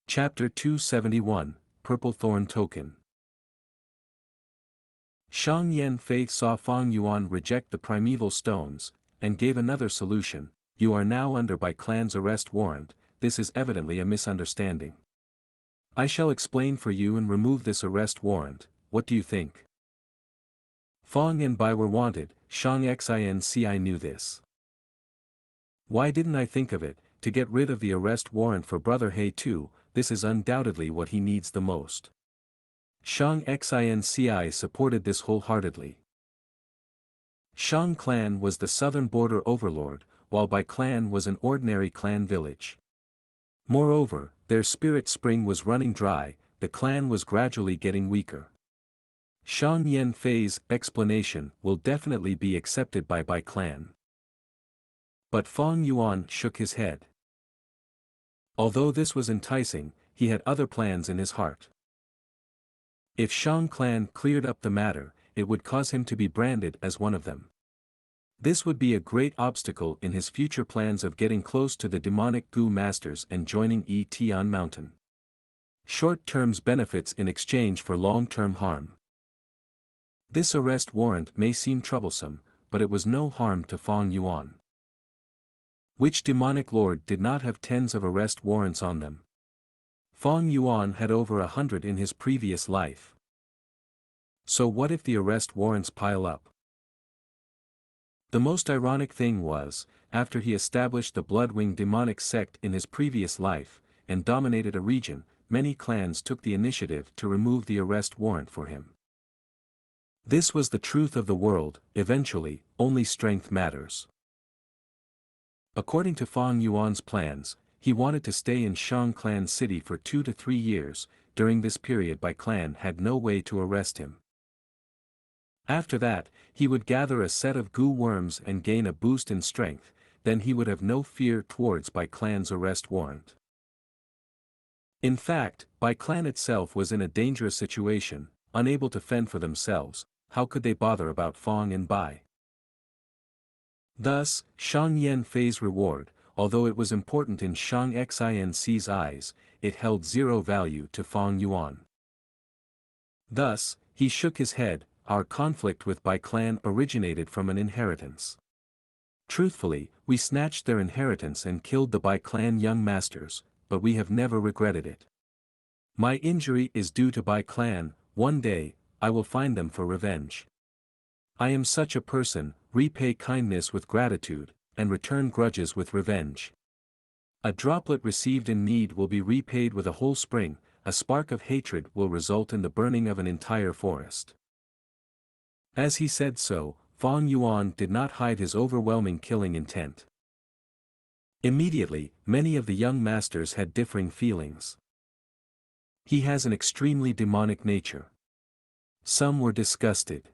Chapter 271, Purple Thorn Token. Xianxia saw Fang Yuan reject the primeval stones, and gave another solution. You are now under Bai Clan's arrest warrant. This is evidently a misunderstanding. I shall explain for you and remove this arrest warrant. What do you think? Fang and Bai were wanted. Xianxia knew this. Why didn't I think of it? To get rid of the arrest warrant for Brother He too. This is undoubtedly what he needs the most. Xianxia supported this wholeheartedly. Xiang clan was the southern border overlord, while Bai clan was an ordinary clan village. Moreover, their spirit spring was running dry, the clan was gradually getting weaker. Xianxia's explanation will definitely be accepted by Bai clan. But Fang Yuan shook his head. Although this was enticing, he had other plans in his heart. If Xiang clan cleared up the matter, it would cause him to be branded as one of them. This would be a great obstacle in his future plans of getting close to the demonic Gu masters and joining Tian Mountain. Short-term benefits in exchange for long-term harm. This arrest warrant may seem troublesome, but it was no harm to Fang Yuan. Which demonic lord did not have tens of arrest warrants on them? Fang Yuan had over 100 in his previous life. So what if the arrest warrants pile up? The most ironic thing was, after he established the Bloodwing demonic sect in his previous life, and dominated a region, many clans took the initiative to remove the arrest warrant for him. This was the truth of the world. Eventually, only strength matters. According to Fang Yuan's plans, he wanted to stay in Xiang clan city for 2 to 3 years. During this period Bai clan had no way to arrest him. After that, he would gather a set of Gu worms and gain a boost in strength, then he would have no fear towards Bai clan's arrest warrant. In fact, Bai clan itself was in a dangerous situation, unable to fend for themselves. How could they bother about Fang and Bai? Thus, Xianxia's reward, although it was important in Xianxia's eyes, it held zero value to Fang Yuan. Thus, he shook his head. Our conflict with Bai clan originated from an inheritance. Truthfully, we snatched their inheritance and killed the Bai clan young masters, but we have never regretted it. My injury is due to Bai clan. One day, I will find them for revenge. I am such a person, repay kindness with gratitude, and return grudges with revenge. A droplet received in need will be repaid with a whole spring, a spark of hatred will result in the burning of an entire forest. As he said so, Fang Yuan did not hide his overwhelming killing intent. Immediately, many of the young masters had differing feelings. He has an extremely demonic nature. Some were disgusted.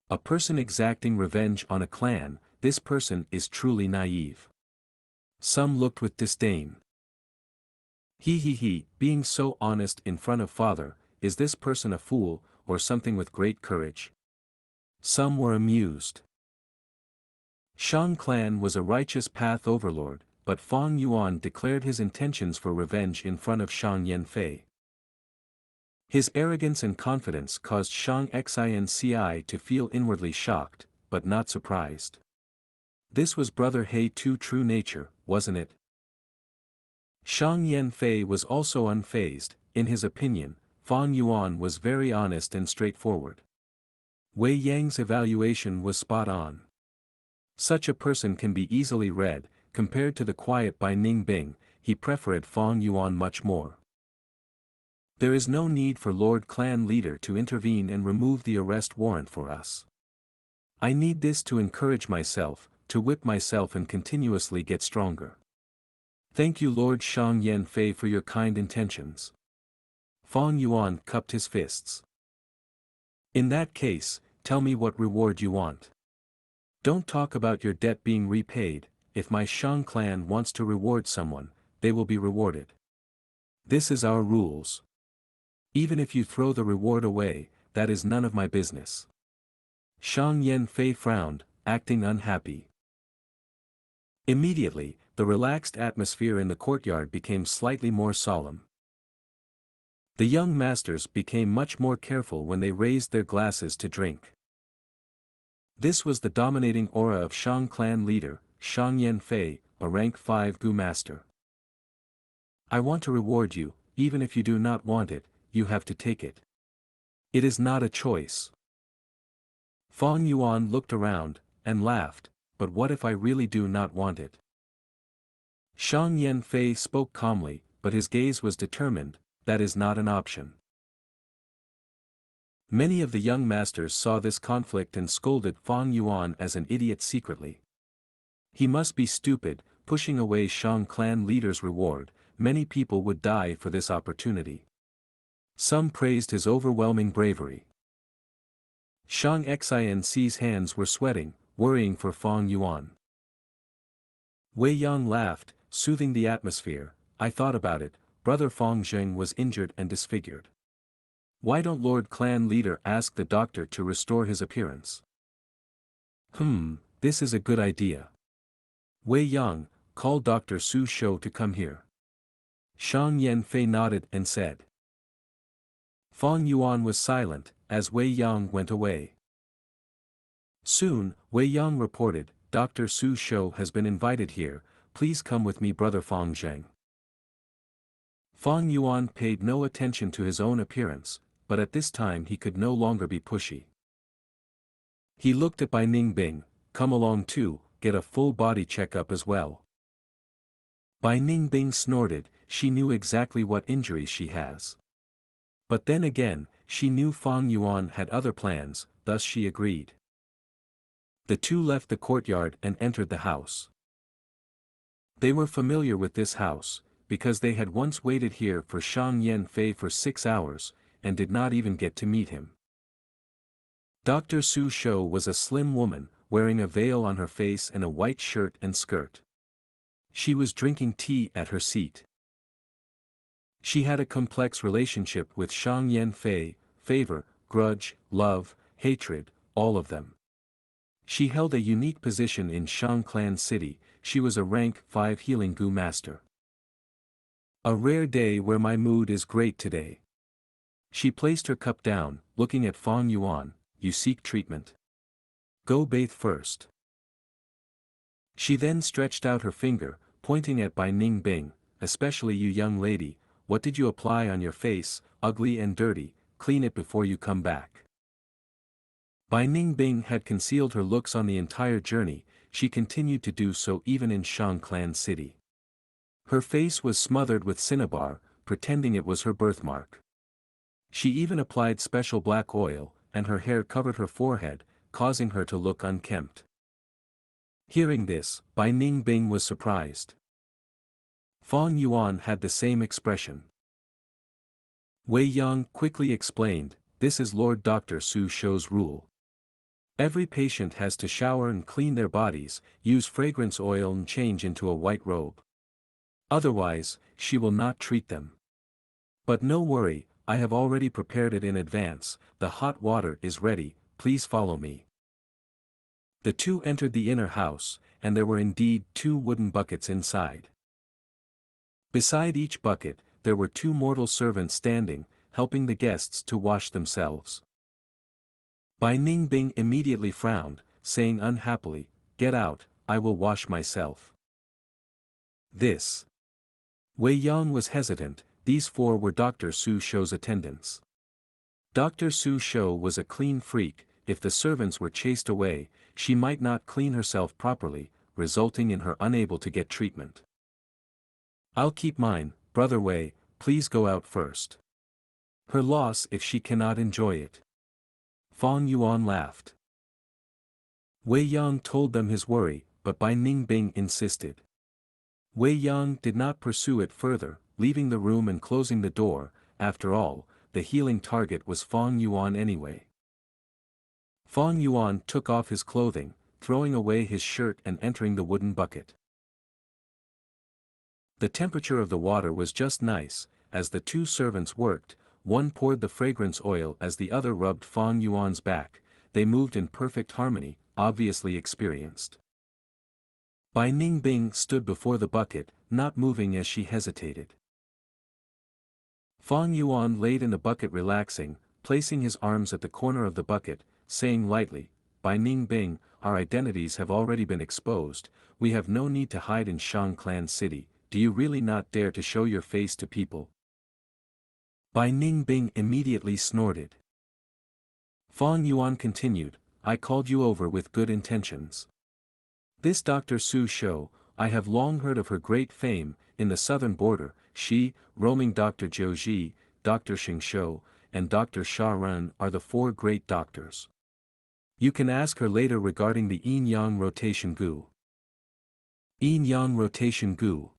A person exacting revenge on a clan, this person is truly naive. Some looked with disdain. He, being so honest in front of father, is this person a fool, or something with great courage? Some were amused. Xiang clan was a righteous path overlord, but Fang Yuan declared his intentions for revenge in front of Xianxia. His arrogance and confidence caused Xianxia to feel inwardly shocked, but not surprised. This was Brother He's true nature, wasn't it? Xianxia was also unfazed. In his opinion, Fang Yuan was very honest and straightforward. Wei Yang's evaluation was spot on. Such a person can be easily read. Compared to the quiet Bai Ningbing, he preferred Fang Yuan much more. There is no need for Lord Clan Leader to intervene and remove the arrest warrant for us. I need this to encourage myself, to whip myself and continuously get stronger. Thank you Lord Xianxia for your kind intentions. Fang Yuan cupped his fists. In that case, tell me what reward you want. Don't talk about your debt being repaid. If my Xiang clan wants to reward someone, they will be rewarded. This is our rules. Even if you throw the reward away, that is none of my business. Xianxia frowned, acting unhappy. Immediately, the relaxed atmosphere in the courtyard became slightly more solemn. The young masters became much more careful when they raised their glasses to drink. This was the dominating aura of Shang clan leader, Shang Yanfei, a rank 5 Gu master. I want to reward you, even if you do not want it, you have to take it. It is not a choice. Fang Yuan looked around, and laughed, but what if I really do not want it? Shang Yanfei spoke calmly, but his gaze was determined, that is not an option. Many of the young masters saw this conflict and scolded Fang Yuan as an idiot secretly. He must be stupid, pushing away Shang clan leader's reward. Many people would die for this opportunity. Some praised his overwhelming bravery. Xianxia's hands were sweating, worrying for Fang Yuan. Wei Yang laughed, soothing the atmosphere. I thought about it, brother Fang Zheng was injured and disfigured. Why don't Lord Clan leader ask the doctor to restore his appearance? This is a good idea. Wei Yang, call Dr. Su Shou to come here. Shang Yanfei nodded and said. Fang Yuan was silent, as Wei Yang went away. Soon, Wei Yang reported, Dr. Su Shou has been invited here, please come with me brother Fang Zheng. Fang Yuan paid no attention to his own appearance, but at this time he could no longer be pushy. He looked at Bai Ningbing, come along too, get a full body checkup as well. Bai Ningbing snorted, she knew exactly what injuries she has. But then again, she knew Fang Yuan had other plans, thus she agreed. The two left the courtyard and entered the house. They were familiar with this house, because they had once waited here for Shang Yanfei for 6 hours, and did not even get to meet him. Dr. Su Shou was a slim woman, wearing a veil on her face and a white shirt and skirt. She was drinking tea at her seat. She had a complex relationship with Shang Yanfei, favor, grudge, love, hatred, all of them. She held a unique position in Shang Clan City, she was a rank 5 healing Gu master. A rare day where my mood is great today. She placed her cup down, looking at Fang Yuan, you seek treatment. Go bathe first. She then stretched out her finger, pointing at Bai Ningbing, especially you young lady, what did you apply on your face, ugly and dirty, clean it before you come back. Bai Ningbing had concealed her looks on the entire journey, she continued to do so even in Shang Clan City. Her face was smothered with cinnabar, pretending it was her birthmark. She even applied special black oil, and her hair covered her forehead, causing her to look unkempt. Hearing this, Bai Ningbing was surprised. Fang Yuan had the same expression. Wei Yang quickly explained, this is Lord Dr. Su Shou's rule. Every patient has to shower and clean their bodies, use fragrance oil and change into a white robe. Otherwise, she will not treat them. But no worry, I have already prepared it in advance, the hot water is ready, please follow me. The two entered the inner house, and there were indeed 2 wooden buckets inside. Beside each bucket, there were 2 mortal servants standing, helping the guests to wash themselves. Bai Ningbing immediately frowned, saying unhappily, get out, I will wash myself. This. Wei Yang was hesitant, these 4 were Dr. Su Shou's attendants. Dr. Su Shou was a clean freak, if the servants were chased away, she might not clean herself properly, resulting in her unable to get treatment. I'll keep mine, brother Wei, please go out first. Her loss if she cannot enjoy it. Fang Yuan laughed. Wei Yang told them his worry, but Bai Ningbing insisted. Wei Yang did not pursue it further, leaving the room and closing the door, after all, the healing target was Fang Yuan anyway. Fang Yuan took off his clothing, throwing away his shirt and entering the wooden bucket. The temperature of the water was just nice, as the 2 servants worked, one poured the fragrance oil as the other rubbed Fang Yuan's back, they moved in perfect harmony, obviously experienced. Bai Ningbing stood before the bucket, not moving as she hesitated. Fang Yuan laid in the bucket relaxing, placing his arms at the corner of the bucket, saying lightly, "Bai Ningbing, our identities have already been exposed, we have no need to hide in Shang Clan City, do you really not dare to show your face to people?" Bai Ningbing immediately snorted. Fang Yuan continued, "I called you over with good intentions. This Dr. Su Shou, I have long heard of her great fame, in the southern border, she, roaming Dr. Jiuji, Dr. Xianxia, and Dr. Sha Ren are the four great doctors. You can ask her later regarding the yin-yang rotation gu." Yin-yang rotation gu.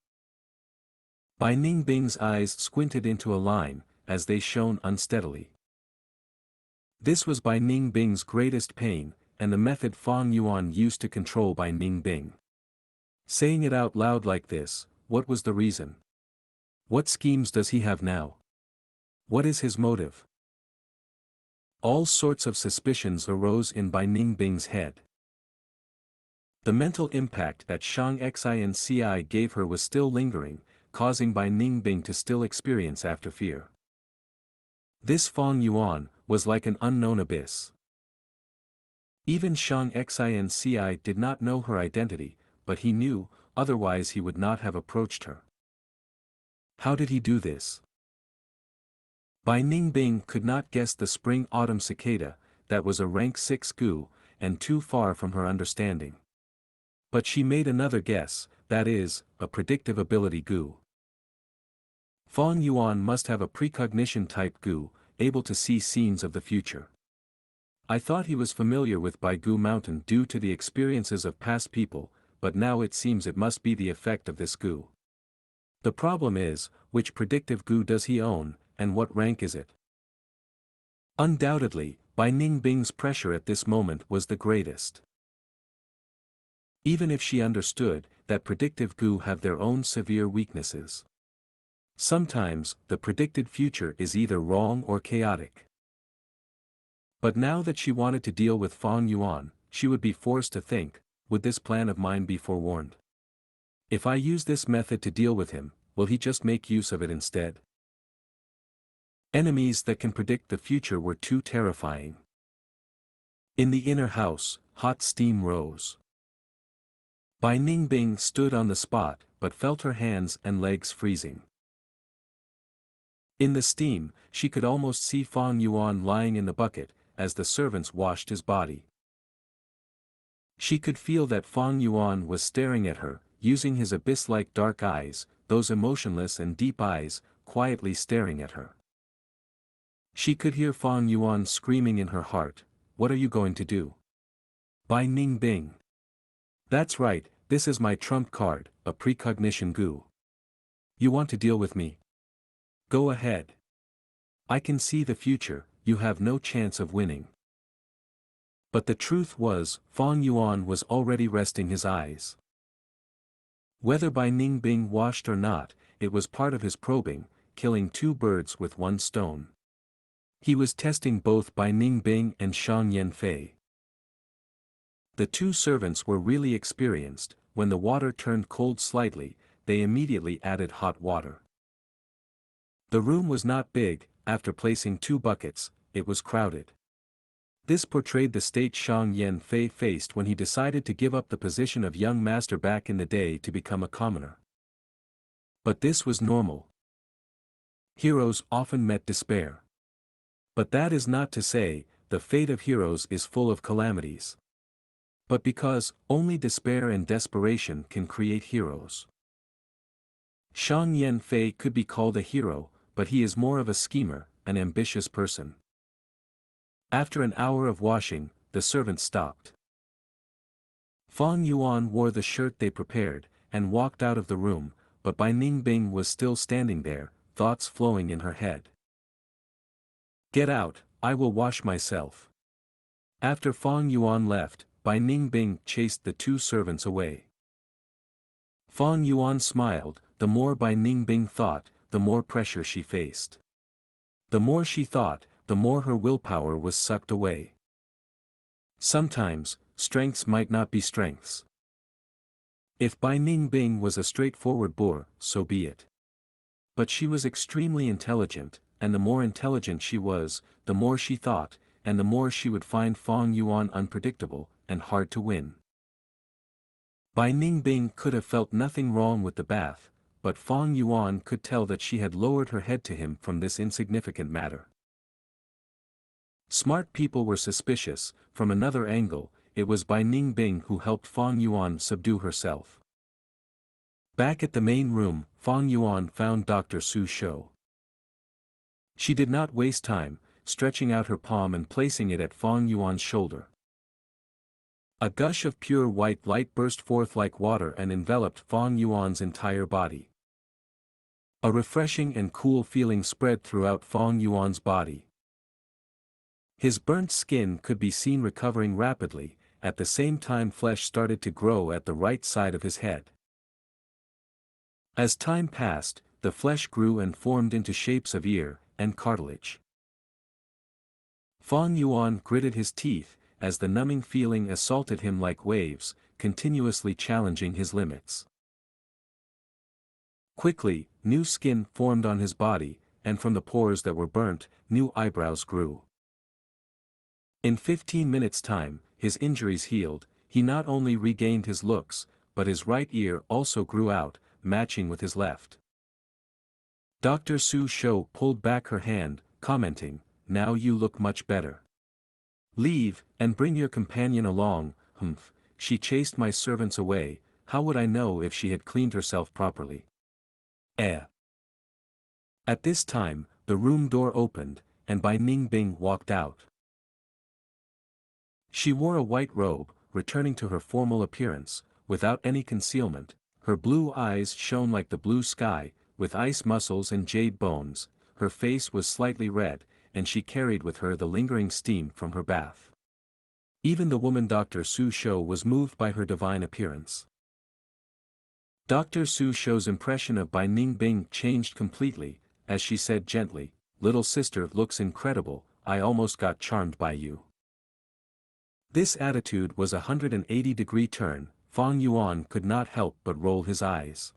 Bai Ningbing's eyes squinted into a line, as they shone unsteadily. This was Bai Ningbing's greatest pain, and the method Fang Yuan used to control Bai Ningbing. Saying it out loud like this, what was the reason? What schemes does he have now? What is his motive? All sorts of suspicions arose in Bai Ningbing's head. The mental impact that Xianxia gave her was still lingering, causing Bai Ningbing to still experience after fear. This Fang Yuan was like an unknown abyss. Even Xianxia did not know her identity, but he knew, otherwise he would not have approached her. How did he do this? Bai Ningbing could not guess the spring-autumn cicada, that was a rank 6 gu, and too far from her understanding. But she made another guess, that is, a predictive ability gu. Fang Yuan must have a precognition type gu, able to see scenes of the future. I thought he was familiar with Baigu Mountain due to the experiences of past people, but now it seems it must be the effect of this gu. The problem is, which predictive gu does he own, and what rank is it? Undoubtedly, Bai Ningbing's pressure at this moment was the greatest. Even if she understood that predictive gu have their own severe weaknesses. Sometimes, the predicted future is either wrong or chaotic. But now that she wanted to deal with Fang Yuan, she would be forced to think, would this plan of mine be forewarned? If I use this method to deal with him, will he just make use of it instead? Enemies that can predict the future were too terrifying. In the inner house, hot steam rose. Bai Ningbing stood on the spot, but felt her hands and legs freezing. In the steam, she could almost see Fang Yuan lying in the bucket, as the servants washed his body. She could feel that Fang Yuan was staring at her, using his abyss-like dark eyes, those emotionless and deep eyes, quietly staring at her. She could hear Fang Yuan screaming in her heart, "What are you going to do?" Bai Ningbing. That's right, this is my trump card, a precognition gu. You want to deal with me? Go ahead. I can see the future, you have no chance of winning. But the truth was, Fang Yuan was already resting his eyes. Whether Bai Ningbing washed or not, it was part of his probing, killing two birds with one stone. He was testing both Bai Ningbing and Shang Yanfei. The two servants were really experienced. When the water turned cold slightly, they immediately added hot water. The room was not big. After placing two buckets, it was crowded. This portrayed the state Shang Yanfei faced when he decided to give up the position of young master back in the day to become a commoner. But this was normal. Heroes often met despair. But that is not to say, the fate of heroes is full of calamities. But because, only despair and desperation can create heroes. Shang Yanfei could be called a hero, but he is more of a schemer, an ambitious person. After an hour of washing, the servant stopped. Fang Yuan wore the shirt they prepared, and walked out of the room, but Bai Ningbing was still standing there, thoughts flowing in her head. Get out, I will wash myself. After Fang Yuan left, Bai Ningbing chased the two servants away. Fang Yuan smiled, the more Bai Ningbing thought, the more pressure she faced. The more she thought, the more her willpower was sucked away. Sometimes, strengths might not be strengths. If Bai Ningbing was a straightforward boor, so be it. But she was extremely intelligent, and the more intelligent she was, the more she thought, and the more she would find Fong Yuan unpredictable, and hard to win. Bai Ningbing could have felt nothing wrong with the bath, but Fong Yuan could tell that she had lowered her head to him from this insignificant matter. Smart people were suspicious. From another angle, it was Bai Ningbing who helped Fong Yuan subdue herself. Back at the main room, Fong Yuan found Dr. Su Shou. She did not waste time, stretching out her palm and placing it at Fong Yuan's shoulder. A gush of pure white light burst forth like water and enveloped Fong Yuan's entire body. A refreshing and cool feeling spread throughout Fong Yuan's body. His burnt skin could be seen recovering rapidly, at the same time flesh started to grow at the right side of his head. As time passed, the flesh grew and formed into shapes of ear and cartilage. Fong Yuan gritted his teeth, as the numbing feeling assaulted him like waves, continuously challenging his limits. Quickly, new skin formed on his body, and from the pores that were burnt, new eyebrows grew. In 15 minutes' time, his injuries healed. He not only regained his looks, but his right ear also grew out, matching with his left. Dr. Su Shou pulled back her hand, commenting, "Now you look much better. Leave, and bring your companion along." "Humph, she chased my servants away, how would I know if she had cleaned herself properly?" At this time, the room door opened, and Bai Ningbing walked out. She wore a white robe, returning to her formal appearance, without any concealment. Her blue eyes shone like the blue sky, with ice muscles and jade bones. Her face was slightly red, and she carried with her the lingering steam from her bath. Even the woman Dr. Su Shou was moved by her divine appearance. Dr. Su Shou's impression of Bai Ningbing changed completely, as she said gently, "Little sister looks incredible, I almost got charmed by you." This attitude was a 180-degree turn. Fong Yuan could not help but roll his eyes.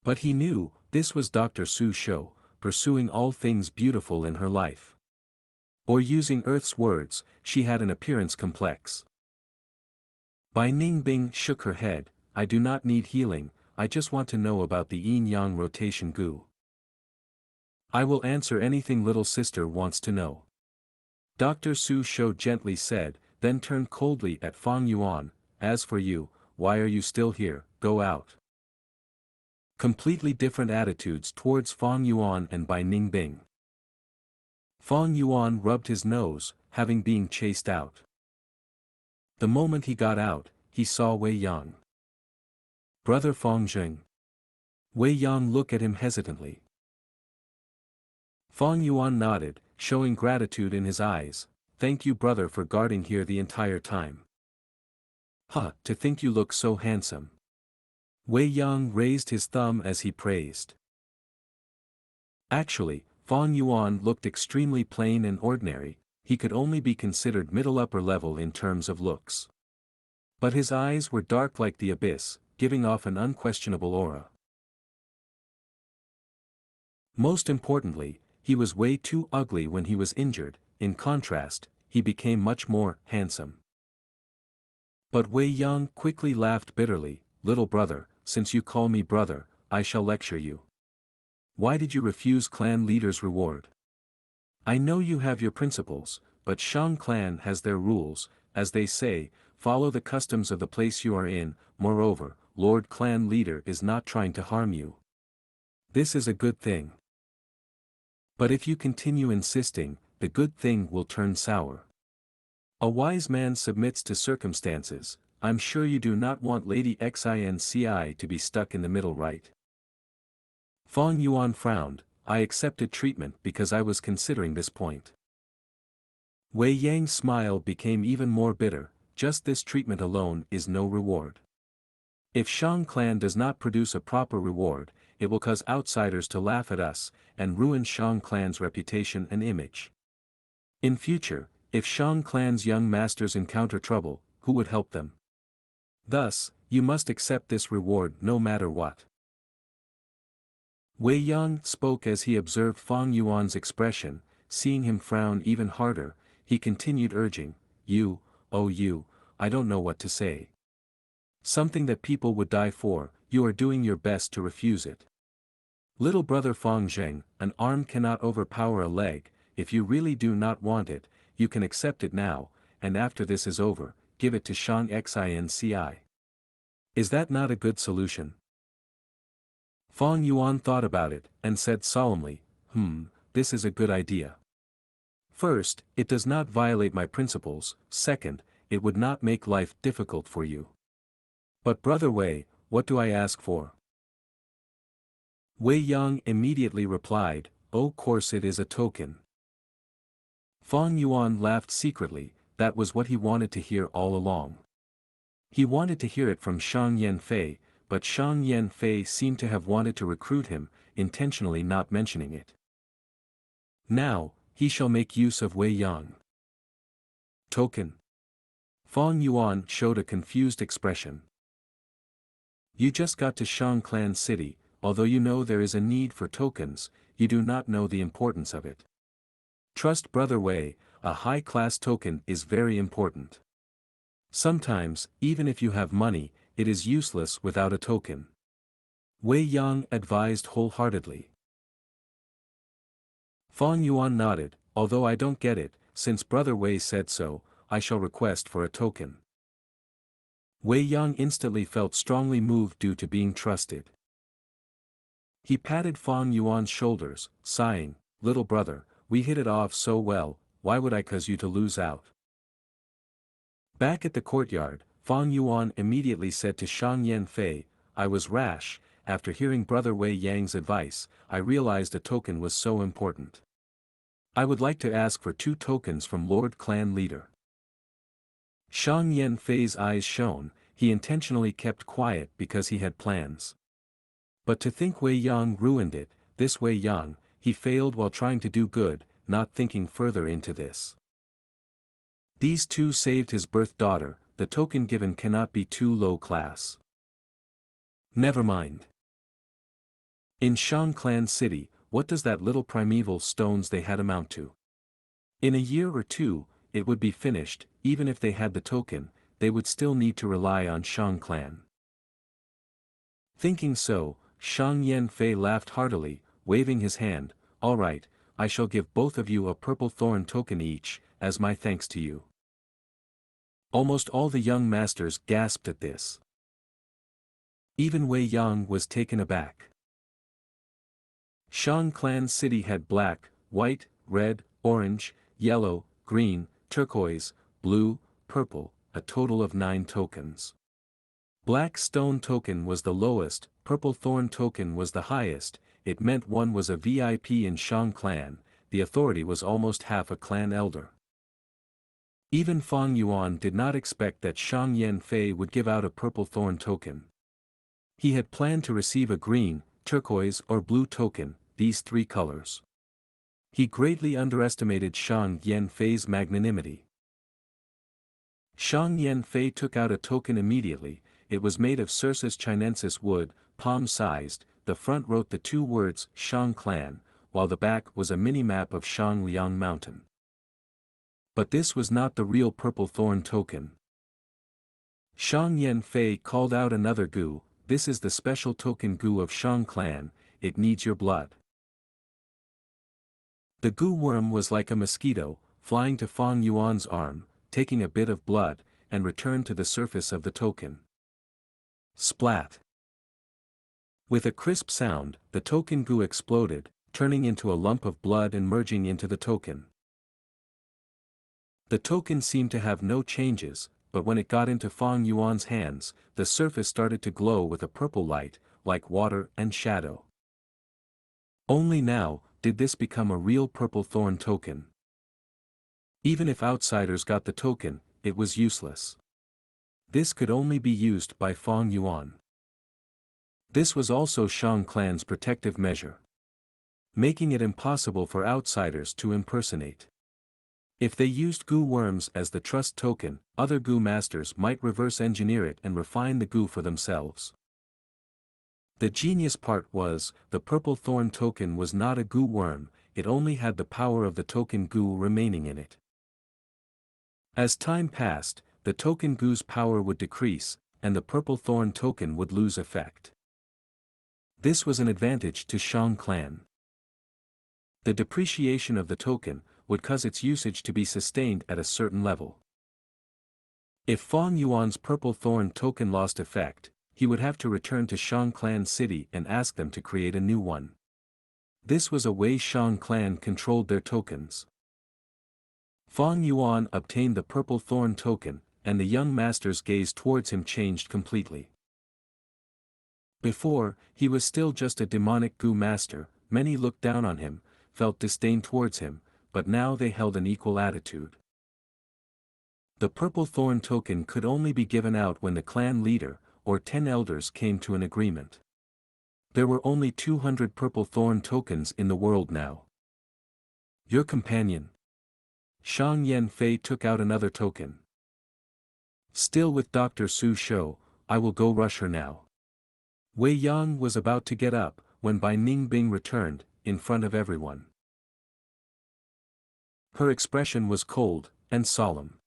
But he knew, this was Dr. Su Shou, pursuing all things beautiful in her life. Or using Earth's words, she had an appearance complex. Bai Ningbing shook her head, "I do not need healing, I just want to know about the yin-yang rotation Gu. I will answer anything little sister wants to know." Dr. Su Shou gently said, then turned coldly at Fong Yuan, "As for you, why are you still here? Go out." Completely different attitudes towards Fong Yuan and Bai Ningbing. Fong Yuan rubbed his nose, having been chased out. The moment he got out, he saw Wei Yang. "Brother Fong Jing." Wei Yang looked at him hesitantly. Fong Yuan nodded, showing gratitude in his eyes. "Thank you brother for guarding here the entire time. To think you look so handsome." Wei Yang raised his thumb as he praised. Actually, Fong Yuan looked extremely plain and ordinary. He could only be considered middle-upper level in terms of looks. But his eyes were dark like the abyss, giving off an unquestionable aura. Most importantly, he was way too ugly when he was injured. In contrast, he became much more handsome. But Wei Yang quickly laughed bitterly, "Little brother, since you call me brother, I shall lecture you. Why did you refuse clan leader's reward? I know you have your principles, but Shang clan has their rules, as they say, follow the customs of the place you are in. Moreover, Lord clan leader is not trying to harm you. This is a good thing. But if you continue insisting, the good thing will turn sour. A wise man submits to circumstances. I'm sure you do not want Lady Xianxia to be stuck in the middle, right?" Fong Yuan frowned. "I accepted treatment because I was considering this point." Wei Yang's smile became even more bitter. "Just this treatment alone is no reward. If Shang clan does not produce a proper reward, it will cause outsiders to laugh at us, and ruin Shang clan's reputation and image. In future, if Shang clan's young masters encounter trouble, who would help them? Thus, you must accept this reward no matter what. Wei Yang spoke as he observed Fang Yuan's expression. Seeing him frown even harder, he continued urging, "You, oh you, I don't know what to say. Something that people would die for, you are doing your best to refuse it. Little brother Fang Zheng, an arm cannot overpower a leg. If you really do not want it, you can accept it now, and after this is over, give it to Xianxia. Is that not a good solution?" Fang Yuan thought about it, and said solemnly, this is a good idea. First, it does not violate my principles. Second, it would not make life difficult for you. But Brother Wei, what do I ask for? Wei Yang immediately replied, "Oh, course it is a token." Fang Yuan laughed secretly. That was what he wanted to hear all along. He wanted to hear it from Shang Yanfei, but Shang Yanfei seemed to have wanted to recruit him, intentionally not mentioning it. Now, he shall make use of Wei Yang. Token. Fang Yuan showed a confused expression. You just got to Shang Clan City, although you know there is a need for tokens, you do not know the importance of it. Trust Brother Wei, a high-class token is very important. Sometimes, even if you have money, it is useless without a token. Wei Yang advised wholeheartedly. Fang Yuan nodded, although I don't get it, since Brother Wei said so, I shall request for a token. Wei Yang instantly felt strongly moved due to being trusted. He patted Fang Yuan's shoulders, sighing, "Little brother, we hit it off so well, why would I cause you to lose out?" Back at the courtyard, Fang Yuan immediately said to Shang Yanfei, "I was rash. After hearing Brother Wei Yang's advice, I realized a token was so important. I would like to ask for 2 tokens from Lord Clan Leader." Shang Yanfei's eyes shone. He intentionally kept quiet because he had plans. But to think Wei Yang ruined it, this Wei Yang, he failed while trying to do good, not thinking further into this. These 2 saved his birth daughter, the token given cannot be too low class. Never mind. In Shang Clan City, what does that little primeval stones they had amount to? In a year or 2, it would be finished. Even if they had the token, they would still need to rely on Shang Clan. Thinking so, Shang Yanfei laughed heartily, waving his hand, "All right, I shall give both of you a purple thorn token each, as my thanks to you." Almost all the young masters gasped at this. Even Wei Yang was taken aback. Shang Clan City had black, white, red, orange, yellow, green, turquoise, blue, purple, a total of 9 tokens. Black stone token was the lowest, purple thorn token was the highest. It meant one was a VIP in Shang Clan, the authority was almost half a clan elder. Even Fang Yuan did not expect that Shang Yanfei would give out a purple thorn token. He had planned to receive a green, turquoise or blue token, these 3 colors. He greatly underestimated Shang Yanfei's magnanimity. Shang Yanfei took out a token immediately. It was made of Cirsus chinensis wood, palm-sized. The front wrote the 2 words Shang Clan, while the back was a mini-map of Shang Liang Mountain. But this was not the real purple thorn token. Shang Yanfei called out another Gu, "This is the special token Gu of Shang Clan, it needs your blood." The Gu worm was like a mosquito, flying to Fang Yuan's arm, taking a bit of blood, and returned to the surface of the token. Splat! With a crisp sound, the token Gu exploded, turning into a lump of blood and merging into the token. The token seemed to have no changes, but when it got into Fang Yuan's hands, the surface started to glow with a purple light, like water and shadow. Only now, did this become a real purple thorn token. Even if outsiders got the token, it was useless. This could only be used by Fang Yuan. This was also Shang Clan's protective measure, making it impossible for outsiders to impersonate. If they used Gu worms as the trust token, other Gu masters might reverse engineer it and refine the Gu for themselves. The genius part was, the purple thorn token was not a Gu worm, it only had the power of the token Gu remaining in it. As time passed, the token Gu's power would decrease, and the purple thorn token would lose effect. This was an advantage to Shang clan. The depreciation of the token would cause its usage to be sustained at a certain level. If Fang Yuan's purple thorn token lost effect, he would have to return to Shang clan city and ask them to create a new one. This was a way Shang clan controlled their tokens. Fang Yuan obtained the purple thorn token, and the young master's gaze towards him changed completely. Before, he was still just a demonic Gu master, many looked down on him, felt disdain towards him, but now they held an equal attitude. The purple thorn token could only be given out when the clan leader, or 10 elders came to an agreement. There were only 200 purple thorn tokens in the world now. Your companion. Shang Yanfei took out another token. Still with Dr. Su Shou, I will go rush her now. Wei Yang was about to get up, when Bai Ningbing returned, in front of everyone. Her expression was cold, and solemn.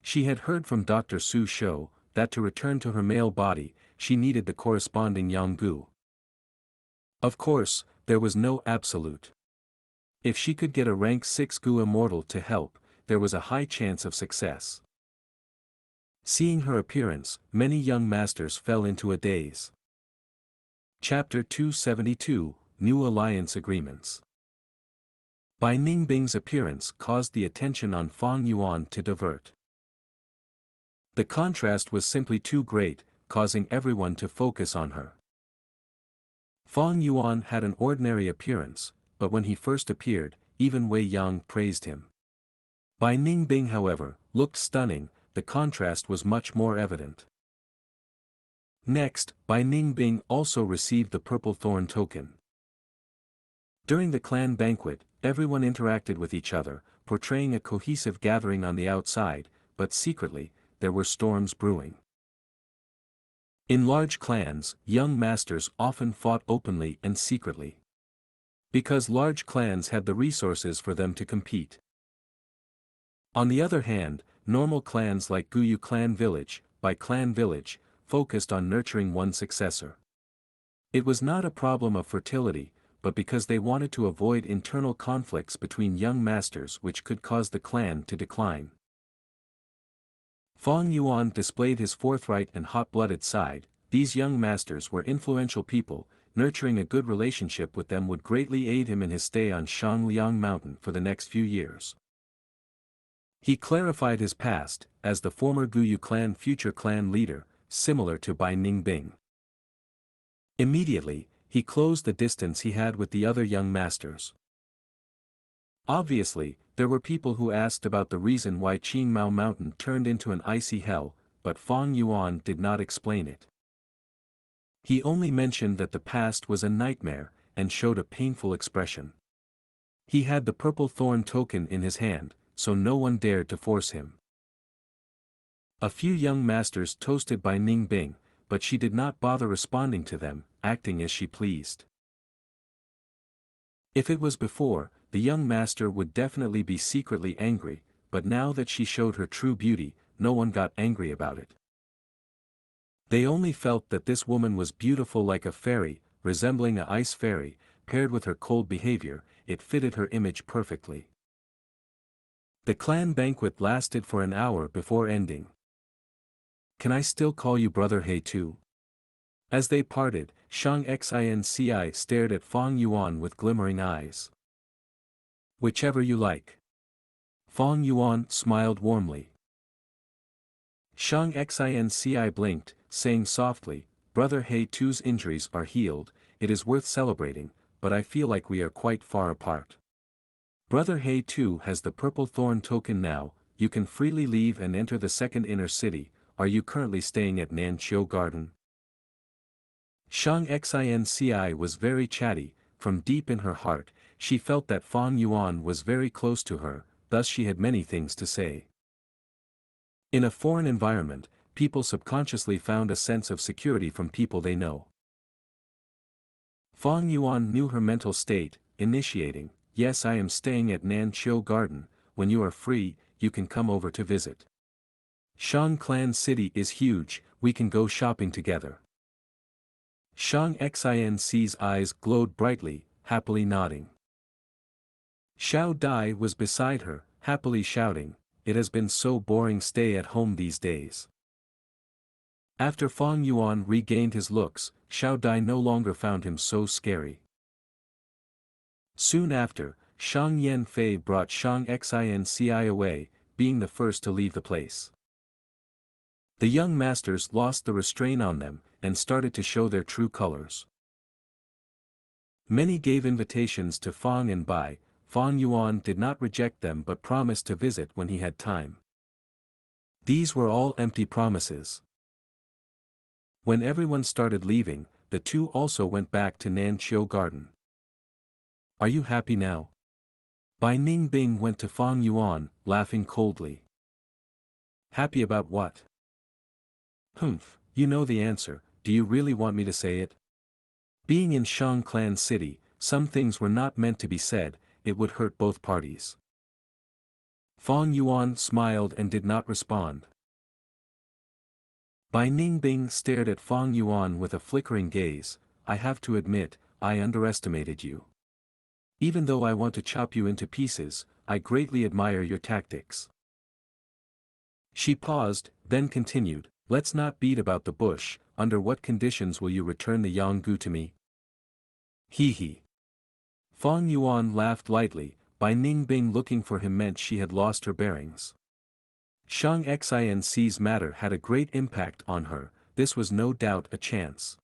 She had heard from Dr. Su Shou, that to return to her male body, she needed the corresponding Yang Gu. Of course, there was no absolute. If she could get a rank 6 Gu immortal to help, there was a high chance of success. Seeing her appearance, many young masters fell into a daze. Chapter 272, New Alliance Agreements. Bai Ningbing's appearance caused the attention on Fang Yuan to divert. The contrast was simply too great, causing everyone to focus on her. Fang Yuan had an ordinary appearance, but when he first appeared, even Wei Yang praised him. Bai Ningbing, however, looked stunning, the contrast was much more evident. Next, Bai Ningbing also received the purple thorn token. During the clan banquet, everyone interacted with each other, portraying a cohesive gathering on the outside, but secretly, there were storms brewing. In large clans, young masters often fought openly and secretly. Because large clans had the resources for them to compete. On the other hand, normal clans like Guyu Clan Village, Bai Clan Village, focused on nurturing one successor. It was not a problem of fertility, but because they wanted to avoid internal conflicts between young masters which could cause the clan to decline. Fang Yuan displayed his forthright and hot-blooded side. These young masters were influential people, nurturing a good relationship with them would greatly aid him in his stay on Shangliang Mountain for the next few years. He clarified his past, as the former Guyu clan future clan leader, similar to Bai Ningbing. Immediately, he closed the distance he had with the other young masters. Obviously, there were people who asked about the reason why Qingmao Mountain turned into an icy hell, but Fang Yuan did not explain it. He only mentioned that the past was a nightmare, and showed a painful expression. He had the purple thorn token in his hand, so no one dared to force him. A few young masters toasted Bai Ningbing, but she did not bother responding to them, acting as she pleased. If it was before, the young master would definitely be secretly angry, but now that she showed her true beauty, no one got angry about it. They only felt that this woman was beautiful like a fairy, resembling an ice fairy, paired with her cold behavior, it fitted her image perfectly. The clan banquet lasted for an hour before ending. Can I still call you Brother He too? As they parted, Xianxia stared at Fang Yuan with glimmering eyes. Whichever you like. Fang Yuan smiled warmly. Xianxia blinked, saying softly, Brother He Tu's injuries are healed, it is worth celebrating, but I feel like we are quite far apart. Brother He Tu has the purple thorn token now, you can freely leave and enter the second inner city. Are you currently staying at Nanqiu Garden? Xianxia was very chatty, from deep in her heart, she felt that Fang Yuan was very close to her, thus she had many things to say. In a foreign environment, people subconsciously found a sense of security from people they know. Fang Yuan knew her mental state, initiating, "Yes, I am staying at Nanqiu Garden. When you are free, you can come over to visit. Shang Clan City is huge, we can go shopping together." Xianxia's eyes glowed brightly, happily nodding. Xiao Dai was beside her, happily shouting, "It has been so boring stay at home these days." After Fang Yuan regained his looks, Xiao Dai no longer found him so scary. Soon after, Shang Yanfei brought Xianxia away, being the first to leave the place. The young masters lost the restraint on them, and started to show their true colors. Many gave invitations to Fang and Bai. Fang Yuan did not reject them but promised to visit when he had time. These were all empty promises. When everyone started leaving, the two also went back to Nanqiu Garden. "Are you happy now?" Bai Ningbing went to Fang Yuan, laughing coldly. "Happy about what?" "Humph, you know the answer, do you really want me to say it?" Being in Shang Clan City, some things were not meant to be said, it would hurt both parties. Fang Yuan smiled and did not respond. Bai Ningbing stared at Fang Yuan with a flickering gaze. "I have to admit, I underestimated you. Even though I want to chop you into pieces, I greatly admire your tactics." She paused, then continued, "Let's not beat about the bush. Under what conditions will you return the Yanggu to me?" "Hee hee." Fang Yuan laughed lightly. Bai Ningbing looking for him meant she had lost her bearings. Xianxia's matter had a great impact on her, this was no doubt a chance.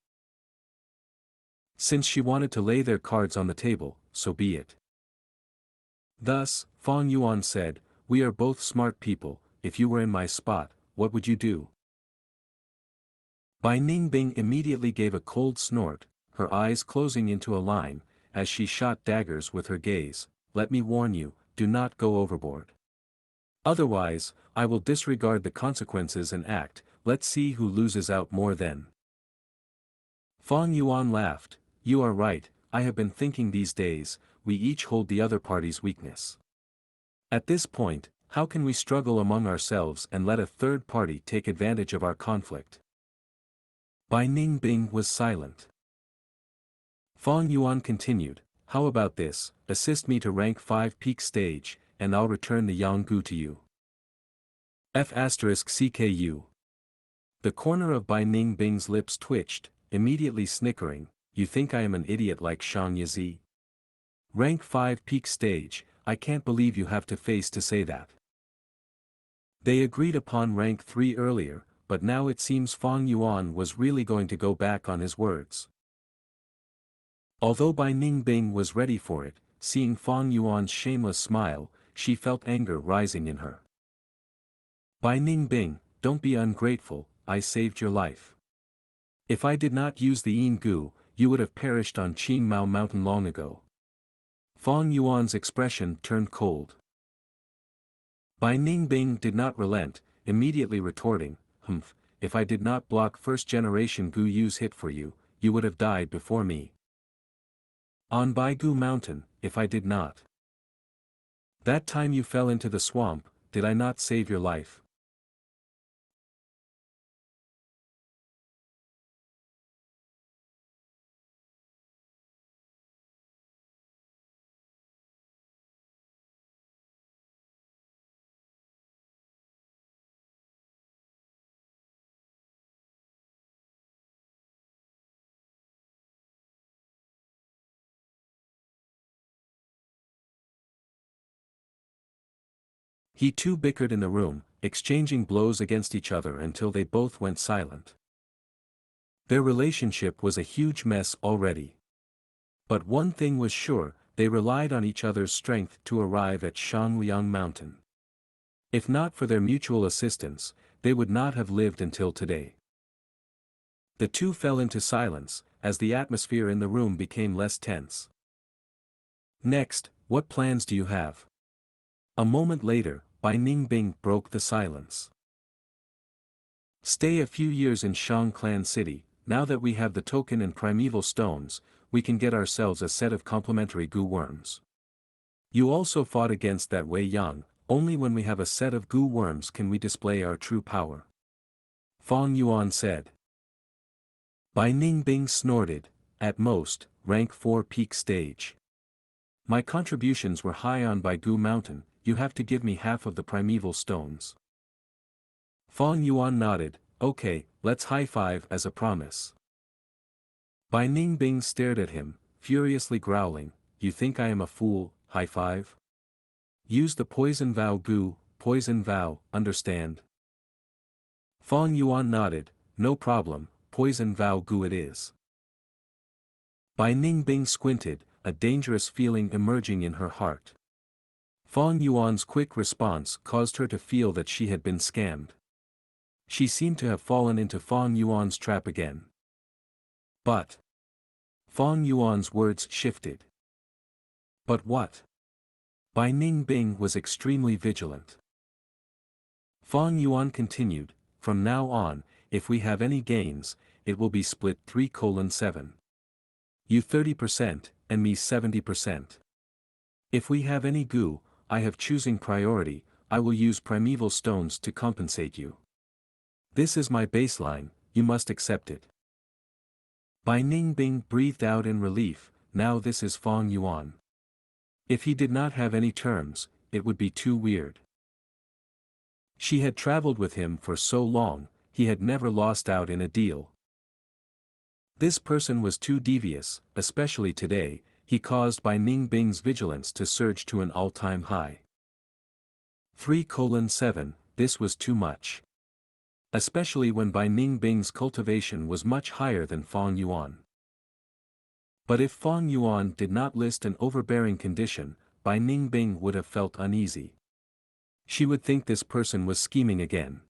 Since she wanted to lay their cards on the table, so be it. Thus, Fang Yuan said, "We are both smart people, if you were in my spot, what would you do?" Bai Ningbing immediately gave a cold snort, her eyes closing into a line, as she shot daggers with her gaze. "Let me warn you, do not go overboard. Otherwise, I will disregard the consequences and act, let's see who loses out more then." Fang Yuan laughed, "You are right, I have been thinking these days, we each hold the other party's weakness. At this point, how can we struggle among ourselves and let a third party take advantage of our conflict?" Bai Ningbing was silent. Fang Yuan continued, "How about this, assist me to rank 5 peak stage, and I'll return the Yanggu to you. F***CKU. The corner of Bai Ningbing's lips twitched, immediately snickering, "You think I am an idiot like Xianxia? Rank 5 peak stage, I can't believe you have to face to say that." They agreed upon rank 3 earlier, but now it seems Fang Yuan was really going to go back on his words. Although Bai Ningbing was ready for it, seeing Fang Yuan's shameless smile, she felt anger rising in her. "Bai Ningbing, don't be ungrateful, I saved your life. If I did not use the Gu, you would have perished on Qingmao Mountain long ago." Fang Yuan's expression turned cold. Bai Ningbing did not relent, immediately retorting, "Humph, if I did not block first-generation Gu Yu's hit for you, you would have died before me. On Baigu Mountain, if I did not. That time you fell into the swamp, did I not save your life?" He too bickered in the room, exchanging blows against each other until they both went silent. Their relationship was a huge mess already. But one thing was sure, they relied on each other's strength to arrive at Shangliang Mountain. If not for their mutual assistance, they would not have lived until today. The two fell into silence, as the atmosphere in the room became less tense. "Next, what plans do you have?" A moment later, Bai Ningbing broke the silence. Stay a few years in Shang Clan City. Now that we have the token and primeval stones, we can get ourselves a set of complementary Gu worms. You also fought against that Wei Yang. Only when we have a set of Gu worms can we display our true power. Fang Yuan said. Bai Ningbing snorted. At most, rank 4 peak stage. My contributions were high on Bai Gu Mountain. You have to give me half of the primeval stones. Fang Yuan nodded. Okay, let's high-five as a promise. Bai Ningbing stared at him, furiously growling, you think I am a fool, high-five? Use the poison vow Gu, poison vow, understand? Fang Yuan nodded, no problem, poison vow Gu it is. Bai Ningbing squinted, a dangerous feeling emerging in her heart. Fang Yuan's quick response caused her to feel that she had been scammed. She seemed to have fallen into Fang Yuan's trap again. But Fang Yuan's words shifted. But what? Bai Ningbing was extremely vigilant. Fang Yuan continued, from now on, if we have any gains, it will be split 3:7. You 30%, and me 70%. If we have any Gu, I have choosing priority, I will use primeval stones to compensate you. This is my baseline, you must accept it. Bai Ningbing breathed out in relief, now this is Fang Yuan. If he did not have any terms, it would be too weird. She had traveled with him for so long, he had never lost out in a deal. This person was too devious, especially today, he caused Bai Ningbing's vigilance to surge to an all-time high. 3:7, this was too much. Especially when Bai Ningbing's cultivation was much higher than Fang Yuan. But if Fang Yuan did not list an overbearing condition, Bai Ningbing would have felt uneasy. She would think this person was scheming again.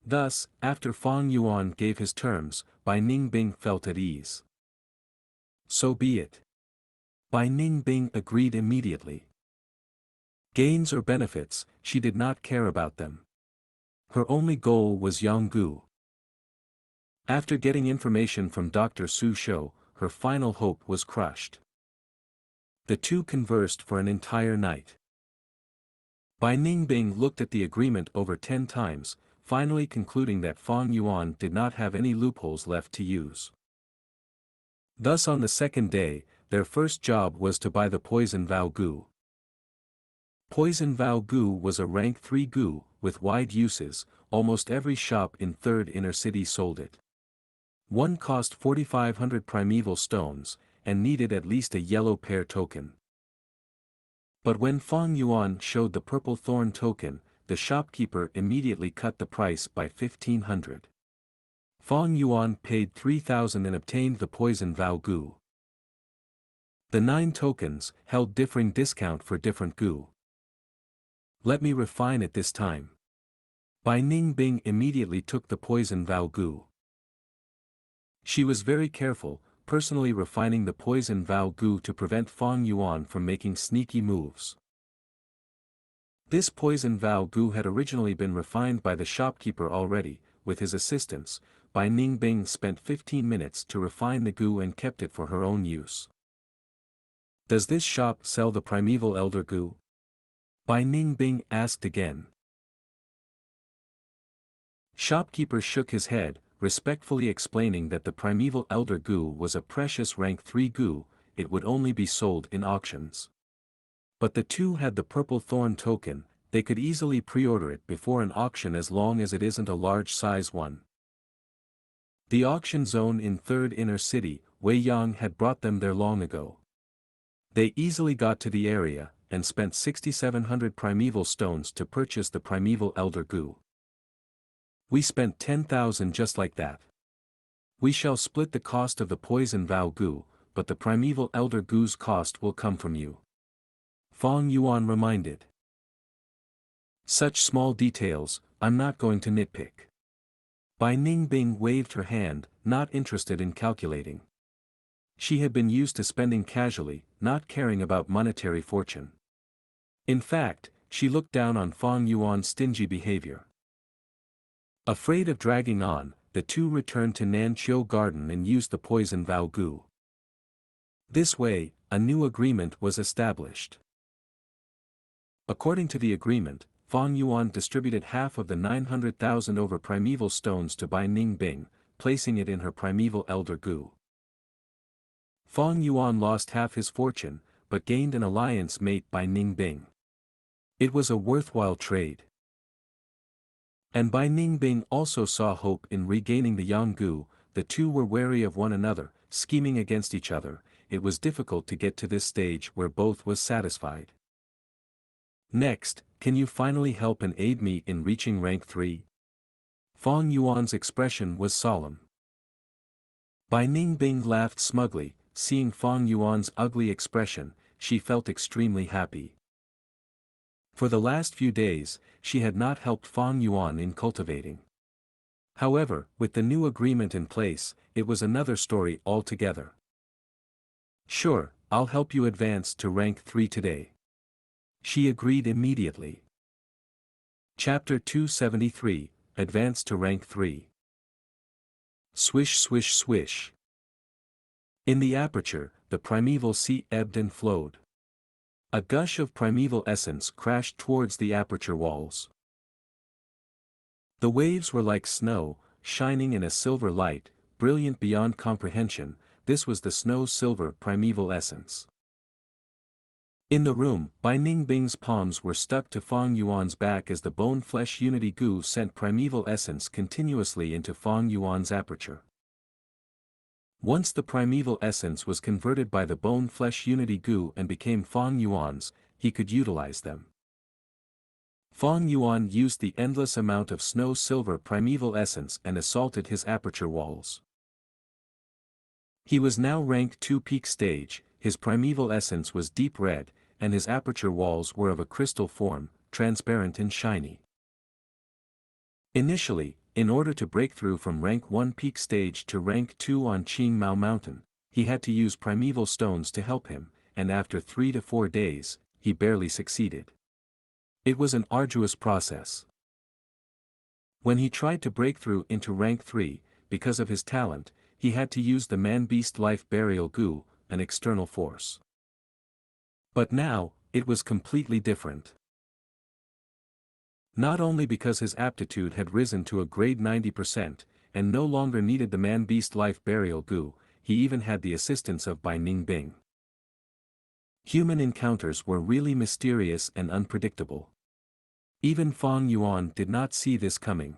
Thus, after Fang Yuan gave his terms, Bai Ningbing felt at ease. So be it. Bai Ningbing agreed immediately. Gains or benefits, she did not care about them. Her only goal was Yanggu. After getting information from Dr. Su Shou, her final hope was crushed. The two conversed for an entire night. Bai Ningbing looked at the agreement over 10 times, finally concluding that Fang Yuan did not have any loopholes left to use. Thus on the second day, their first job was to buy the poison vow Gu. Poison vow Gu was a rank 3 Gu, with wide uses, almost every shop in 3rd inner city sold it. One cost 4,500 primeval stones, and needed at least a yellow pair token. But when Fang Yuan showed the purple thorn token, the shopkeeper immediately cut the price by 1,500. Fang Yuan paid 3,000 and obtained the poison vow Gu. The 9 tokens held differing discount for different Gu. Let me refine it this time. Bai Ningbing immediately took the poison vow Gu. She was very careful, personally refining the poison vow Gu to prevent Fang Yuan from making sneaky moves. This poison vow Gu had originally been refined by the shopkeeper already, with his assistance. Bai Ningbing spent 15 minutes to refine the Gu and kept it for her own use. Does this shop sell the primeval elder Gu? Bai Ningbing asked again. Shopkeeper shook his head, respectfully explaining that the primeval elder Gu was a precious rank 3 Gu, it would only be sold in auctions. But the two had the purple thorn token, they could easily pre-order it before an auction as long as it isn't a large size one. The auction zone in 3rd inner city, Wei Yang had brought them there long ago. They easily got to the area, and spent 6,700 primeval stones to purchase the primeval elder Gu. We spent 10,000 just like that. We shall split the cost of the poison vow Gu, but the primeval elder Gu's cost will come from you. Fang Yuan reminded. Such small details, I'm not going to nitpick. Bai Ningbing waved her hand, not interested in calculating. She had been used to spending casually, not caring about monetary fortune. In fact, she looked down on Fang Yuan's stingy behavior. Afraid of dragging on, the two returned to Nanqiu Garden and used the poison Vow Gu. This way, a new agreement was established. According to the agreement, Fang Yuan distributed half of the 900,000 over primeval stones to Bai Ningbing, placing it in her primeval elder Gu. Fang Yuan lost half his fortune, but gained an alliance mate by Ningbing. It was a worthwhile trade. And Bai Ningbing also saw hope in regaining the Yang Gu. The two were wary of one another, scheming against each other. It was difficult to get to this stage where both was satisfied. Next, can you finally help and aid me in reaching rank 3? Fang Yuan's expression was solemn. Bai Ningbing laughed smugly. Seeing Fang Yuan's ugly expression, she felt extremely happy. For the last few days, she had not helped Fang Yuan in cultivating. However, with the new agreement in place, it was another story altogether. Sure, I'll help you advance to rank 3 today. She agreed immediately. Chapter 273, Advance to rank 3. Swish swish swish. In the aperture, the primeval sea ebbed and flowed. A gush of primeval essence crashed towards the aperture walls. The waves were like snow, shining in a silver light, brilliant beyond comprehension. This was the snow-silver primeval essence. In the room, Bai Ningbing's palms were stuck to Fang Yuan's back as the bone-flesh unity Gu sent primeval essence continuously into Fang Yuan's aperture. Once the primeval essence was converted by the bone-flesh unity Gu and became Fang Yuan's, he could utilize them. Fang Yuan used the endless amount of snow-silver primeval essence and assaulted his aperture walls. He was now rank 2 peak stage, his primeval essence was deep red, and his aperture walls were of a crystal form, transparent and shiny. Initially, in order to break through from rank 1 peak stage to rank 2 on Qingmao Mountain, he had to use primeval stones to help him, and after 3 to 4 days, he barely succeeded. It was an arduous process. When he tried to break through into rank 3, because of his talent, he had to use the man-beast life burial Gu, an external force. But now, it was completely different. Not only because his aptitude had risen to a grade 90%, and no longer needed the man-beast life burial Gu, he even had the assistance of Bai Ningbing. Human encounters were really mysterious and unpredictable. Even Fang Yuan did not see this coming.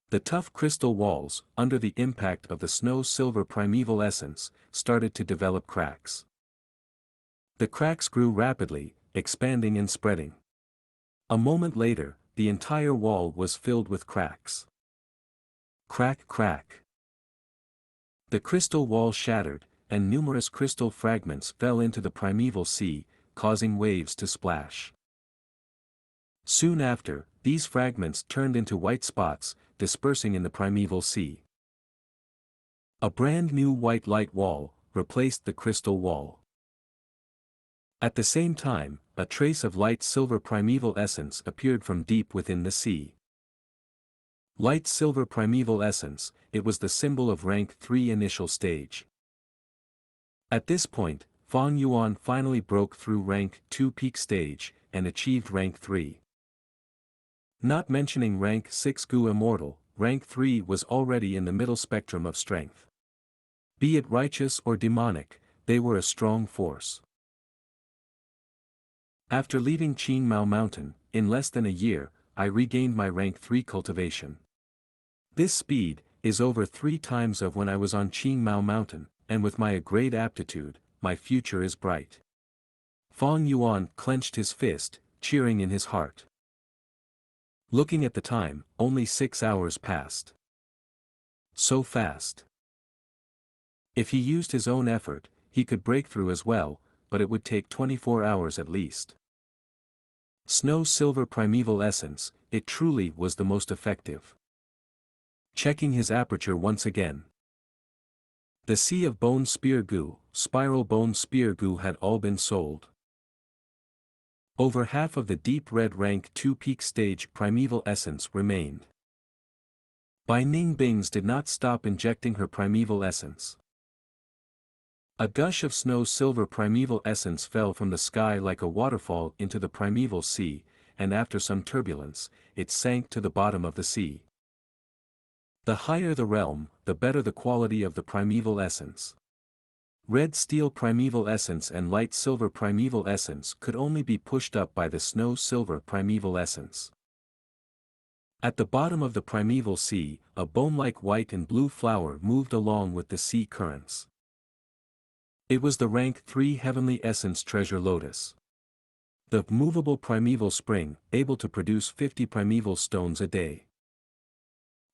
The tough crystal walls, under the impact of the snow-silver primeval essence, started to develop cracks. The cracks grew rapidly, expanding and spreading. A moment later, the entire wall was filled with cracks. Crack crack. The crystal wall shattered, and numerous crystal fragments fell into the primeval sea, causing waves to splash. Soon after, these fragments turned into white spots, dispersing in the primeval sea. A brand new white light wall replaced the crystal wall. At the same time, a trace of light silver primeval essence appeared from deep within the sea. Light silver primeval essence, it was the symbol of rank 3 initial stage. At this point, Fang Yuan finally broke through rank 2 peak stage, and achieved rank 3. Not mentioning rank 6 Gu Immortal, rank 3 was already in the middle spectrum of strength. Be it righteous or demonic, they were a strong force. After leaving Qingmao Mountain, in less than a year, I regained my rank 3 cultivation. This speed is over 3 times of when I was on Qingmao Mountain, and with my great aptitude, my future is bright. Fang Yuan clenched his fist, cheering in his heart. Looking at the time, only 6 hours passed. So fast. If he used his own effort, he could break through as well, but it would take 24 hours at least. Snow-silver primeval essence, it truly was the most effective. Checking his aperture once again. The sea of bone spear Gu, spiral bone spear Gu had all been sold. Over half of the deep red rank 2 peak stage primeval essence remained. Bai Ningbing's did not stop injecting her primeval essence. A gush of snow-silver primeval essence fell from the sky like a waterfall into the primeval sea, and after some turbulence, it sank to the bottom of the sea. The higher the realm, the better the quality of the primeval essence. Red steel primeval essence and light silver primeval essence could only be pushed up by the snow-silver primeval essence. At the bottom of the primeval sea, a bone-like white and blue flower moved along with the sea currents. It was the rank 3 heavenly essence treasure lotus. The movable primeval spring, able to produce 50 primeval stones a day.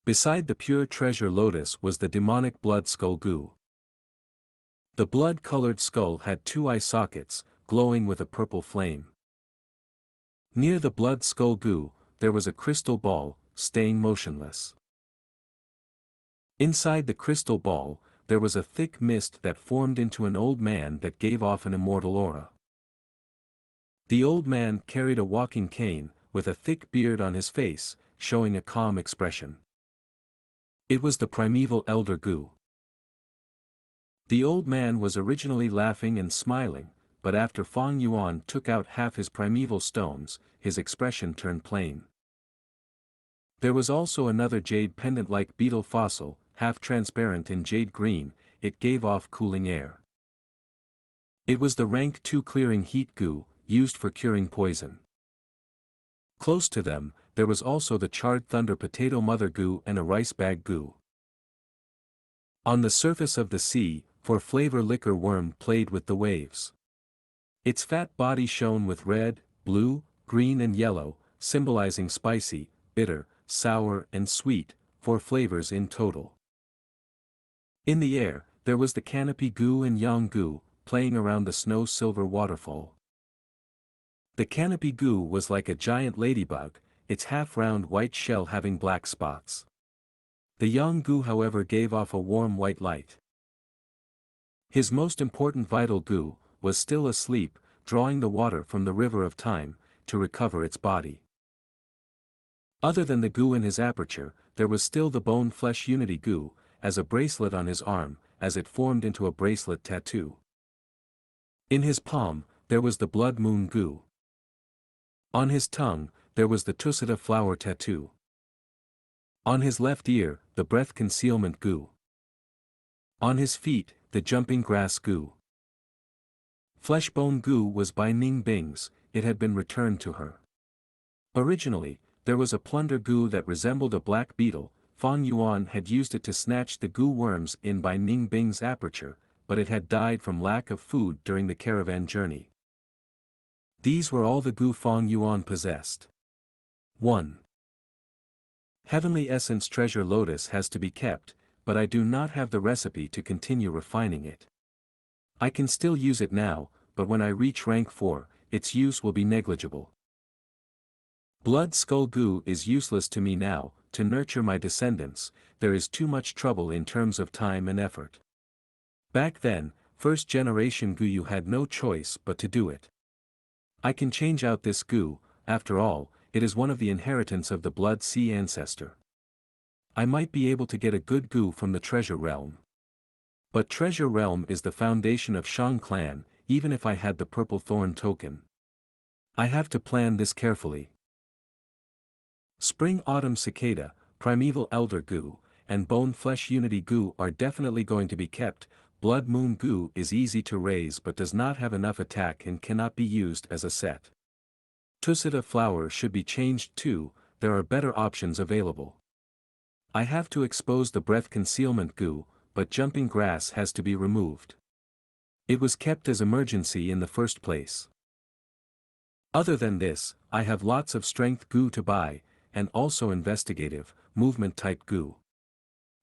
Beside the pure treasure lotus was the demonic blood skull Gu. The blood-colored skull had 2 eye sockets, glowing with a purple flame. Near the blood skull Gu, there was a crystal ball, staying motionless. Inside the crystal ball, there was a thick mist that formed into an old man that gave off an immortal aura. The old man carried a walking cane, with a thick beard on his face, showing a calm expression. It was the primeval elder Gu. The old man was originally laughing and smiling, but after Fang Yuan took out half his primeval stones, his expression turned plain. There was also another jade pendant-like beetle fossil, half transparent in jade green, it gave off cooling air. It was the rank 2 clearing heat Gu, used for curing poison. Close to them, there was also the charred thunder potato mother Gu and a rice bag Gu. On the surface of the sea, for flavor liquor worm played with the waves. Its fat body shone with red, blue, green and yellow, symbolizing spicy, bitter, sour and sweet, 4 flavors in total. In the air, there was the canopy Gu and yang Gu, playing around the snow-silver waterfall. The canopy Gu was like a giant ladybug, its half-round white shell having black spots. The yang Gu however gave off a warm white light. His most important vital Gu was still asleep, drawing the water from the river of time, to recover its body. Other than the Gu in his aperture, there was still the bone-flesh unity Gu, as a bracelet on his arm, as it formed into a bracelet tattoo. In his palm, there was the blood moon Gu. On his tongue, there was the Cicada flower tattoo. On his left ear, the breath concealment Gu. On his feet, the jumping grass Gu. Fleshbone Gu was Bai Ningbing's, it had been returned to her. Originally, there was a plunder Gu that resembled a black beetle. Fang Yuan had used it to snatch the Gu worms in Bai Ningbing's aperture, but it had died from lack of food during the caravan journey. These were all the Gu Fang Yuan possessed. 1. Heavenly Essence Treasure Lotus has to be kept, but I do not have the recipe to continue refining it. I can still use it now, but when I reach rank 4, its use will be negligible. Blood Skull Gu is useless to me now. To nurture my descendants, there is too much trouble in terms of time and effort. Back then, first generation Gu you had no choice but to do it. I can change out this Gu, after all, it is one of the inheritance of the Blood Sea ancestor. I might be able to get a good Gu from the Treasure Realm. But Treasure Realm is the foundation of Shang clan, even if I had the Purple Thorn token. I have to plan this carefully. Spring-Autumn Cicada, Primeval Elder Gu, and Bone-Flesh Unity Gu are definitely going to be kept. Blood Moon Gu is easy to raise but does not have enough attack and cannot be used as a set. Cicada flower should be changed too, there are better options available. I have to expose the breath concealment Gu, but jumping grass has to be removed. It was kept as emergency in the first place. Other than this, I have lots of strength Gu to buy, and also investigative, movement type Gu.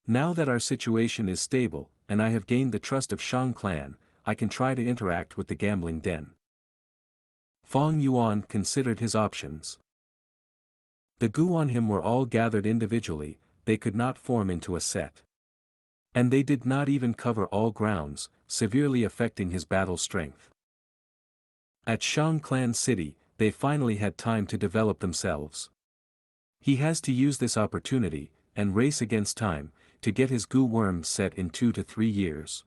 Now that our situation is stable, and I have gained the trust of Shang clan, I can try to interact with the gambling den. Fang Yuan considered his options. The Gu on him were all gathered individually, they could not form into a set. And they did not even cover all grounds, severely affecting his battle strength. At Shang Clan City, they finally had time to develop themselves. He has to use this opportunity, and race against time, to get his Gu worm set in 2 to 3 years.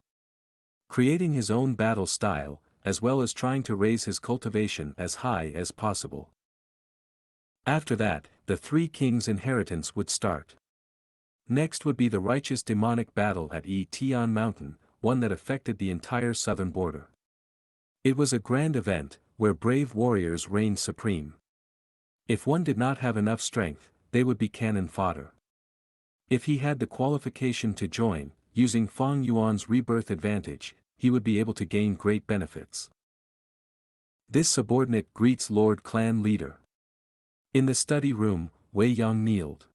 Creating his own battle style, as well as trying to raise his cultivation as high as possible. After that, the Three Kings' inheritance would start. Next would be the righteous demonic battle at Tian Mountain, one that affected the entire southern border. It was a grand event, where brave warriors reigned supreme. If one did not have enough strength, they would be cannon fodder. If he had the qualification to join, using Fang Yuan's rebirth advantage, he would be able to gain great benefits. This subordinate greets Lord Clan Leader. In the study room, Wei Yang kneeled.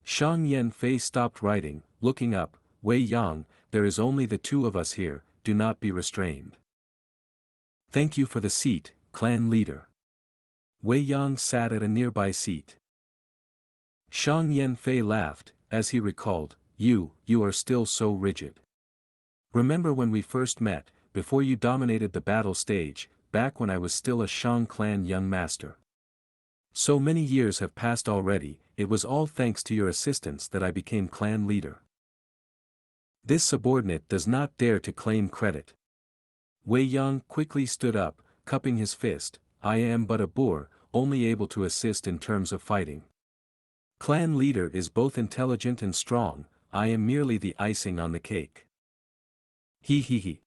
Shang Yan Fei stopped writing, looking up. Wei Yang, there is only the two of us here, do not be restrained. Thank you for the seat, Clan Leader. Wei Yang sat at a nearby seat. Shang Yan Fei laughed, as he recalled, you are still so rigid. Remember when we first met, before you dominated the battle stage, back when I was still a Shang clan young master. So many years have passed already, it was all thanks to your assistance that I became clan leader. This subordinate does not dare to claim credit. Wei Yang quickly stood up, cupping his fist. I am but a boor, only able to assist in terms of fighting. Clan leader is both intelligent and strong, I am merely the icing on the cake. He.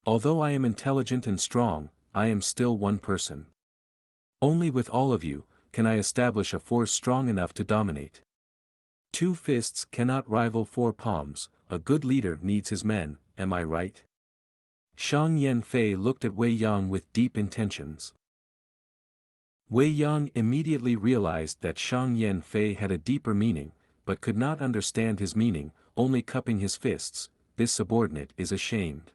Although I am intelligent and strong, I am still one person. Only with all of you, can I establish a force strong enough to dominate. 2 fists cannot rival 4 palms, a good leader needs his men, am I right? Shang Yan Fei looked at Wei Yang with deep intentions. Wei Yang immediately realized that Shang Yan Fei had a deeper meaning, but could not understand his meaning, only cupping his fists. This subordinate is ashamed.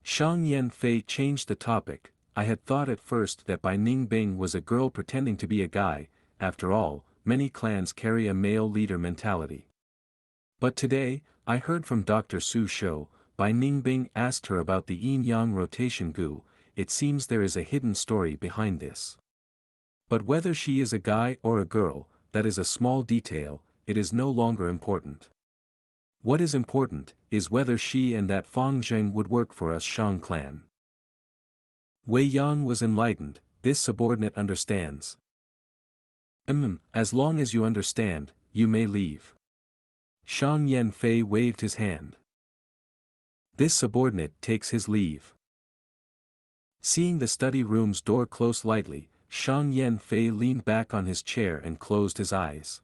Shang Yan Fei changed the topic. I had thought at first that Bai Ningbing was a girl pretending to be a guy, after all, many clans carry a male leader mentality. But today, I heard from Dr. Su Shou, Bai Ningbing asked her about the yin-yang rotation Gu, it seems there is a hidden story behind this. But whether she is a guy or a girl, that is a small detail, it is no longer important. What is important, is whether she and that Fang Zheng would work for us Shang clan. Wei Yang was enlightened, this subordinate understands. As long as you understand, you may leave. Shang Yan Fei waved his hand. This subordinate takes his leave. Seeing the study room's door close lightly, Shang Yan Fei leaned back on his chair and closed his eyes.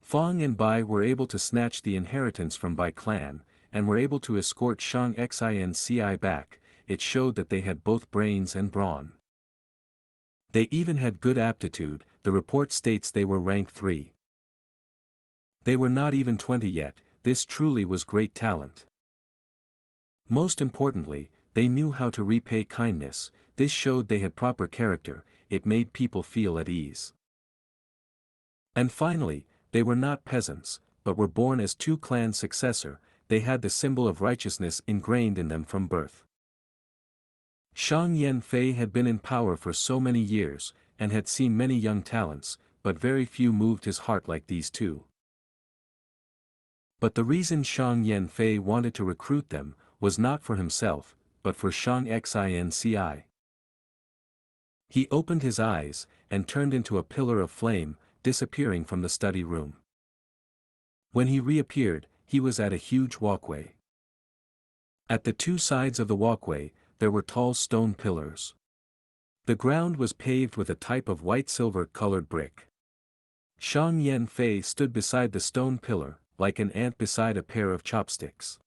Fang and Bai were able to snatch the inheritance from Bai clan, and were able to escort Xianxia back. It showed that they had both brains and brawn. They even had good aptitude, the report states they were rank 3. They were not even 20 yet, this truly was great talent. Most importantly, they knew how to repay kindness, this showed they had proper character, it made people feel at ease. And finally, they were not peasants, but were born as 2 clan successor, they had the symbol of righteousness ingrained in them from birth. Shang Yan Fei had been in power for so many years, and had seen many young talents, but very few moved his heart like these 2. But the reason Shang Yan Fei wanted to recruit them, was not for himself, but for Xianxia. He opened his eyes, and turned into a pillar of flame, disappearing from the study room. When he reappeared, he was at a huge walkway. At the 2 sides of the walkway, there were tall stone pillars. The ground was paved with a type of white-silver colored brick. Shang Yan Fei stood beside the stone pillar, like an ant beside a pair of chopsticks.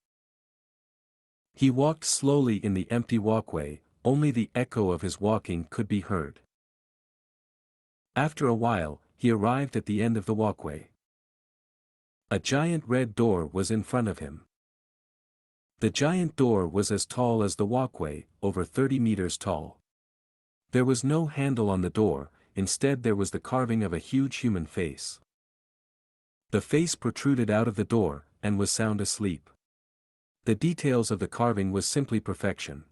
He walked slowly in the empty walkway, only the echo of his walking could be heard. After a while, he arrived at the end of the walkway. A giant red door was in front of him. The giant door was as tall as the walkway, over 30 meters tall. There was no handle on the door, instead there was the carving of a huge human face. The face protruded out of the door, and was sound asleep. The details of the carving was simply perfection.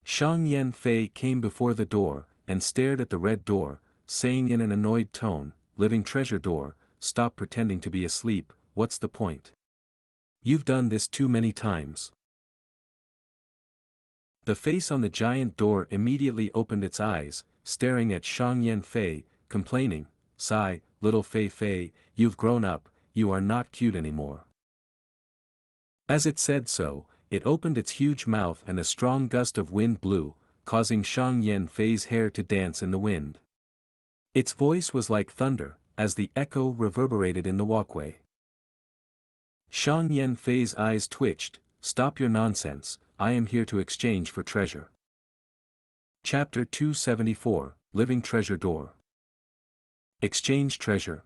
Xianxia came before the door, and stared at the red door, saying in an annoyed tone, "Living treasure door, stop pretending to be asleep, what's the point? You've done this too many times." The face on the giant door immediately opened its eyes, staring at Xianxia, complaining, "Sigh, little Fei, you've grown up, you are not cute anymore." As it said so, it opened its huge mouth and a strong gust of wind blew, causing Xianxia's hair to dance in the wind. Its voice was like thunder, as the echo reverberated in the walkway. Xianxia's eyes twitched. "Stop your nonsense, I am here to exchange for treasure." Chapter 274, Living Treasure Door. Exchange treasure.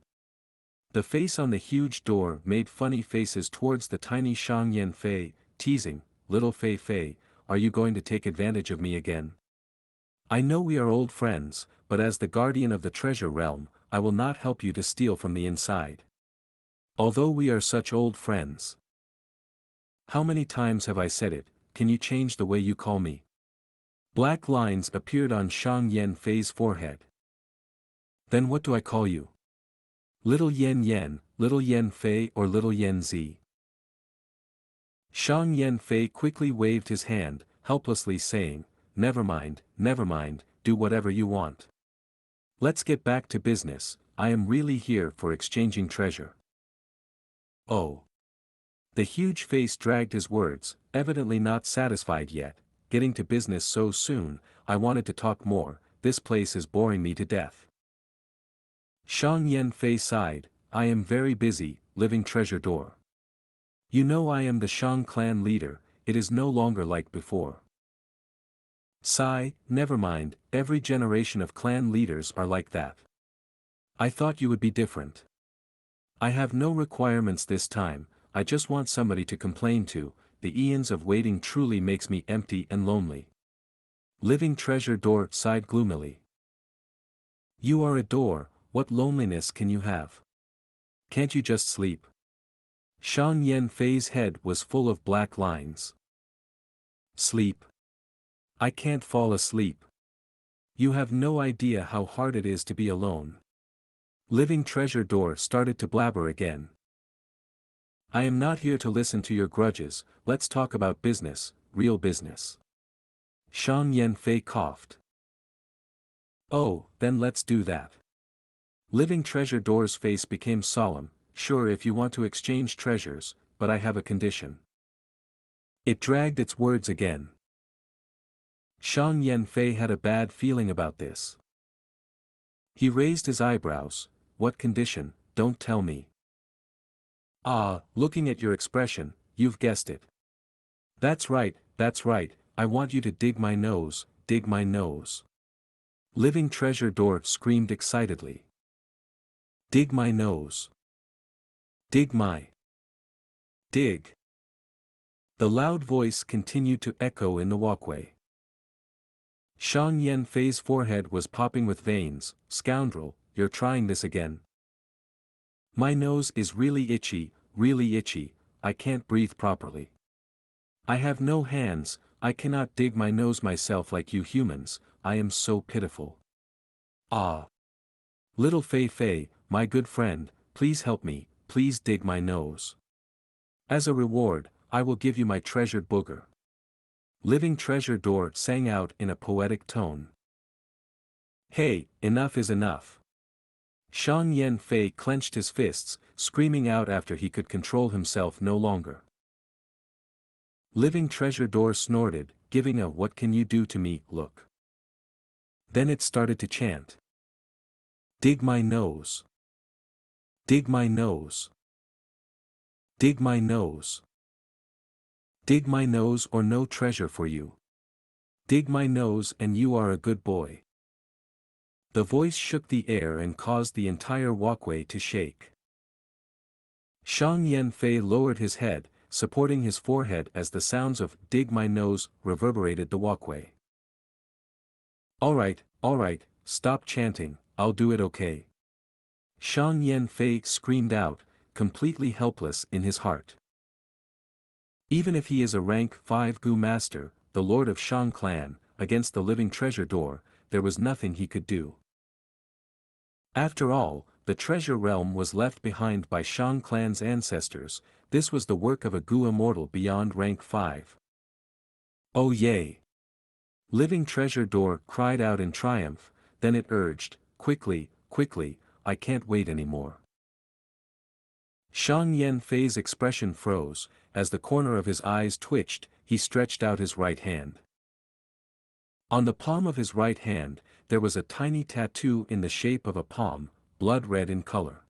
The face on the huge door made funny faces towards the tiny Xianxia, teasing, "Little Fei, are you going to take advantage of me again? I know we are old friends, but as the guardian of the treasure realm, I will not help you to steal from the inside. Although we are such old friends. How many times have I said it, can you change the way you call me?" Black lines appeared on Xianxia's forehead. "Then what do I call you? Little Yan, Little Yan Fei or Little Yan Z?" Xianxia quickly waved his hand, helplessly saying, never mind, do whatever you want. Let's get back to business, I am really here for exchanging treasure." "Oh." The huge face dragged his words, evidently not satisfied yet. "Getting to business so soon, I wanted to talk more, this place is boring me to death." Xianxia sighed, "I am very busy, living treasure door. You know I am the Shang clan leader, it is no longer like before." Sigh, "Never mind, every generation of clan leaders are like that. I thought you would be different. I have no requirements this time, I just want somebody to complain to, the eons of waiting truly makes me empty and lonely." Living treasure door sighed gloomily. "You are a door, what loneliness can you have? Can't you just sleep?" Xianxia's head was full of black lines. "Sleep? I can't fall asleep. You have no idea how hard it is to be alone." Living treasure door started to blabber again. "I am not here to listen to your grudges, let's talk about business, real business." Xianxia coughed. "Oh, then let's do that." Living treasure door's face became solemn, "Sure, if you want to exchange treasures, but I have a condition." It dragged its words again. Xianxia had a bad feeling about this. He raised his eyebrows. "What condition, don't tell me." "Ah, looking at your expression, you've guessed it. That's right, I want you to dig my nose, dig my nose." Living treasure door screamed excitedly. "Dig my nose. Dig my. Dig." The loud voice continued to echo in the walkway. Xianxia's forehead was popping with veins. "Scoundrel, you're trying this again. My nose is really itchy, I can't breathe properly. I have no hands, I cannot dig my nose myself like you humans, I am so pitiful. Ah. Little Fei, my good friend, please help me, please dig my nose. As a reward, I will give you my treasured booger." Living treasure door sang out in a poetic tone. "Hey, enough is enough." Xianxia clenched his fists, screaming out after he could control himself no longer. Living treasure door snorted, giving a "what can you do to me" look. Then it started to chant. "Dig my nose. Dig my nose. Dig my nose. Dig my nose or no treasure for you. Dig my nose and you are a good boy." The voice shook the air and caused the entire walkway to shake. Xianxia lowered his head, supporting his forehead as the sounds of "dig my nose" reverberated the walkway. All right, stop chanting, I'll do it, okay?" Xianxia screamed out, completely helpless in his heart. Even if he is a rank 5 Gu master, the lord of Shang clan, against the living treasure door, there was nothing he could do. After all, the treasure realm was left behind by Shang clan's ancestors. This was the work of a Gu immortal beyond rank 5. Oh yay! Living treasure door cried out in triumph, then it urged, quickly, quickly, I can't wait anymore. Shang Yanfei's expression froze, as the corner of his eyes twitched, he stretched out his right hand. On the palm of his right hand, there was a tiny tattoo in the shape of a palm, blood red in color.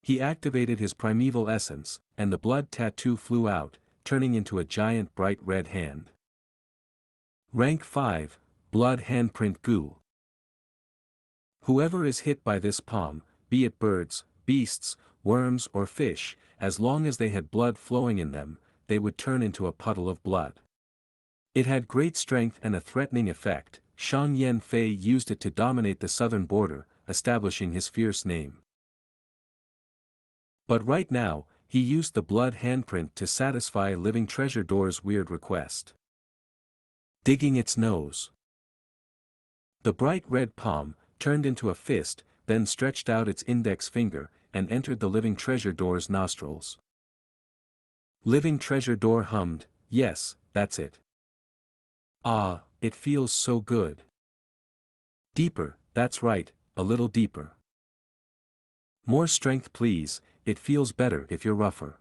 He activated his primeval essence, and the blood tattoo flew out, turning into a giant bright red hand. Rank 5, Blood Handprint Gu. Whoever is hit by this palm, be it birds, beasts, worms or fish, as long as they had blood flowing in them, they would turn into a puddle of blood. It had great strength and a threatening effect. Shang Yanfei used it to dominate the southern border, establishing his fierce name. But right now, he used the blood handprint to satisfy Living Treasure Door's weird request. Digging its nose. The bright red palm turned into a fist, then stretched out its index finger, and entered the Living Treasure Door's nostrils. Living Treasure Door hummed, yes, that's it. Ah, it feels so good. Deeper, that's right, a little deeper. More strength please, it feels better if you're rougher.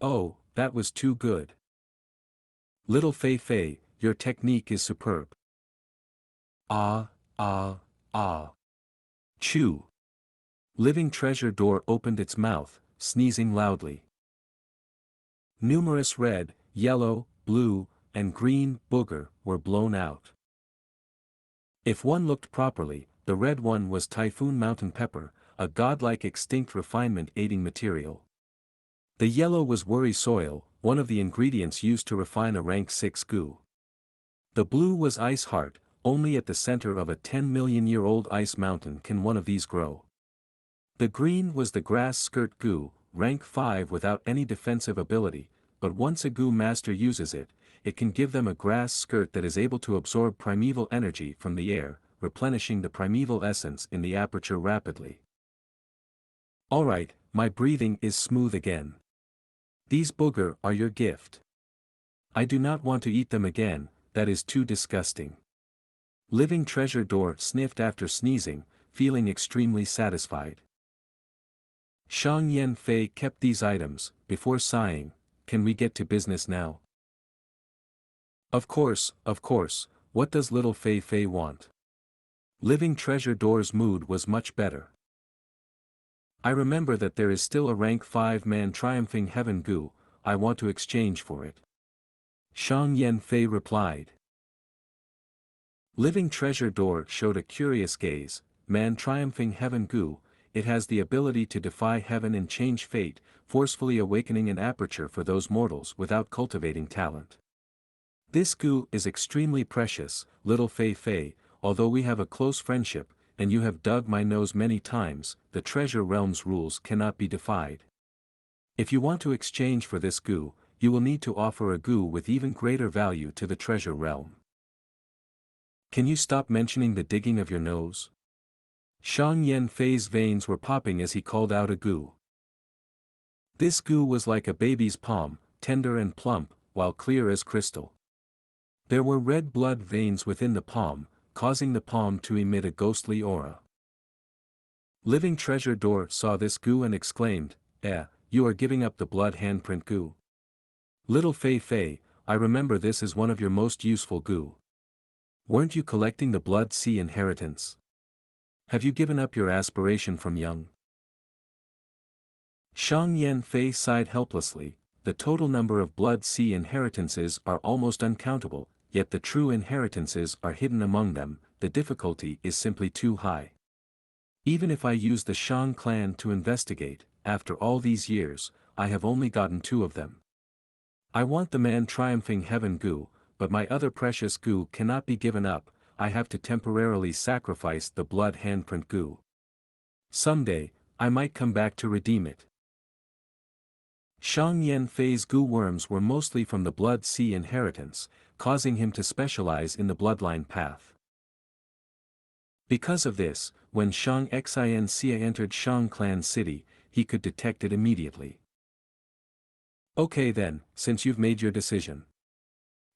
Oh, that was too good. Little Fei Fei, your technique is superb. Ah, ah, ah. Chew. Living Treasure Door opened its mouth, sneezing loudly. Numerous red, yellow, blue, and green booger were blown out. If one looked properly, the red one was Typhoon Mountain Pepper, a godlike extinct refinement aiding material. The yellow was Worry Soil, one of the ingredients used to refine a rank 6 Gu. The blue was Ice Heart, only at the center of a 10-million-year-old ice mountain can one of these grow. The green was the Grass Skirt Gu, rank 5 without any defensive ability, but once a Gu master uses it, it can give them a grass skirt that is able to absorb primeval energy from the air, replenishing the primeval essence in the aperture rapidly. Alright, my breathing is smooth again. These booger are your gift. I do not want to eat them again, that is too disgusting. Living Treasure Door sniffed after sneezing, feeling extremely satisfied. Shang Yanfei kept these items, before sighing, can we get to business now? Of course, what does little Fei Fei want? Living Treasure Door's mood was much better. I remember that there is still a rank 5 man triumphing heaven Gu, I want to exchange for it. Shang Yanfei replied. Living Treasure Door showed a curious gaze, man triumphing heaven Gu, it has the ability to defy heaven and change fate, forcefully awakening an aperture for those mortals without cultivating talent. This Gu is extremely precious, little Fei Fei, although we have a close friendship, and you have dug my nose many times, the treasure realm's rules cannot be defied. If you want to exchange for this Gu, you will need to offer a Gu with even greater value to the treasure realm. Can you stop mentioning the digging of your nose? Shang Yanfei's veins were popping as he called out a Gu. This Gu was like a baby's palm, tender and plump, while clear as crystal. There were red blood veins within the palm, causing the palm to emit a ghostly aura. Living Treasure Door saw this Gu and exclaimed, you are giving up the blood handprint Gu. Little Fei Fei, I remember this is one of your most useful Gu. Weren't you collecting the Blood Sea inheritance? Have you given up your aspiration from young? Shang Yanfei sighed helplessly, the total number of Blood Sea inheritances are almost uncountable, yet the true inheritances are hidden among them, the difficulty is simply too high. Even if I use the Shang clan to investigate, after all these years, I have only gotten 2 of them. I want the man triumphing heaven Gu, but my other precious Gu cannot be given up, I have to temporarily sacrifice the blood handprint Gu. Someday, I might come back to redeem it. Shang Yanfei's Gu worms were mostly from the Blood Sea inheritance, causing him to specialize in the bloodline path. Because of this, when Xianxia entered Shang Clan City, he could detect it immediately. Okay then, since you've made your decision.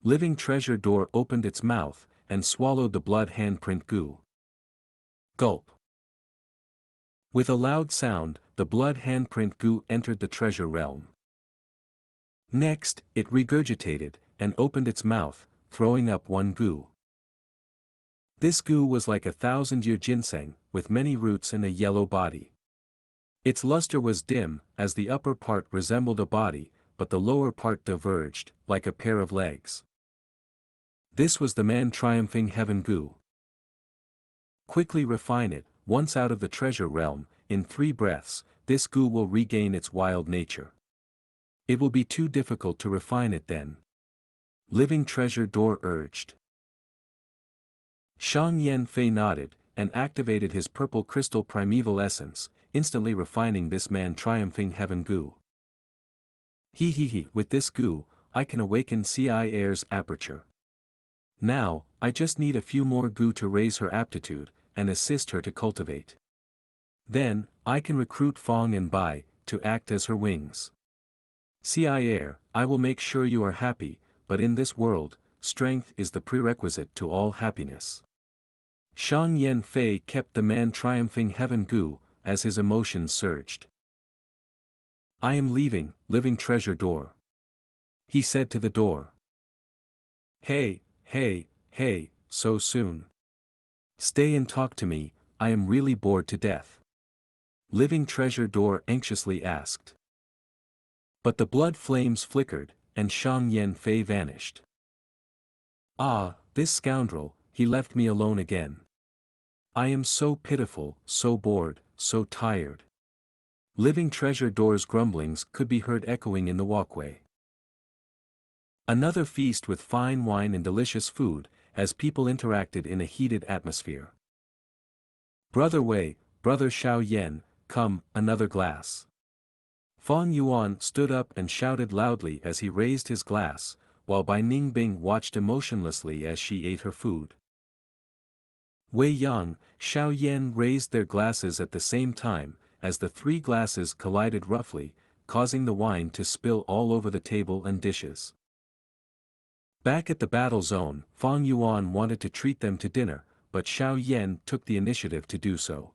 Living Treasure Door opened its mouth, and swallowed the blood handprint goo. Gulp. With a loud sound, the blood handprint goo entered the treasure realm. Next, it regurgitated, and opened its mouth, throwing up one goo. This goo was like 1,000-year ginseng, with many roots and a yellow body. Its luster was dim, as the upper part resembled a body, but the lower part diverged, like a pair of legs. This was the man triumphing heaven goo. Quickly refine it, once out of the treasure realm, in 3 breaths, this goo will regain its wild nature. It will be too difficult to refine it then. Living Treasure Door urged. Xianxia nodded, and activated his purple crystal primeval essence, instantly refining this man triumphing heaven goo. With this goo, I can awaken Cia's aperture. Now, I just need a few more goo to raise her aptitude, and assist her to cultivate. Then, I can recruit Fong and Bai, to act as her wings. Cia, I will make sure you are happy, but in this world, strength is the prerequisite to all happiness. Xianxia kept the man triumphing heaven goo, as his emotions surged. I am leaving, Living Treasure Door. He said to the door. Hey, so soon. Stay and talk to me, I am really bored to death. Living Treasure Door anxiously asked. But the blood flames flickered, and Xianxia vanished. Ah, this scoundrel, he left me alone again. I am so pitiful, so bored, so tired. Living Treasure Door's grumblings could be heard echoing in the walkway. Another feast with fine wine and delicious food, as people interacted in a heated atmosphere. Brother Wei, Brother Xiaoyan, come, another glass. Fang Yuan stood up and shouted loudly as he raised his glass, while Bai Ningbing watched emotionlessly as she ate her food. Wei Yang, Xiaoyan raised their glasses at the same time, as the 3 glasses collided roughly, causing the wine to spill all over the table and dishes. Back at the battle zone, Fang Yuan wanted to treat them to dinner, but Xiaoyan took the initiative to do so.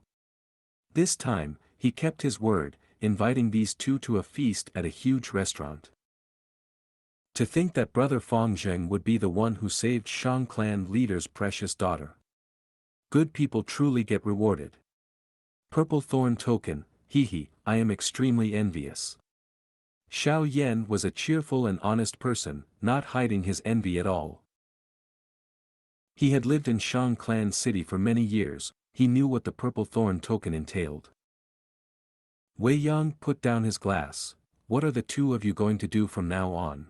This time, he kept his word, inviting these 2 to a feast at a huge restaurant. To think that Brother Fang Zheng would be the one who saved Shang Clan leader's precious daughter. Good people truly get rewarded. Purple Thorn Token, I am extremely envious. Xiaoyan was a cheerful and honest person, not hiding his envy at all. He had lived in Shang Clan City for many years, he knew what the Purple Thorn Token entailed. Wei Yang put down his glass. What are the 2 of you going to do from now on?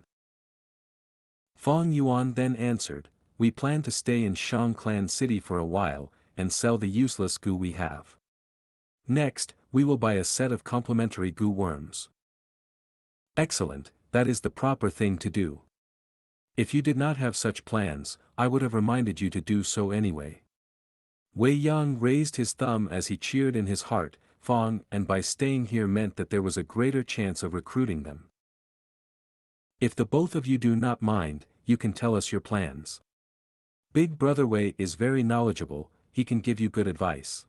Fang Yuan then answered, we plan to stay in Shang Clan City for a while, and sell the useless goo we have. Next, we will buy a set of complementary goo worms. Excellent, that is the proper thing to do. If you did not have such plans, I would have reminded you to do so anyway. Wei Yang raised his thumb as he cheered in his heart, Fang and by staying here meant that there was a greater chance of recruiting them. If the both of you do not mind, you can tell us your plans. Big Brother Wei is very knowledgeable, he can give you good advice.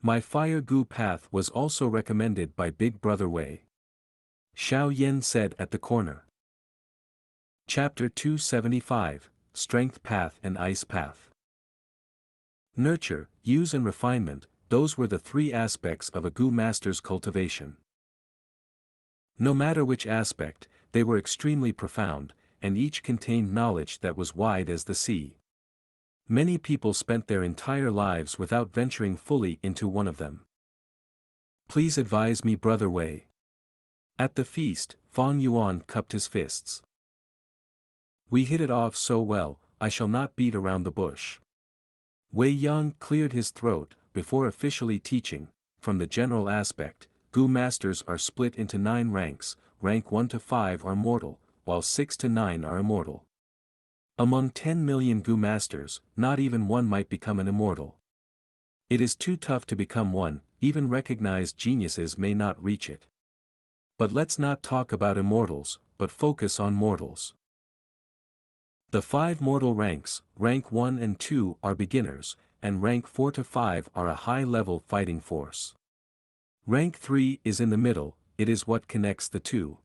My fire goo path was also recommended by Big Brother Wei. Xiaoyan said at the corner. Chapter 275, Strength Path and Ice Path. Nurture, use and refinement, those were the 3 aspects of a goo master's cultivation. No matter which aspect, they were extremely profound, and each contained knowledge that was wide as the sea. Many people spent their entire lives without venturing fully into one of them. Please advise me, Brother Wei. At the feast, Fang Yuan cupped his fists. We hit it off so well, I shall not beat around the bush. Wei Yang cleared his throat, before officially teaching. From the general aspect, goo masters are split into 9 ranks, rank 1 to 5 are mortal, while 6 to 9 are immortal. Among 10 million Gu masters, not even one might become an immortal. It is too tough to become one, even recognized geniuses may not reach it. But let's not talk about immortals, but focus on mortals. The 5 mortal ranks, rank 1 and 2 are beginners, and rank 4 to 5 are a high-level fighting force. Rank 3 is in the middle, it is what connects the two.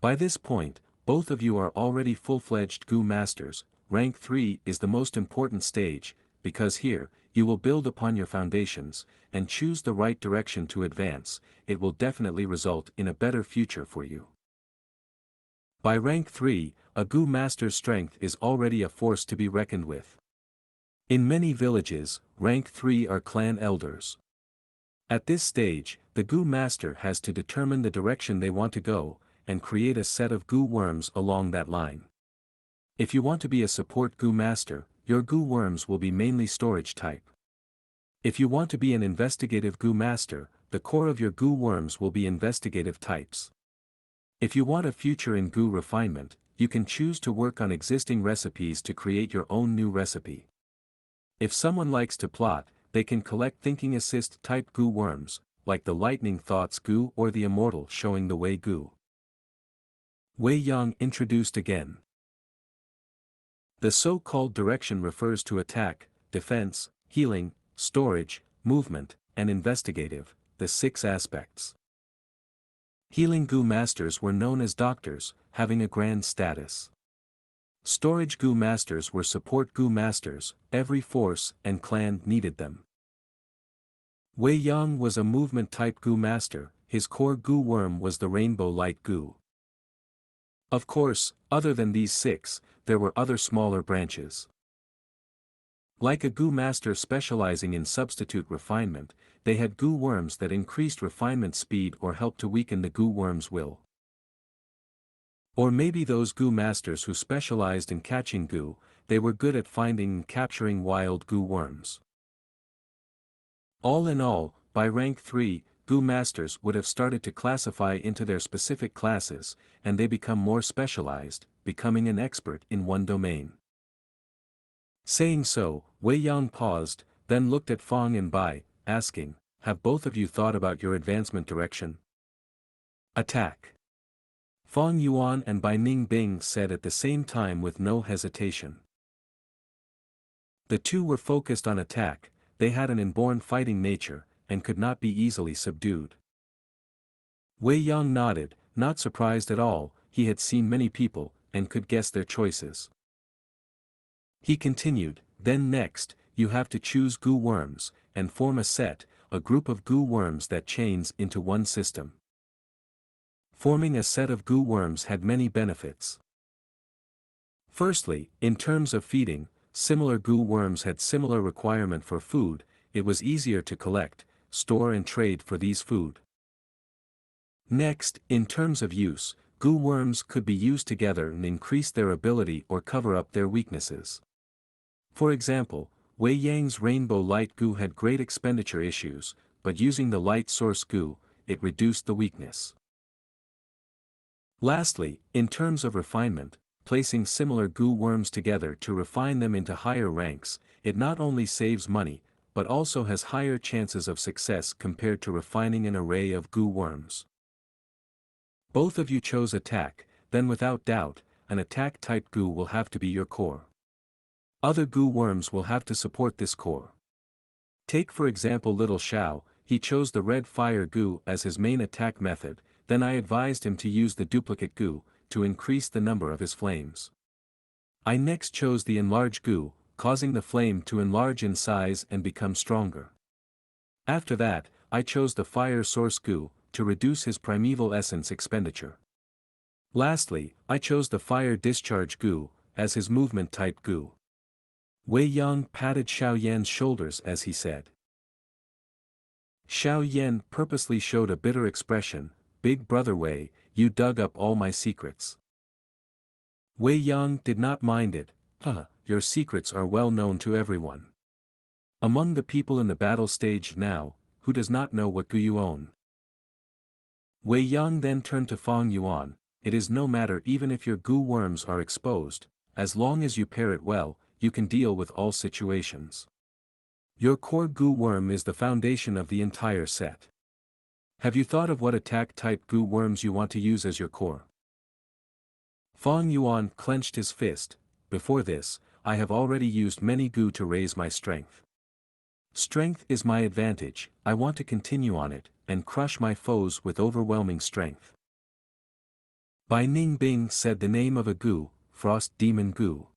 By this point, both of you are already full-fledged Gu masters. Rank 3 is the most important stage, because here, you will build upon your foundations, and choose the right direction to advance. It will definitely result in a better future for you. By rank 3, a Gu master's strength is already a force to be reckoned with. In many villages, rank 3 are clan elders. At this stage, the Gu master has to determine the direction they want to go, and create a set of Gu worms along that line. If you want to be a support Gu master, your Gu worms will be mainly storage type. If you want to be an investigative Gu master, the core of your Gu worms will be investigative types. If you want a future in Gu refinement, you can choose to work on existing recipes to create your own new recipe. If someone likes to plot, they can collect thinking assist type Gu worms, like the lightning thoughts Gu or the immortal showing the way Gu. Wei Yang introduced again. The so-called direction refers to attack, defense, healing, storage, movement, and investigative, the 6 aspects. Healing Gu masters were known as doctors, having a grand status. Storage Gu masters were support Gu masters, every force and clan needed them. Wei Yang was a movement-type Gu master, his core Gu worm was the Rainbow Light Gu. Of course, other than these 6, there were other smaller branches. Like a Gu master specializing in substitute refinement, they had Gu worms that increased refinement speed or helped to weaken the Gu worm's will. Or maybe those Gu masters who specialized in catching Gu, they were good at finding and capturing wild Gu worms. All in all, by rank 3, Gu masters would have started to classify into their specific classes, and they become more specialized, becoming an expert in one domain. Saying so, Wei Yang paused, then looked at Fong and Bai, asking, "Have both of you thought about your advancement direction?" Attack. Fong Yuan and Bai Ningbing said at the same time with no hesitation. The two were focused on attack, they had an inborn fighting nature, and could not be easily subdued. Wei Yang nodded, not surprised at all, he had seen many people, and could guess their choices. He continued, "Then next, you have to choose Gu worms, and form a set, a group of Gu worms that chains into one system." Forming a set of Gu worms had many benefits. Firstly, in terms of feeding, similar Gu worms had similar requirement for food, it was easier to collect, store and trade for these food. Next, in terms of use, Gu worms could be used together and increase their ability or cover up their weaknesses. For example, Wei Yang's Rainbow Light Gu had great expenditure issues, but using the Light Source Gu, it reduced the weakness. Lastly, in terms of refinement, placing similar Gu worms together to refine them into higher ranks, it not only saves money, but also has higher chances of success compared to refining an array of Gu worms. Both of you chose attack, then without doubt, an attack-type Gu will have to be your core. Other Gu worms will have to support this core. Take for example Little Xiao, he chose the Red Fire Gu as his main attack method, then I advised him to use the duplicate Gu, to increase the number of his flames. I next chose the Enlarge Gu, causing the flame to enlarge in size and become stronger. After that, I chose the Fire Source Gu, to reduce his primeval essence expenditure. Lastly, I chose the Fire Discharge Gu, as his movement-type Gu. Wei Yang patted Xiao Yan's shoulders as he said. Xiao Yan purposely showed a bitter expression, "Big brother Wei, you dug up all my secrets." Wei Yang did not mind it, your secrets are well known to everyone. Among the people in the battle stage now, who does not know what Gu you own? Wei Yang then turned to Fong Yuan, "It is no matter even if your Gu worms are exposed, as long as you pair it well, you can deal with all situations. Your core Gu worm is the foundation of the entire set. Have you thought of what attack-type Gu worms you want to use as your core? Fang Yuan clenched his fist. Before this, I have already used many Gu to raise my strength. Strength is my advantage, I want to continue on it, and crush my foes with overwhelming strength. Bai Ningbing said the name of a Gu, Frost Demon Gu.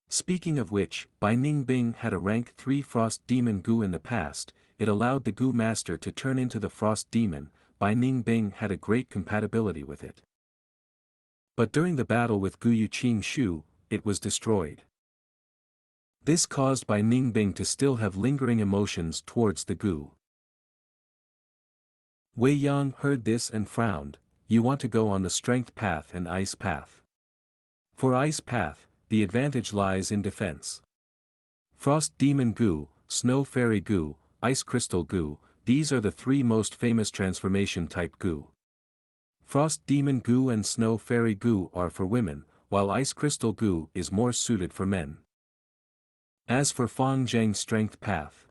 Speaking of which, Bai Ningbing had a rank 3 Frost Demon Gu in the past. It allowed the Gu Master to turn into the Frost Demon. Bai Ningbing had a great compatibility with it. But during the battle with Gu Yuqing Shu, it was destroyed. This caused Bai Ningbing to still have lingering emotions towards the Gu. Wei Yang heard this and frowned. You want to go on the Strength Path and Ice Path. For Ice Path, the advantage lies in defense. Frost Demon Gu, Snow Fairy Gu, Ice Crystal Gu, these are the 3 most famous transformation type Gu. Frost Demon Gu and Snow Fairy Gu are for women, while Ice Crystal Gu is more suited for men. As for Fang Zheng's Strength Path,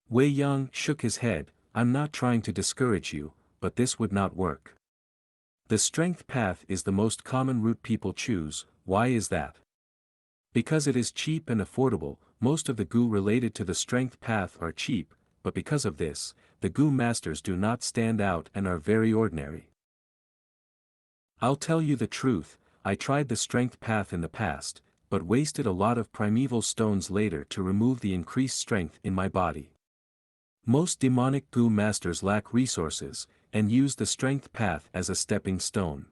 Wei Yang shook his head. I'm not trying to discourage you, but this would not work. The Strength Path is the most common route people choose. Why is that? Because it is cheap and affordable. Most of the Gu related to the Strength Path are cheap, but because of this, the Gu Masters do not stand out and are very ordinary. I'll tell you the truth, I tried the Strength Path in the past, but wasted a lot of primeval stones later to remove the increased strength in my body. Most demonic Gu Masters lack resources, and use the Strength Path as a stepping stone.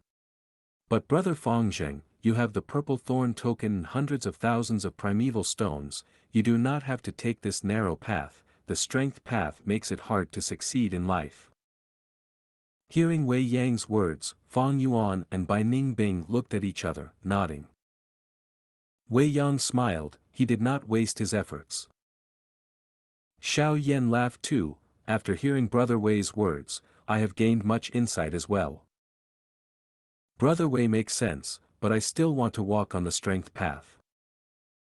But Brother Fang Zheng, you have the Purple Thorn token and hundreds of thousands of primeval stones. You do not have to take this narrow path. The Strength Path makes it hard to succeed in life. Hearing Wei Yang's words, Fang Yuan and Bai Ningbing looked at each other, nodding. Wei Yang smiled, he did not waste his efforts. Xiao Yan laughed too. After hearing Brother Wei's words, I have gained much insight as well. Brother Wei makes sense, but I still want to walk on the Strength Path.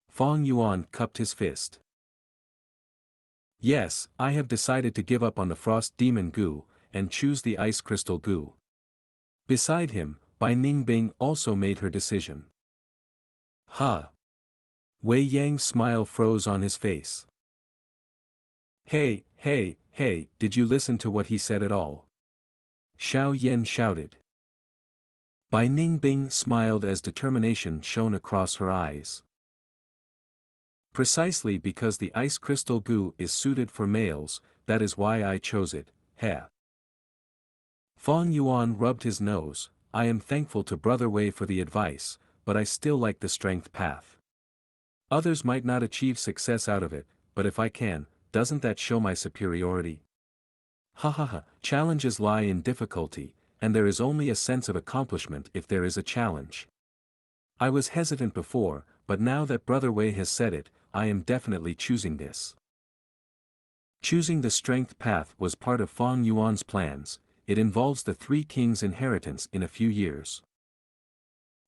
Fang Yuan cupped his fist. Yes, I have decided to give up on the Frost Demon Gu, and choose the Ice Crystal Gu. Beside him, Bai Ningbing also made her decision. Ha! Wei Yang's smile froze on his face. Hey, did you listen to what he said at all? Xiao Yan shouted. Bai Ningbing smiled as determination shone across her eyes. Precisely because the Ice Crystal Gu is suited for males, that is why I chose it, heh. Fang Yuan rubbed his nose. I am thankful to Brother Wei for the advice, but I still like the Strength Path. Others might not achieve success out of it, but if I can, doesn't that show my superiority? Challenges lie in difficulty, and there is only a sense of accomplishment if there is a challenge. I was hesitant before, but now that Brother Wei has said it, I am definitely choosing this. Choosing the Strength Path was part of Fang Yuan's plans. It involves the 3 kings' inheritance in a few years.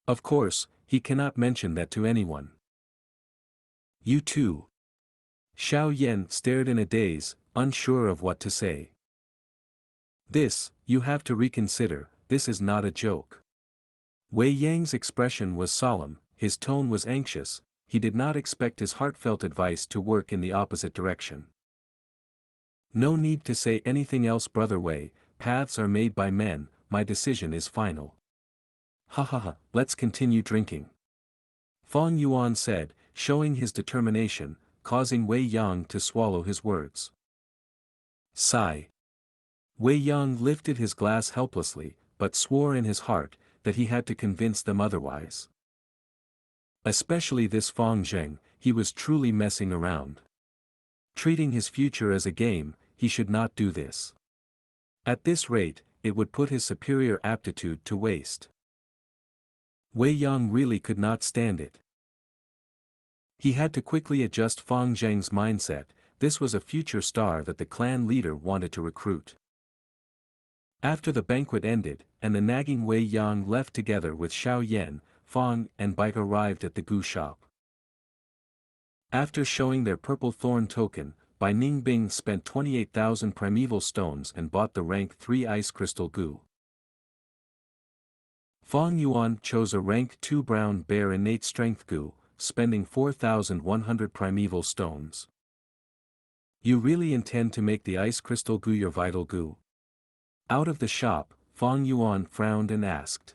Of course, he cannot mention that to anyone. You too. Xiao Yan stared in a daze, unsure of what to say. This, you have to reconsider, this is not a joke. Wei Yang's expression was solemn, his tone was anxious, he did not expect his heartfelt advice to work in the opposite direction. No need to say anything else, Brother Wei, paths are made by men, my decision is final. Let's continue drinking. Fang Yuan said, showing his determination, causing Wei Yang to swallow his words. Sigh. Wei Yang lifted his glass helplessly, but swore in his heart, that he had to convince them otherwise. Especially this Fang Zheng, he was truly messing around. Treating his future as a game, he should not do this. At this rate, it would put his superior aptitude to waste. Wei Yang really could not stand it. He had to quickly adjust Fang Zheng's mindset. This was a future star that the clan leader wanted to recruit. After the banquet ended, and the nagging Wei Yang left together with Xiao Yan, Fong and Bite arrived at the Gu shop. After showing their purple thorn token, Bai Ningbing spent 28,000 primeval stones and bought the rank 3 ice crystal Gu. Fong Yuan chose a rank 2 brown bear innate strength Gu, spending 4,100 primeval stones. You really intend to make the ice crystal Gu your vital Gu? Out of the shop, Fong Yuan frowned and asked.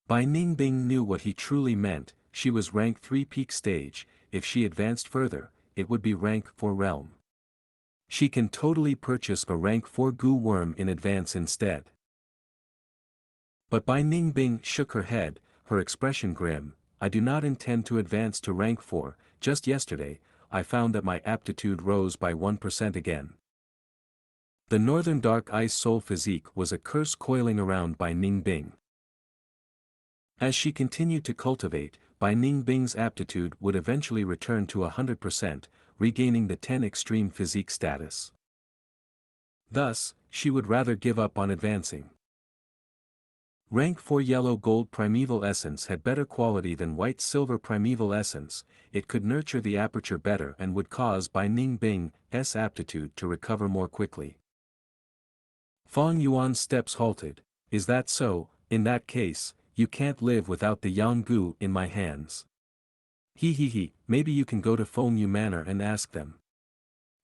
Bai Ningbing knew what he truly meant. She was rank 3 peak stage. If she advanced further, it would be rank 4 realm. She can totally purchase a rank 4 Gu worm in advance instead. But Bai Ningbing shook her head, her expression grim. I do not intend to advance to rank 4, just yesterday, I found that my aptitude rose by 1% again. The northern dark ice soul physique was a curse coiling around Bai Ningbing. As she continued to cultivate, Bai Ningbing's aptitude would eventually return to 100%, regaining the 10 extreme physique status. Thus, she would rather give up on advancing. Rank 4 yellow gold primeval essence had better quality than white silver primeval essence, it could nurture the aperture better and would cause Bai Ningbing's aptitude to recover more quickly. Fong Yuan's steps halted. Is that so? In that case, you can't live without the Yang Gu in my hands. Maybe you can go to Fong Yu Manor and ask them.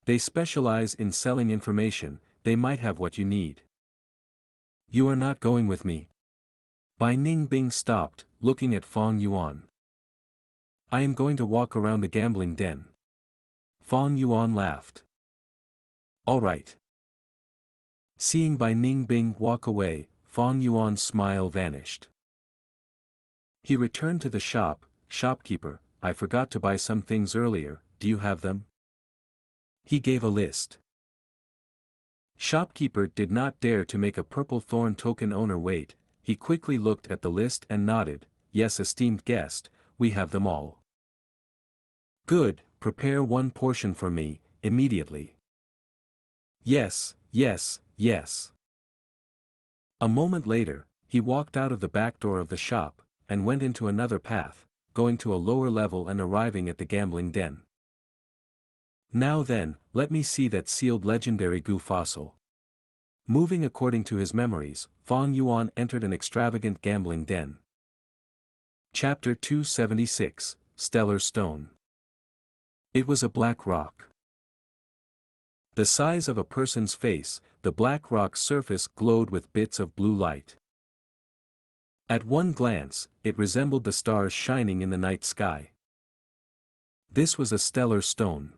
They specialize in selling information, they might have what you need. You are not going with me. Bai Ningbing stopped, looking at Fong Yuan. I am going to walk around the gambling den. Fong Yuan laughed. All right. Seeing Bai Ningbing walk away, Fong Yuan's smile vanished. He returned to the shop. Shopkeeper, I forgot to buy some things earlier, do you have them? He gave a list. Shopkeeper did not dare to make a purple thorn token owner wait, he quickly looked at the list and nodded, yes esteemed guest, we have them all. Good, prepare one portion for me, immediately. Yes. A moment later, he walked out of the back door of the shop, and went into another path, going to a lower level and arriving at the gambling den. Now then, let me see that sealed legendary Gu fossil. Moving according to his memories, Fong Yuan entered an extravagant gambling den. Chapter 276, Stellar Stone. It was a black rock. The size of a person's face, the black rock's surface glowed with bits of blue light. At one glance, it resembled the stars shining in the night sky. This was a stellar stone.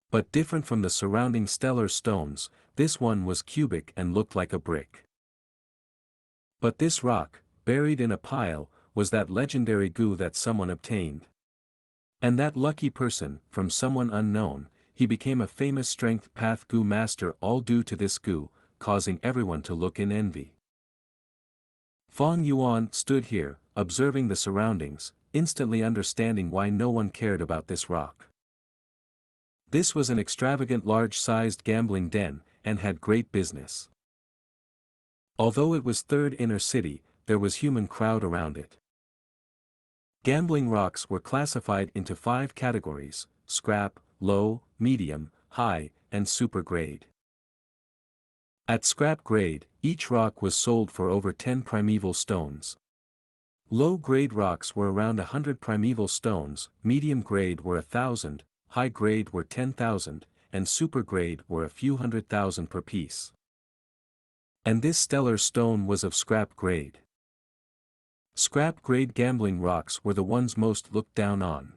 But different from the surrounding stellar stones, this one was cubic and looked like a brick. But this rock, buried in a pile, was that legendary Gu that someone obtained. And that lucky person, from someone unknown, he became a famous strength path Gu master, all due to this Gu, causing everyone to look in envy. Fong Yuan stood here, observing the surroundings, instantly understanding why no one cared about this rock. This was an extravagant large-sized gambling den, and had great business. Although it was third inner city, there was human crowd around it. Gambling rocks were classified into 5 categories: scrap, low, medium, high, and super grade. At scrap grade, each rock was sold for over 10 primeval stones. Low-grade rocks were around 100 primeval stones, medium grade were 1,000, high grade were 10,000, and super grade were a few 100,000 per piece. And this stellar stone was of scrap grade. Scrap grade gambling rocks were the ones most looked down on.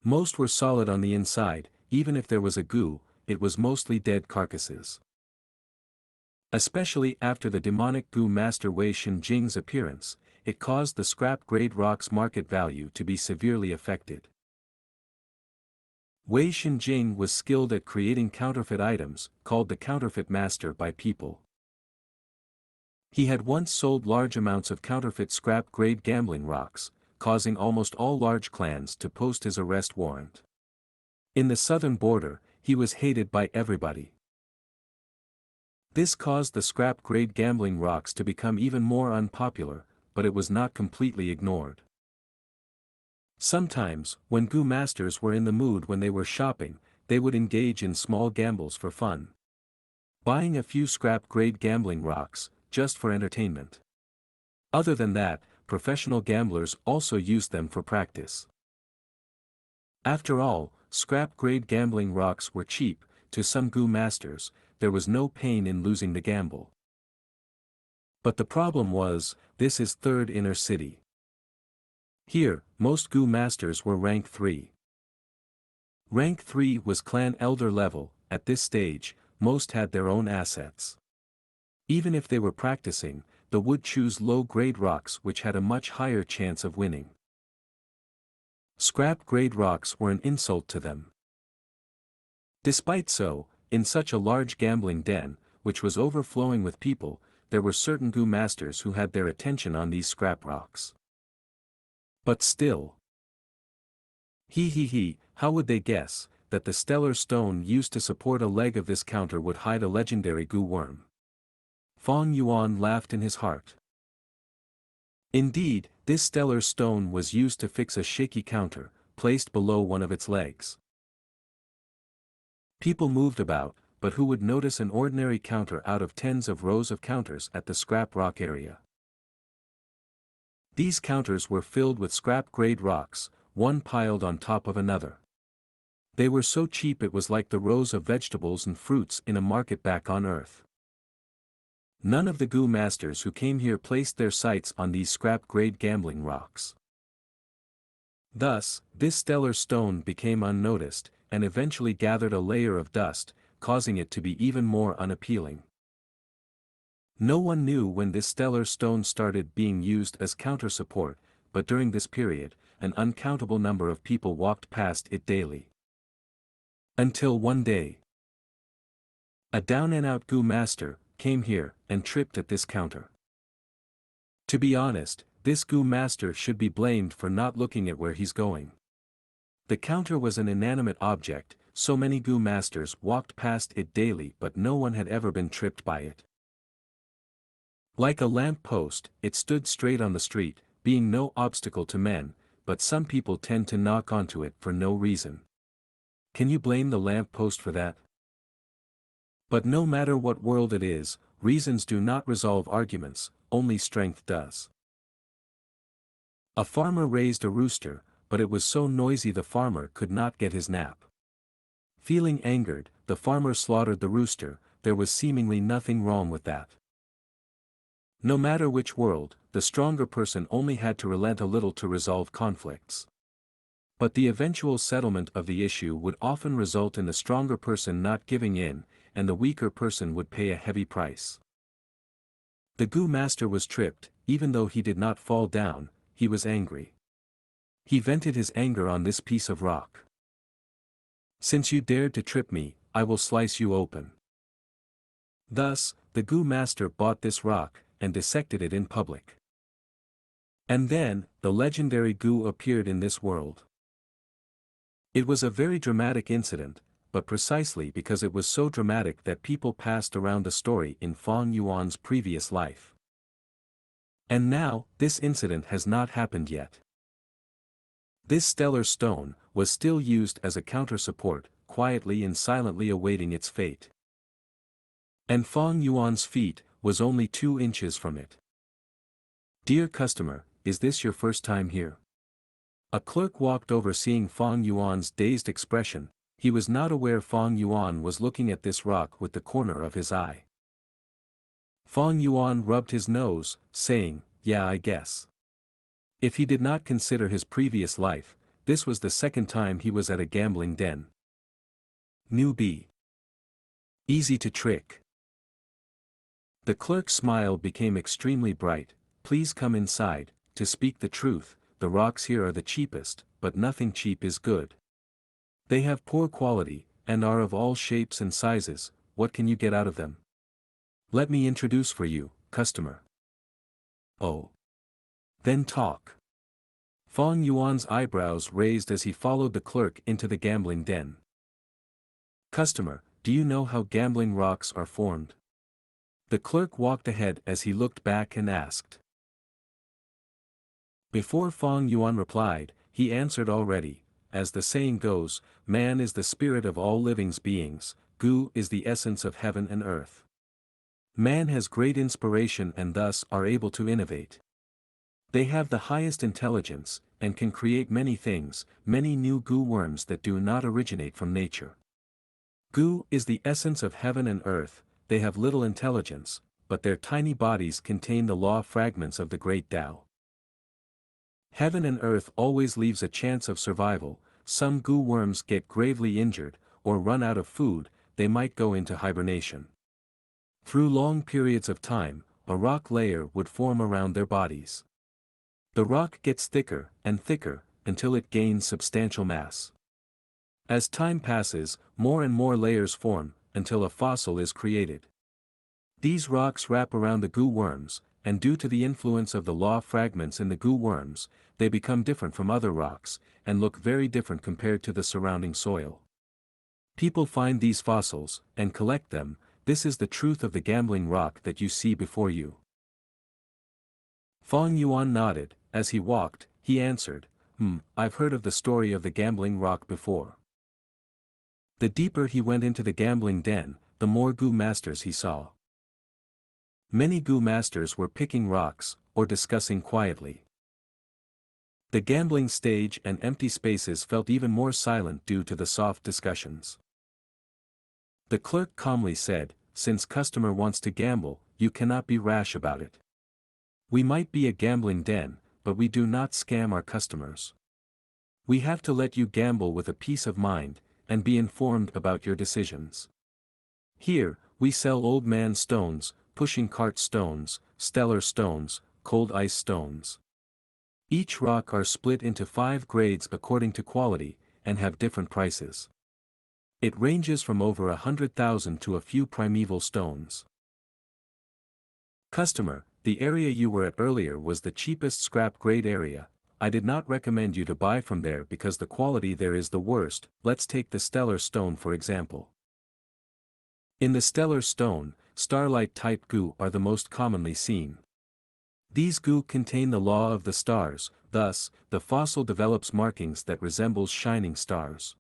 Most were solid on the inside, even if there was a Gu, it was mostly dead carcasses. Especially after the demonic Gu master Wei Shenjing's appearance, it caused the scrap-grade rock's market value to be severely affected. Wei Shenjing was skilled at creating counterfeit items, called the counterfeit master by people. He had once sold large amounts of counterfeit scrap-grade gambling rocks, causing almost all large clans to post his arrest warrant. In the southern border, he was hated by everybody. This caused the scrap-grade gambling rocks to become even more unpopular, but it was not completely ignored. Sometimes, when Gu masters were in the mood when they were shopping, they would engage in small gambles for fun. Buying a few scrap-grade gambling rocks, just for entertainment. Other than that, professional gamblers also used them for practice. After all, scrap-grade gambling rocks were cheap. To some Gu masters, there was no pain in losing the gamble. But the problem was, this is third inner city. Here, most Gu masters were rank 3. Rank 3 was clan elder level. At this stage, most had their own assets. Even if they were practicing, they would choose low-grade rocks which had a much higher chance of winning. Scrap-grade rocks were an insult to them. Despite so, in such a large gambling den, which was overflowing with people, there were certain Gu masters who had their attention on these scrap rocks. But still, how would they guess that the stellar stone used to support a leg of this counter would hide a legendary Gu worm? Fang Yuan laughed in his heart. Indeed, this stellar stone was used to fix a shaky counter, placed below one of its legs. People moved about, but who would notice an ordinary counter out of tens of rows of counters at the scrap rock area? These counters were filled with scrap-grade rocks, one piled on top of another. They were so cheap it was like the rows of vegetables and fruits in a market back on Earth. None of the Gu masters who came here placed their sights on these scrap-grade gambling rocks. Thus, this stellar stone became unnoticed, and eventually gathered a layer of dust, causing it to be even more unappealing. No one knew when this stellar stone started being used as counter support, but during this period, an uncountable number of people walked past it daily. Until one day, a down-and-out Gu master came here and tripped at this counter. To be honest, this Gu master should be blamed for not looking at where he's going. The counter was an inanimate object, so many Gu masters walked past it daily but no one had ever been tripped by it. Like a lamp post, it stood straight on the street, being no obstacle to men, but some people tend to knock onto it for no reason. Can you blame the lamp post for that? But no matter what world it is, reasons do not resolve arguments, only strength does. A farmer raised a rooster, but it was so noisy the farmer could not get his nap. Feeling angered, the farmer slaughtered the rooster. There was seemingly nothing wrong with that. No matter which world, the stronger person only had to relent a little to resolve conflicts. But the eventual settlement of the issue would often result in the stronger person not giving in, and the weaker person would pay a heavy price. The Gu master was tripped. Even though he did not fall down, he was angry. He vented his anger on this piece of rock. Since you dared to trip me, I will slice you open. Thus, the Gu master bought this rock, and dissected it in public. And then, the legendary Gu appeared in this world. It was a very dramatic incident, but precisely because it was so dramatic that people passed around the story in Fang Yuan's previous life. And now, this incident has not happened yet. This stellar stone was still used as a counter-support, quietly and silently awaiting its fate. And Fang Yuan's feet was only 2 inches from it. Dear customer, is this your first time here? A clerk walked over seeing Fang Yuan's dazed expression. He was not aware Fang Yuan was looking at this rock with the corner of his eye. Fang Yuan rubbed his nose, saying, "Yeah, I guess." If he did not consider his previous life, this was the second time he was at a gambling den. Newbie. Easy to trick. The clerk's smile became extremely bright. Please come inside. To speak the truth, the rocks here are the cheapest, but nothing cheap is good. They have poor quality, and are of all shapes and sizes. What can you get out of them? Let me introduce for you, customer. Oh. Then talk. Fang Yuan's eyebrows raised as he followed the clerk into the gambling den. Customer, do you know how gambling rocks are formed? The clerk walked ahead as he looked back and asked. Before Fang Yuan replied, he answered already. As the saying goes, man is the spirit of all living beings, Gu is the essence of heaven and earth. Man has great inspiration and thus are able to innovate. They have the highest intelligence, and can create many things, many new Gu worms that do not originate from nature. Gu is the essence of heaven and earth, they have little intelligence, but their tiny bodies contain the law fragments of the great Tao. Heaven and earth always leaves a chance of survival, some Gu worms get gravely injured, or run out of food, they might go into hibernation. Through long periods of time, a rock layer would form around their bodies. The rock gets thicker and thicker, until it gains substantial mass. As time passes, more and more layers form, until a fossil is created. These rocks wrap around the Gu worms, and due to the influence of the law fragments in the Gu worms, they become different from other rocks, and look very different compared to the surrounding soil. People find these fossils, and collect them. This is the truth of the gambling rock that you see before you. Fang Yuan nodded. As he walked, he answered, I've heard of the story of the gambling rock before. The deeper he went into the gambling den, the more Gu masters he saw. Many Gu masters were picking rocks, or discussing quietly. The gambling stage and empty spaces felt even more silent due to the soft discussions. The clerk calmly said, since customer wants to gamble, you cannot be rash about it. We might be a gambling den, but we do not scam our customers. We have to let you gamble with a peace of mind, and be informed about your decisions. Here, we sell old man stones, pushing cart stones, stellar stones, cold ice stones. Each rock are split into 5 grades according to quality, and have different prices. It ranges from over 100,000 to a few primeval stones. Customer, the area you were at earlier was the cheapest scrap grade area. I did not recommend you to buy from there because the quality there is the worst. Let's take the stellar stone for example. In the stellar stone, starlight type Gu are the most commonly seen. These Gu contain the law of the stars, thus, the fossil develops markings that resembles shining stars.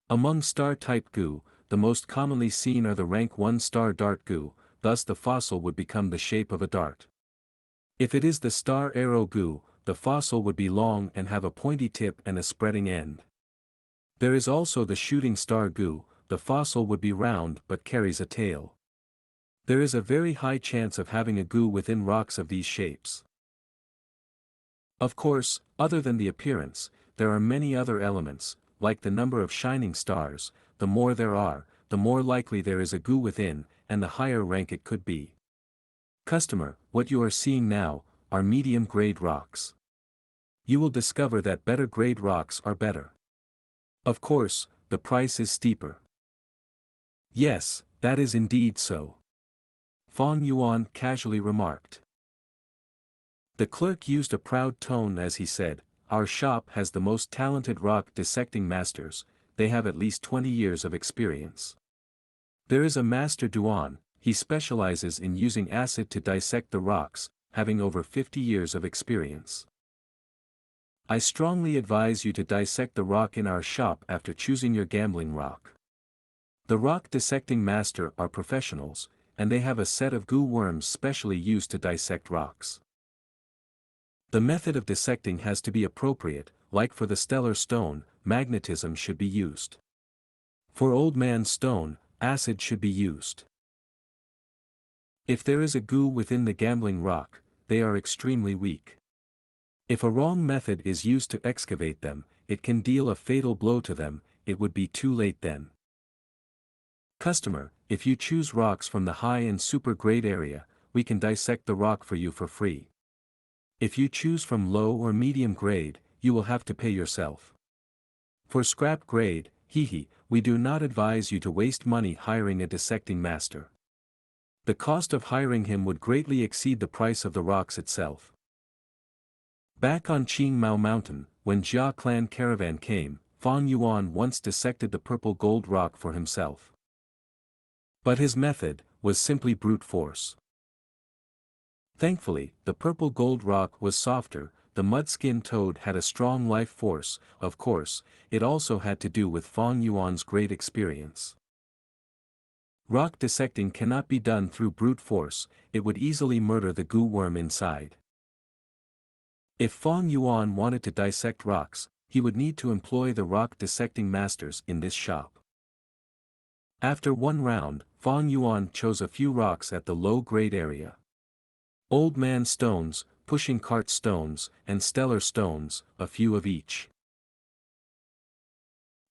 Among star-type Gu, the most commonly seen are the rank 1 star dart Gu, thus the fossil would become the shape of a dart. If it is the star arrow Gu, the fossil would be long and have a pointy tip and a spreading end. There is also the shooting star Gu, the fossil would be round but carries a tail. There is a very high chance of having a Gu within rocks of these shapes. Of course, other than the appearance, there are many other elements, like the number of shining stars. The more there are, the more likely there is a Gu within, and the higher rank it could be. Customer, what you are seeing now, are medium-grade rocks. You will discover that better grade rocks are better. Of course, the price is steeper. Yes, that is indeed so. Fang Yuan casually remarked. The clerk used a proud tone as he said, our shop has the most talented rock dissecting masters, they have at least 20 years of experience. There is a master Duan, he specializes in using acid to dissect the rocks, having over 50 years of experience. I strongly advise you to dissect the rock in our shop after choosing your gambling rock. The rock dissecting master are professionals, and they have a set of Gu worms specially used to dissect rocks. The method of dissecting has to be appropriate, like for the stellar stone, magnetism should be used. For old man stone, acid should be used. If there is a Gu within the gambling rock, they are extremely weak. If a wrong method is used to excavate them, it can deal a fatal blow to them, it would be too late then. Customer, if you choose rocks from the high and super grade area, we can dissect the rock for you for free. If you choose from low or medium grade, you will have to pay yourself. For scrap grade, we do not advise you to waste money hiring a dissecting master. The cost of hiring him would greatly exceed the price of the rocks itself. Back on Qing Mao Mountain, when Jia clan caravan came, Fang Yuan once dissected the purple gold rock for himself. But his method was simply brute force. Thankfully, the purple gold rock was softer, the mud-skin toad had a strong life force. Of course, it also had to do with Fong Yuan's great experience. Rock dissecting cannot be done through brute force, it would easily murder the goo worm inside. If Fong Yuan wanted to dissect rocks, he would need to employ the rock dissecting masters in this shop. After one round, Fong Yuan chose a few rocks at the low-grade area. Old man stones, pushing cart stones, and stellar stones, a few of each.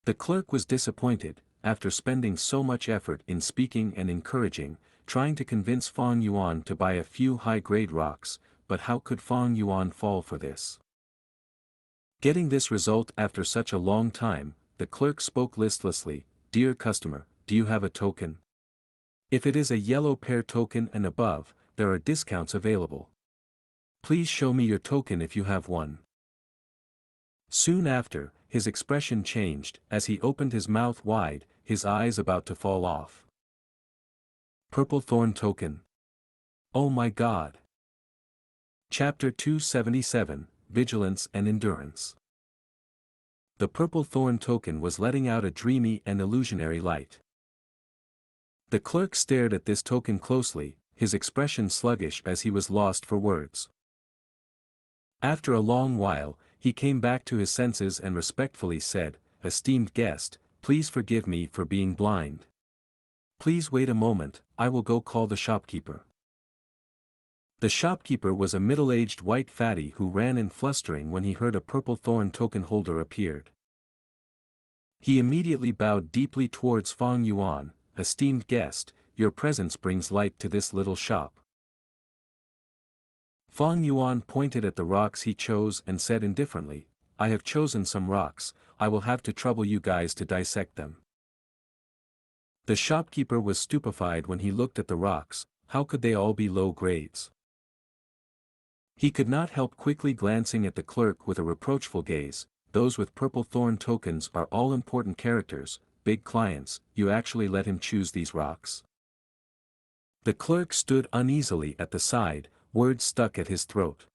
The clerk was disappointed, after spending so much effort in speaking and encouraging, trying to convince Fong Yuan to buy a few high-grade rocks, but how could Fong Yuan fall for this? Getting this result after such a long time, the clerk spoke listlessly, "Dear customer, do you have a token? If it is a yellow pair token and above, there are discounts available. Please show me your token if you have one." Soon after, his expression changed, as he opened his mouth wide, his eyes about to fall off. Purple Thorn Token. Oh my God! Chapter 277, Vigilance and Endurance. The Purple Thorn Token was letting out a dreamy and illusionary light. The clerk stared at this token closely, his expression sluggish as he was lost for words. After a long while, he came back to his senses and respectfully said, "Esteemed guest, please forgive me for being blind. Please wait a moment, I will go call the shopkeeper." The shopkeeper was a middle-aged white fatty who ran in flustering when he heard a purple thorn token holder appeared. He immediately bowed deeply towards Fong Yuan. "Esteemed guest, your presence brings light to this little shop." Fong Yuan pointed at the rocks he chose and said indifferently, "I have chosen some rocks, I will have to trouble you guys to dissect them." The shopkeeper was stupefied when he looked at the rocks. How could they all be low grades? He could not help quickly glancing at the clerk with a reproachful gaze. "Those with purple thorn tokens are all important characters, big clients, you actually let him choose these rocks?" The clerk stood uneasily at the side, words stuck at his throat.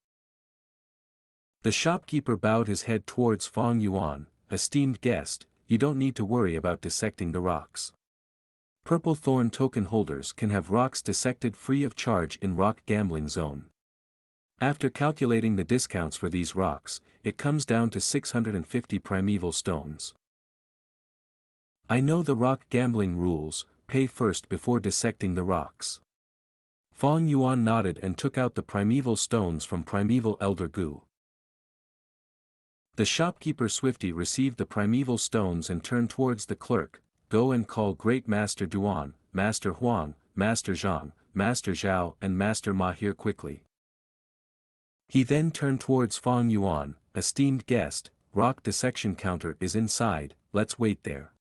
The shopkeeper bowed his head towards Fong Yuan. "Esteemed guest, you don't need to worry about dissecting the rocks. Purple thorn token holders can have rocks dissected free of charge in Rock Gambling Zone. After calculating the discounts for these rocks, it comes down to 650 primeval stones. I know the rock gambling rules, pay first before dissecting the rocks." Fong Yuan nodded and took out the primeval stones from Primeval Elder Gu. The shopkeeper Swifty received the primeval stones and turned towards the clerk. "Go and call Great Master Duan, Master Huang, Master Zhang, Master Zhao and Master Ma here quickly." He then turned towards Fong Yuan. "Esteemed guest, rock dissection counter is inside, let's wait there."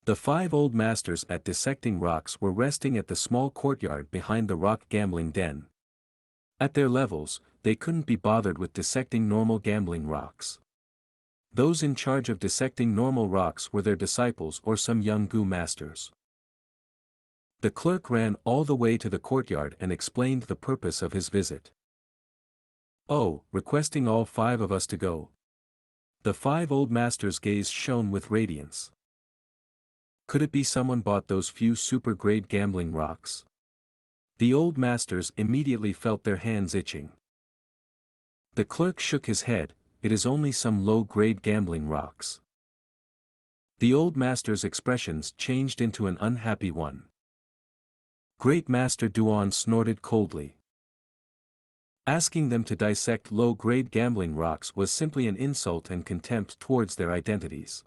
The 5 old masters at dissecting rocks were resting at the small courtyard behind the rock gambling den. At their levels, they couldn't be bothered with dissecting normal gambling rocks. Those in charge of dissecting normal rocks were their disciples or some young Gu masters. The clerk ran all the way to the courtyard and explained the purpose of his visit. "Oh, requesting all 5 of us to go." The 5 old masters' gaze shone with radiance. Could it be someone bought those few super-grade gambling rocks? The old masters immediately felt their hands itching. The clerk shook his head, "It is only some low-grade gambling rocks." The old master's expressions changed into an unhappy one. Great Master Duan snorted coldly. Asking them to dissect low-grade gambling rocks was simply an insult and contempt towards their identities.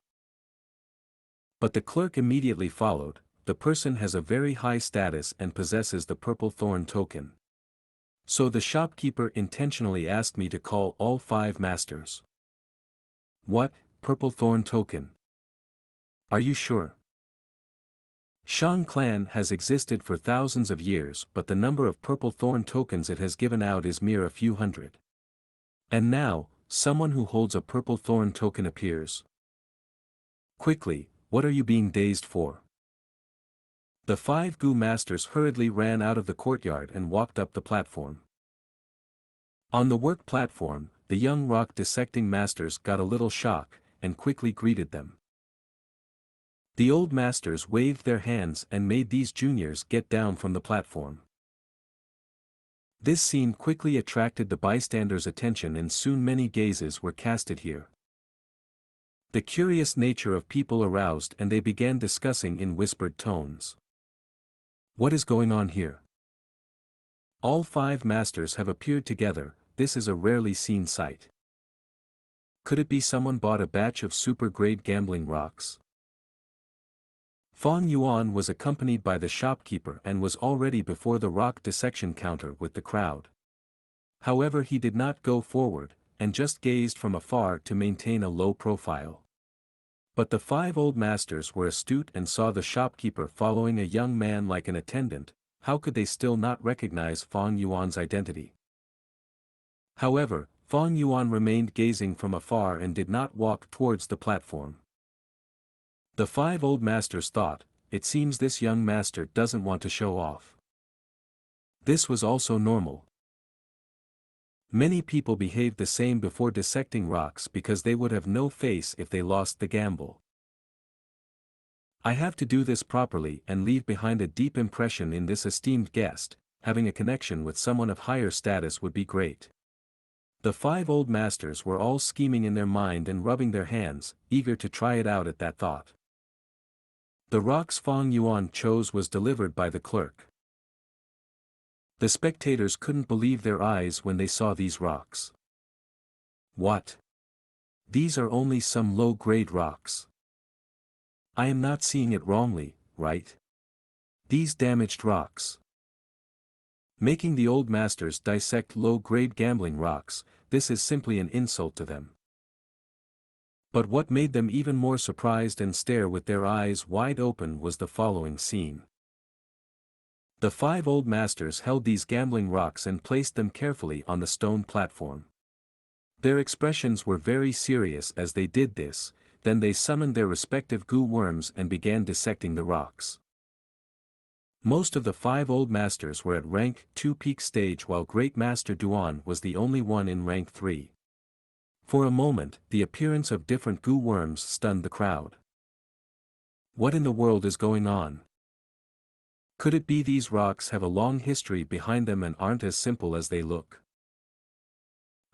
But the clerk immediately followed. "The person has a very high status and possesses the purple thorn token. So the shopkeeper intentionally asked me to call all 5 masters." "What, purple thorn token? Are you sure?" Shang clan has existed for thousands of years, but the number of purple thorn tokens it has given out is mere a few hundred. And now, someone who holds a purple thorn token appears. Quickly, what are you being dazed for? The 5 Gu masters hurriedly ran out of the courtyard and walked up the platform. On the work platform, the young rock dissecting masters got a little shock, and quickly greeted them. The old masters waved their hands and made these juniors get down from the platform. This scene quickly attracted the bystanders' attention, and soon many gazes were casted here. The curious nature of people aroused, and they began discussing in whispered tones. What is going on here? All 5 masters have appeared together. This is a rarely seen sight. Could it be someone bought a batch of super-grade gambling rocks? Fang Yuan was accompanied by the shopkeeper and was already before the rock dissection counter with the crowd. However, he did not go forward, and just gazed from afar to maintain a low profile. But the 5 old masters were astute and saw the shopkeeper following a young man like an attendant. How could they still not recognize Fang Yuan's identity? However, Fang Yuan remained gazing from afar and did not walk towards the platform. The 5 old masters thought, it seems this young master doesn't want to show off. This was also normal. Many people behaved the same before dissecting rocks because they would have no face if they lost the gamble. I have to do this properly and leave behind a deep impression in this esteemed guest. Having a connection with someone of higher status would be great. The 5 old masters were all scheming in their mind and rubbing their hands, eager to try it out at that thought. The rocks Fang Yuan chose was delivered by the clerk. The spectators couldn't believe their eyes when they saw these rocks. What? These are only some low-grade rocks. I am not seeing it wrongly, right? These damaged rocks. Making the old masters dissect low-grade gambling rocks, this is simply an insult to them. But what made them even more surprised and stare with their eyes wide open was the following scene. The 5 old masters held these gambling rocks and placed them carefully on the stone platform. Their expressions were very serious as they did this. Then they summoned their respective gu worms and began dissecting the rocks. Most of the 5 old masters were at rank 2 peak stage, while Great Master Duan was the only one in rank 3. For a moment, the appearance of different gu worms stunned the crowd. What in the world is going on? Could it be these rocks have a long history behind them and aren't as simple as they look?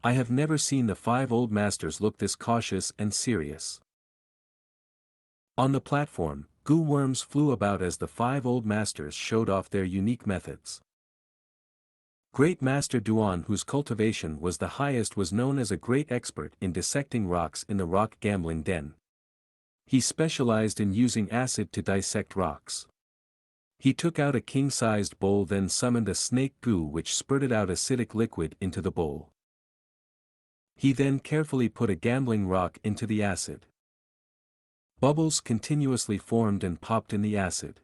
I have never seen the 5 old masters look this cautious and serious. On the platform, gu worms flew about as the 5 old masters showed off their unique methods. Great Master Duan, whose cultivation was the highest, was known as a great expert in dissecting rocks in the rock gambling den. He specialized in using acid to dissect rocks. He took out a king-sized bowl, then summoned a snake gu which spurted out acidic liquid into the bowl. He then carefully put a gambling rock into the acid. Bubbles continuously formed and popped in the acid.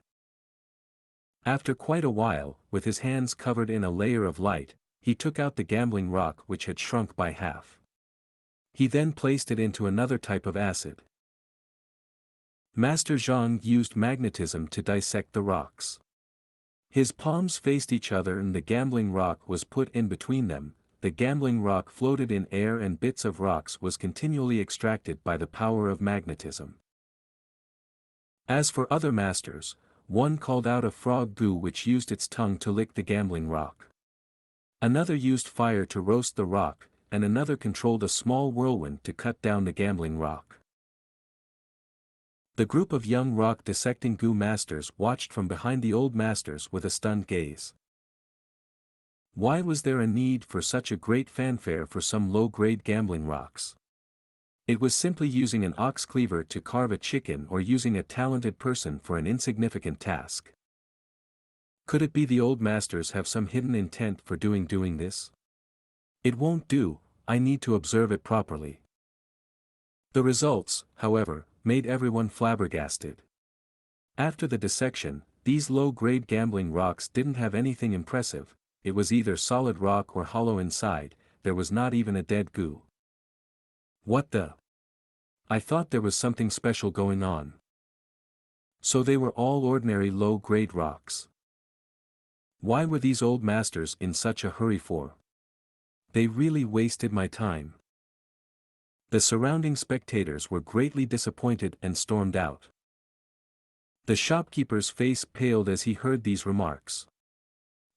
After quite a while, with his hands covered in a layer of light, he took out the gambling rock which had shrunk by half. He then placed it into another type of acid. Master Zhang used magnetism to dissect the rocks. His palms faced each other and the gambling rock was put in between them. The gambling rock floated in air and bits of rocks was continually extracted by the power of magnetism. As for other masters, one called out a frog gu which used its tongue to lick the gambling rock. Another used fire to roast the rock, and another controlled a small whirlwind to cut down the gambling rock. The group of young rock dissecting gu masters watched from behind the old masters with a stunned gaze. Why was there a need for such a great fanfare for some low-grade gambling rocks? It was simply using an ox cleaver to carve a chicken or using a talented person for an insignificant task. Could it be the old masters have some hidden intent for doing this? It won't do, I need to observe it properly. The results, however, made everyone flabbergasted. After the dissection, these low-grade gambling rocks didn't have anything impressive. It was either solid rock or hollow inside. There was not even a dead gu. What the? I thought there was something special going on. So they were all ordinary low-grade rocks. Why were these old masters in such a hurry for? They really wasted my time. The surrounding spectators were greatly disappointed and stormed out. The shopkeeper's face paled as he heard these remarks.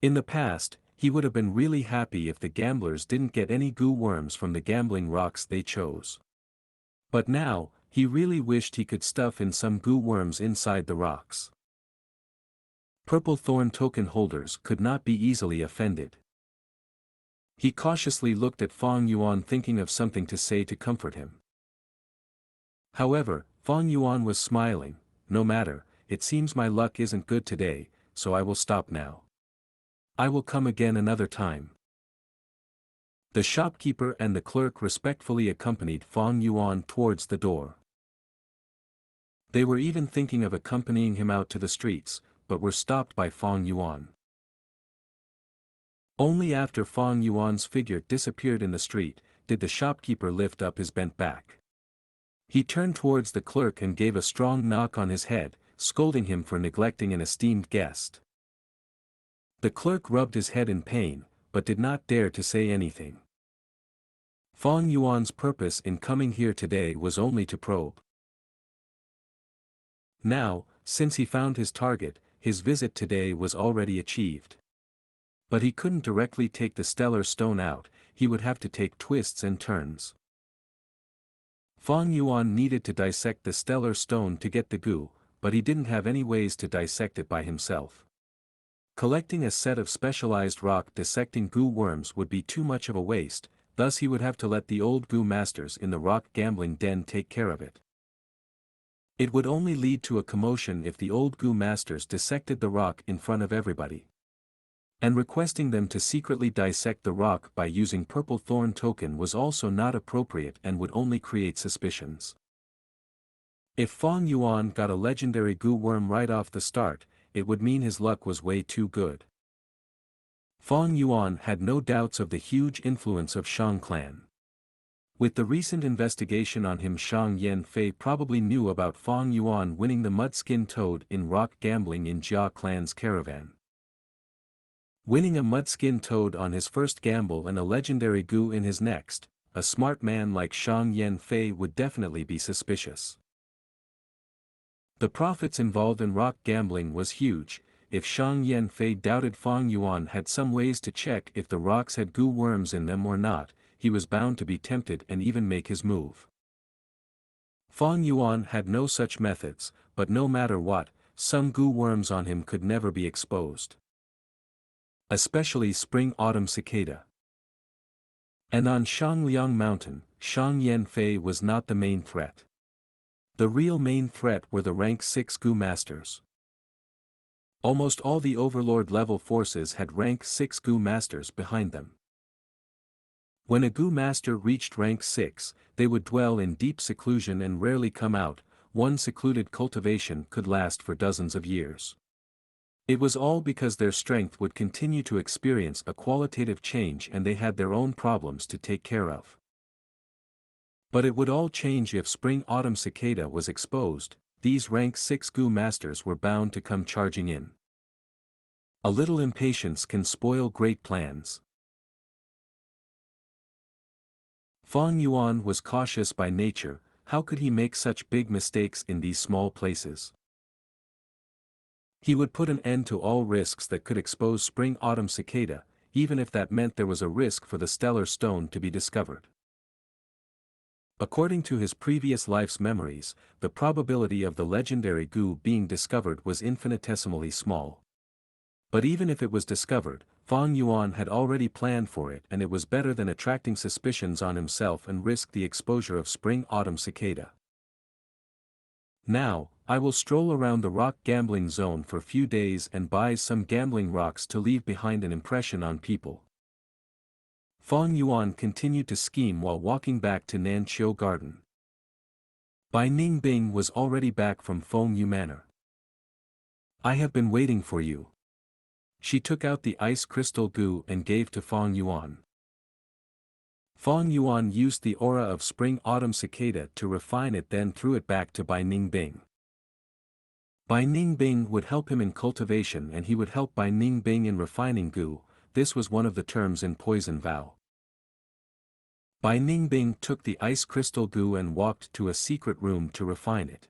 In the past, he would have been really happy if the gamblers didn't get any goo worms from the gambling rocks they chose. But now, he really wished he could stuff in some goo worms inside the rocks. Purple thorn token holders could not be easily offended. He cautiously looked at Fong Yuan, thinking of something to say to comfort him. However, Fong Yuan was smiling. No matter, it seems my luck isn't good today, so I will stop now. I will come again another time. The shopkeeper and the clerk respectfully accompanied Fong Yuan towards the door. They were even thinking of accompanying him out to the streets, but were stopped by Fong Yuan. Only after Fong Yuan's figure disappeared in the street, did the shopkeeper lift up his bent back. He turned towards the clerk and gave a strong knock on his head, scolding him for neglecting an esteemed guest. The clerk rubbed his head in pain, but did not dare to say anything. Fong Yuan's purpose in coming here today was only to probe. Now, since he found his target, his visit today was already achieved. But he couldn't directly take the stellar stone out, he would have to take twists and turns. Fong Yuan needed to dissect the stellar stone to get the goo, but he didn't have any ways to dissect it by himself. Collecting a set of specialized rock dissecting goo worms would be too much of a waste, thus he would have to let the old goo masters in the rock gambling den take care of it. It would only lead to a commotion if the old goo masters dissected the rock in front of everybody. And requesting them to secretly dissect the rock by using purple thorn token was also not appropriate and would only create suspicions. If Fong Yuan got a legendary goo worm right off the start, it would mean his luck was way too good. Fong Yuan had no doubts of the huge influence of Shang clan. With the recent investigation on him, Shang Yanfei probably knew about Fong Yuan winning the Mudskin Toad in rock gambling in Jia clan's caravan. Winning a Mudskin Toad on his first gamble and a legendary goo in his next, a smart man like Shang Yanfei would definitely be suspicious. The profits involved in rock gambling was huge. If Shang Yanfei doubted Fong Yuan had some ways to check if the rocks had goo worms in them or not, he was bound to be tempted and even make his move. Fong Yuan had no such methods, but no matter what, some goo worms on him could never be exposed. Especially spring-autumn cicada. And on Shangliang Mountain, Shang Yanfei was not the main threat. The real main threat were the rank 6 goo masters. Almost all the overlord level forces had rank 6 goo masters behind them. When a goo master reached rank 6, they would dwell in deep seclusion and rarely come out. One secluded cultivation could last for dozens of years. It was all because their strength would continue to experience a qualitative change and they had their own problems to take care of. But it would all change if spring-autumn cicada was exposed. These rank 6 goo masters were bound to come charging in. A little impatience can spoil great plans. Fong Yuan was cautious by nature. How could he make such big mistakes in these small places? He would put an end to all risks that could expose spring-autumn cicada, even if that meant there was a risk for the stellar stone to be discovered. According to his previous life's memories, the probability of the legendary goo being discovered was infinitesimally small. But even if it was discovered, Fong Yuan had already planned for it, and it was better than attracting suspicions on himself and risk the exposure of spring-autumn cicada. Now, I will stroll around the rock gambling zone for a few days and buy some gambling rocks to leave behind an impression on people. Fong Yuan continued to scheme while walking back to Nanqiu Garden. Bai Ningbing was already back from Feng Yu Manor. I have been waiting for you. She took out the ice crystal goo and gave to Fong Yuan. Fong Yuan used the aura of spring-autumn cicada to refine it, then threw it back to Bai Ningbing. Bai Ningbing would help him in cultivation and he would help Bai Ningbing in refining goo. This was one of the terms in Poison Vow. Bai Ningbing took the ice crystal goo and walked to a secret room to refine it.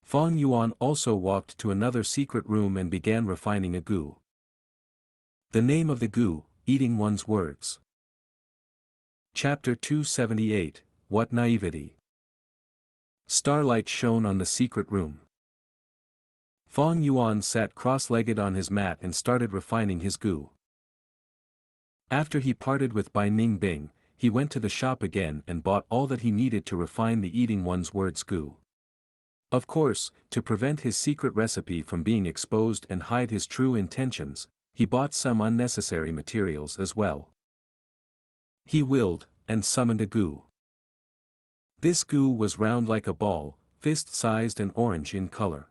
Fang Yuan also walked to another secret room and began refining a goo. The name of the goo, eating one's words. Chapter 278, What Naivety. Starlight shone on the secret room. Fang Yuan sat cross-legged on his mat and started refining his goo. After he parted with Bai Ningbing, he went to the shop again and bought all that he needed to refine the eating one's words goo. Of course, to prevent his secret recipe from being exposed and hide his true intentions, he bought some unnecessary materials as well. He willed, and summoned a goo. This goo was round like a ball, fist-sized and orange in color.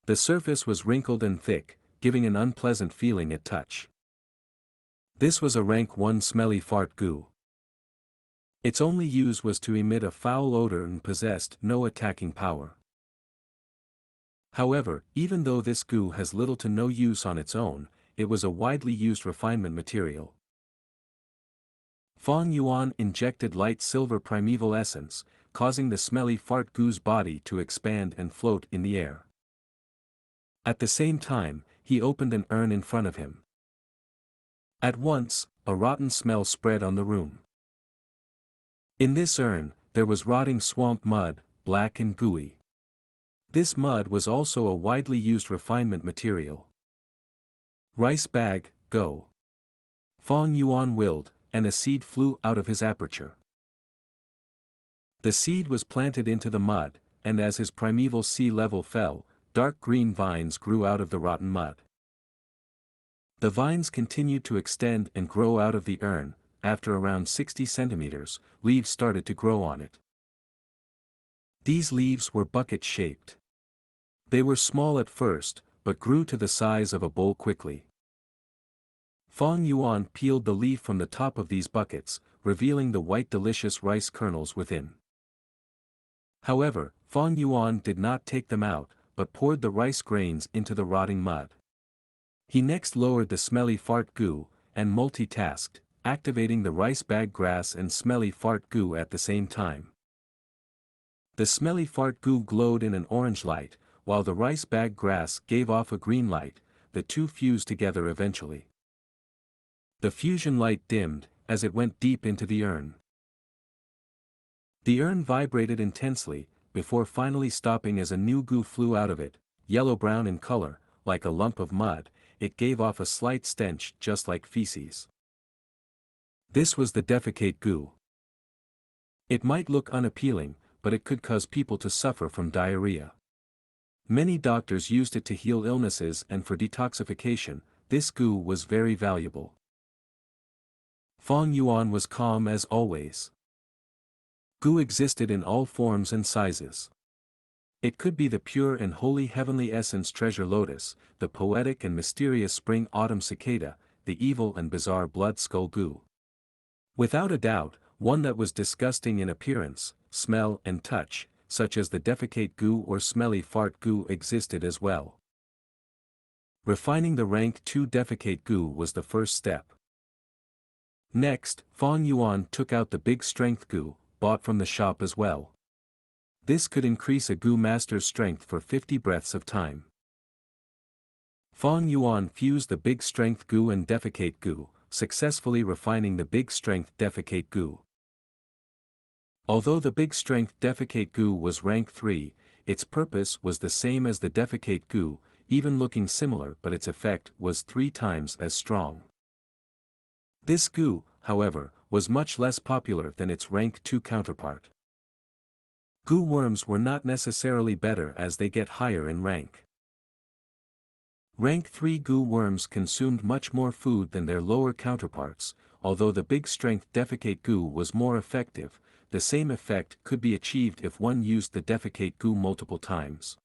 The surface was wrinkled and thick, giving an unpleasant feeling at touch. This was a rank 1 smelly fart goo. Its only use was to emit a foul odor and possessed no attacking power. However, even though this goo has little to no use on its own, it was a widely used refinement material. Fang Yuan injected light silver primeval essence, causing the smelly fart goo's body to expand and float in the air. At the same time, he opened an urn in front of him. At once, a rotten smell spread on the room. In this urn, there was rotting swamp mud, black and gooey. This mud was also a widely used refinement material. Rice bag, go. Fang Yuan willed, and a seed flew out of his aperture. The seed was planted into the mud, and as his primeval sea level fell, dark green vines grew out of the rotten mud. The vines continued to extend and grow out of the urn. After around 60 centimeters, leaves started to grow on it. These leaves were bucket-shaped. They were small at first, but grew to the size of a bowl quickly. Fang Yuan peeled the leaf from the top of these buckets, revealing the white delicious rice kernels within. However, Fang Yuan did not take them out, but poured the rice grains into the rotting mud. He next lowered the smelly fart goo, and multitasked, activating the rice bag grass and smelly fart goo at the same time. The smelly fart goo glowed in an orange light, while the rice bag grass gave off a green light. The two fused together eventually. The fusion light dimmed, as it went deep into the urn. The urn vibrated intensely, before finally stopping as a new goo flew out of it, yellow-brown in color, like a lump of mud. It gave off a slight stench just like feces. This was the defecate goo. It might look unappealing, but it could cause people to suffer from diarrhea. Many doctors used it to heal illnesses and for detoxification. This goo was very valuable. Fang Yuan was calm as always. Goo existed in all forms and sizes. It could be the pure and holy heavenly essence treasure lotus, the poetic and mysterious spring-autumn cicada, the evil and bizarre blood skull goo. Without a doubt, one that was disgusting in appearance, smell and touch, such as the defecate goo or smelly fart goo existed as well. Refining the rank 2 defecate goo was the first step. Next, Fang Yuan took out the big strength goo, bought from the shop as well. This could increase a goo master's strength for 50 breaths of time. Fang Yuan fused the big strength goo and defecate goo, successfully refining the big strength defecate goo. Although the big strength defecate goo was rank 3, its purpose was the same as the defecate goo, even looking similar, but its effect was 3 times as strong. This goo, however, was much less popular than its rank 2 counterpart. Goo worms were not necessarily better as they get higher in rank. Rank 3 goo worms consumed much more food than their lower counterparts. Although the big strength defecate goo was more effective, the same effect could be achieved if one used the defecate goo multiple times.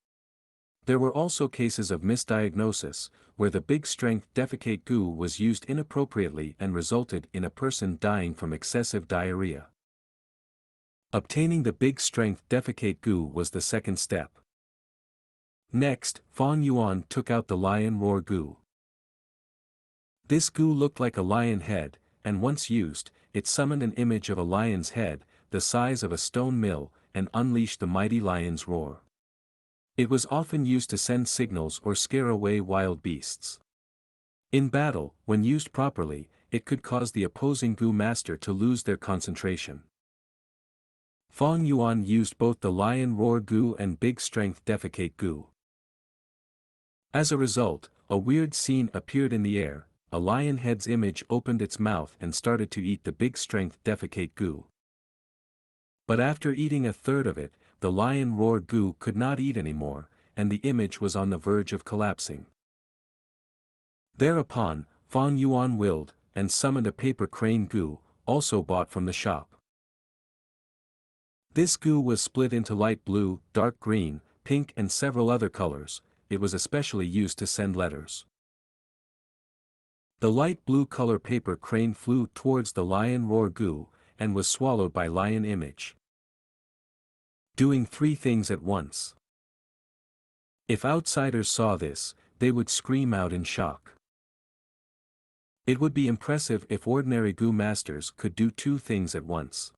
There were also cases of misdiagnosis, where the big strength defecate goo was used inappropriately and resulted in a person dying from excessive diarrhea. Obtaining the big strength defecate goo was the second step. Next, Fang Yuan took out the lion roar goo. This goo looked like a lion head, and once used, it summoned an image of a lion's head, the size of a stone mill, and unleashed the mighty lion's roar. It was often used to send signals or scare away wild beasts. In battle, when used properly, it could cause the opposing Gu master to lose their concentration. Fong Yuan used both the Lion Roar Gu and Big Strength Defecate Gu. As a result, a weird scene appeared in the air. A lion head's image opened its mouth and started to eat the Big Strength Defecate Gu. But after eating a third of it, the Lion Roar Gu could not eat anymore, and the image was on the verge of collapsing. Thereupon, Fong Yuan willed, and summoned a paper crane Gu, also bought from the shop. This Gu was split into light blue, dark green, pink and several other colors. It was especially used to send letters. The light blue color paper crane flew towards the Lion Roar Gu, and was swallowed by Lion Image. Doing 3 things at once. If outsiders saw this, they would scream out in shock. It would be impressive if ordinary Gu masters could do 2 things at once.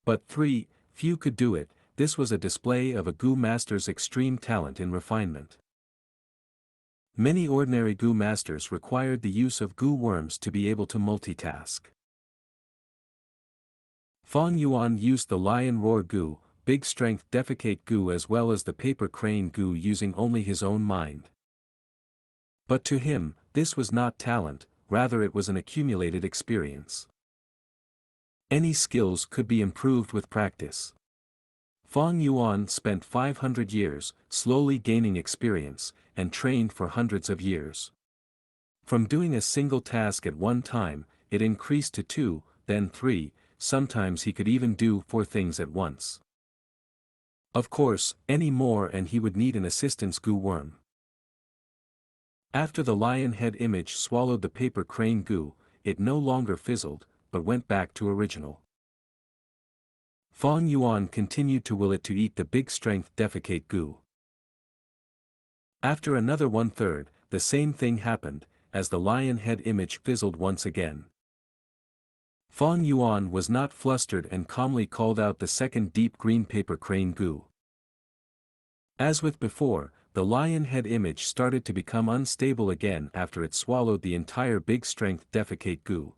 But 3, few could do it. This was a display of a Gu master's extreme talent in refinement. Many ordinary Gu masters required the use of Gu worms to be able to multitask. Fong Yuan used the Lion Roar Gu, Big Strength Defecate Gu as well as the Paper Crane Gu using only his own mind. But to him, this was not talent, rather it was an accumulated experience. Any skills could be improved with practice. Fong Yuan spent 500 years, slowly gaining experience, and trained for hundreds of years. From doing a single task at one time, it increased to 2, then 3, sometimes he could even do 4 things at once. Of course, any more and he would need an assistance Gu worm. After the lion head image swallowed the paper crane Gu, it no longer fizzled, but went back to original. Fong Yuan continued to will it to eat the Big Strength Defecate Gu. After another 1/3, the same thing happened, as the lion head image fizzled once again. Fong Yuan was not flustered and calmly called out the second deep green paper crane Gu. As with before, the lion head image started to become unstable again after it swallowed the entire Big Strength Defecate Gu.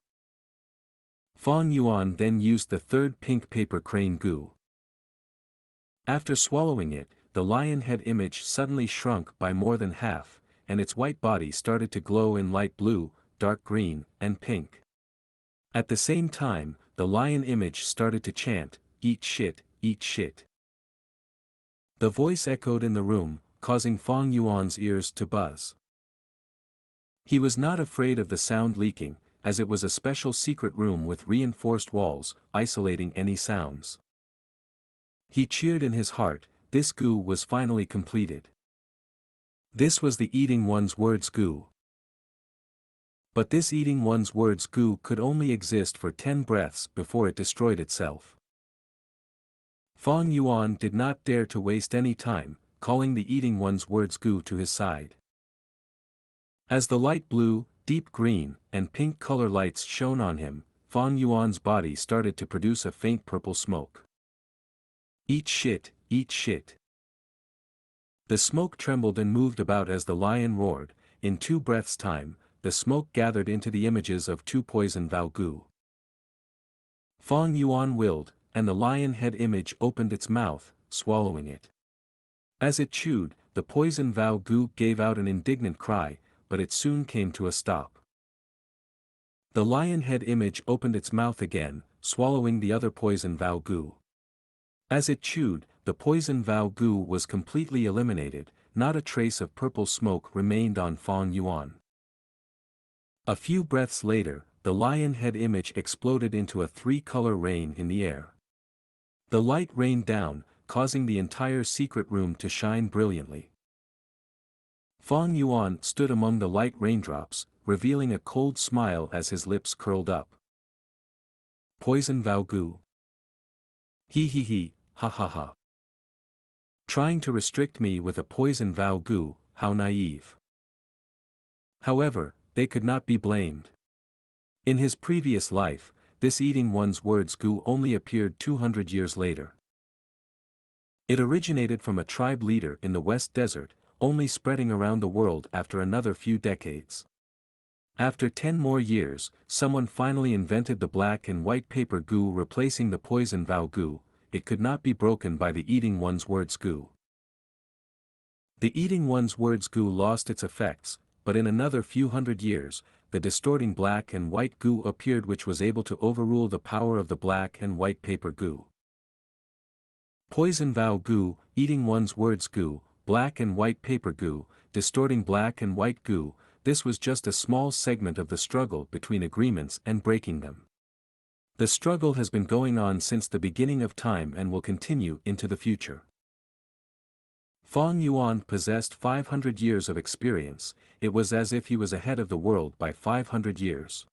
Fong Yuan then used the third pink paper crane Gu. After swallowing it, the lion head image suddenly shrunk by more than half, and its white body started to glow in light blue, dark green, and pink. At the same time, the lion image started to chant, "Eat shit, eat shit." The voice echoed in the room, causing Fong Yuan's ears to buzz. He was not afraid of the sound leaking, as it was a special secret room with reinforced walls, isolating any sounds. He cheered in his heart, this Gu was finally completed. This was the eating one's words Gu. But this eating one's words Gu could only exist for 10 breaths before it destroyed itself. Fong Yuan did not dare to waste any time, calling the eating one's words Gu to his side. As the light blue, deep green, and pink color lights shone on him, Fong Yuan's body started to produce a faint purple smoke. Eat shit, eat shit. The smoke trembled and moved about as the lion roared. In 2 breaths' time, the smoke gathered into the images of 2 poison Val Gu. Fong Yuan willed, and the lion head image opened its mouth, swallowing it. As it chewed, the poison Val Gu gave out an indignant cry, but it soon came to a stop. The lion head image opened its mouth again, swallowing the other poison Val Gu. As it chewed, the poison Val Gu was completely eliminated, not a trace of purple smoke remained on Fong Yuan. A few breaths later, the lion head image exploded into a 3-color rain in the air. The light rained down, causing the entire secret room to shine brilliantly. Fong Yuan stood among the light raindrops, revealing a cold smile as his lips curled up. Poison Val Gu. He, ha ha ha. Trying to restrict me with a poison Val Gu, how naive. However, they could not be blamed. In his previous life, this eating one's words Gu only appeared 200 years later. It originated from a tribe leader in the West Desert, only spreading around the world after another few decades. After 10 more years, someone finally invented the black and white paper Gu, replacing the poison vow Gu. It could not be broken by the eating one's words Gu. The eating one's words Gu lost its effects, but in another few hundred years, the distorting black and white Gu appeared, which was able to overrule the power of the black and white paper Gu. Poison vow Gu, eating one's words Gu, black and white paper Gu, distorting black and white Gu. This was just a small segment of the struggle between agreements and breaking them. The struggle has been going on since the beginning of time and will continue into the future. Fang Yuan possessed 500 years of experience. It was as if he was ahead of the world by 500 years.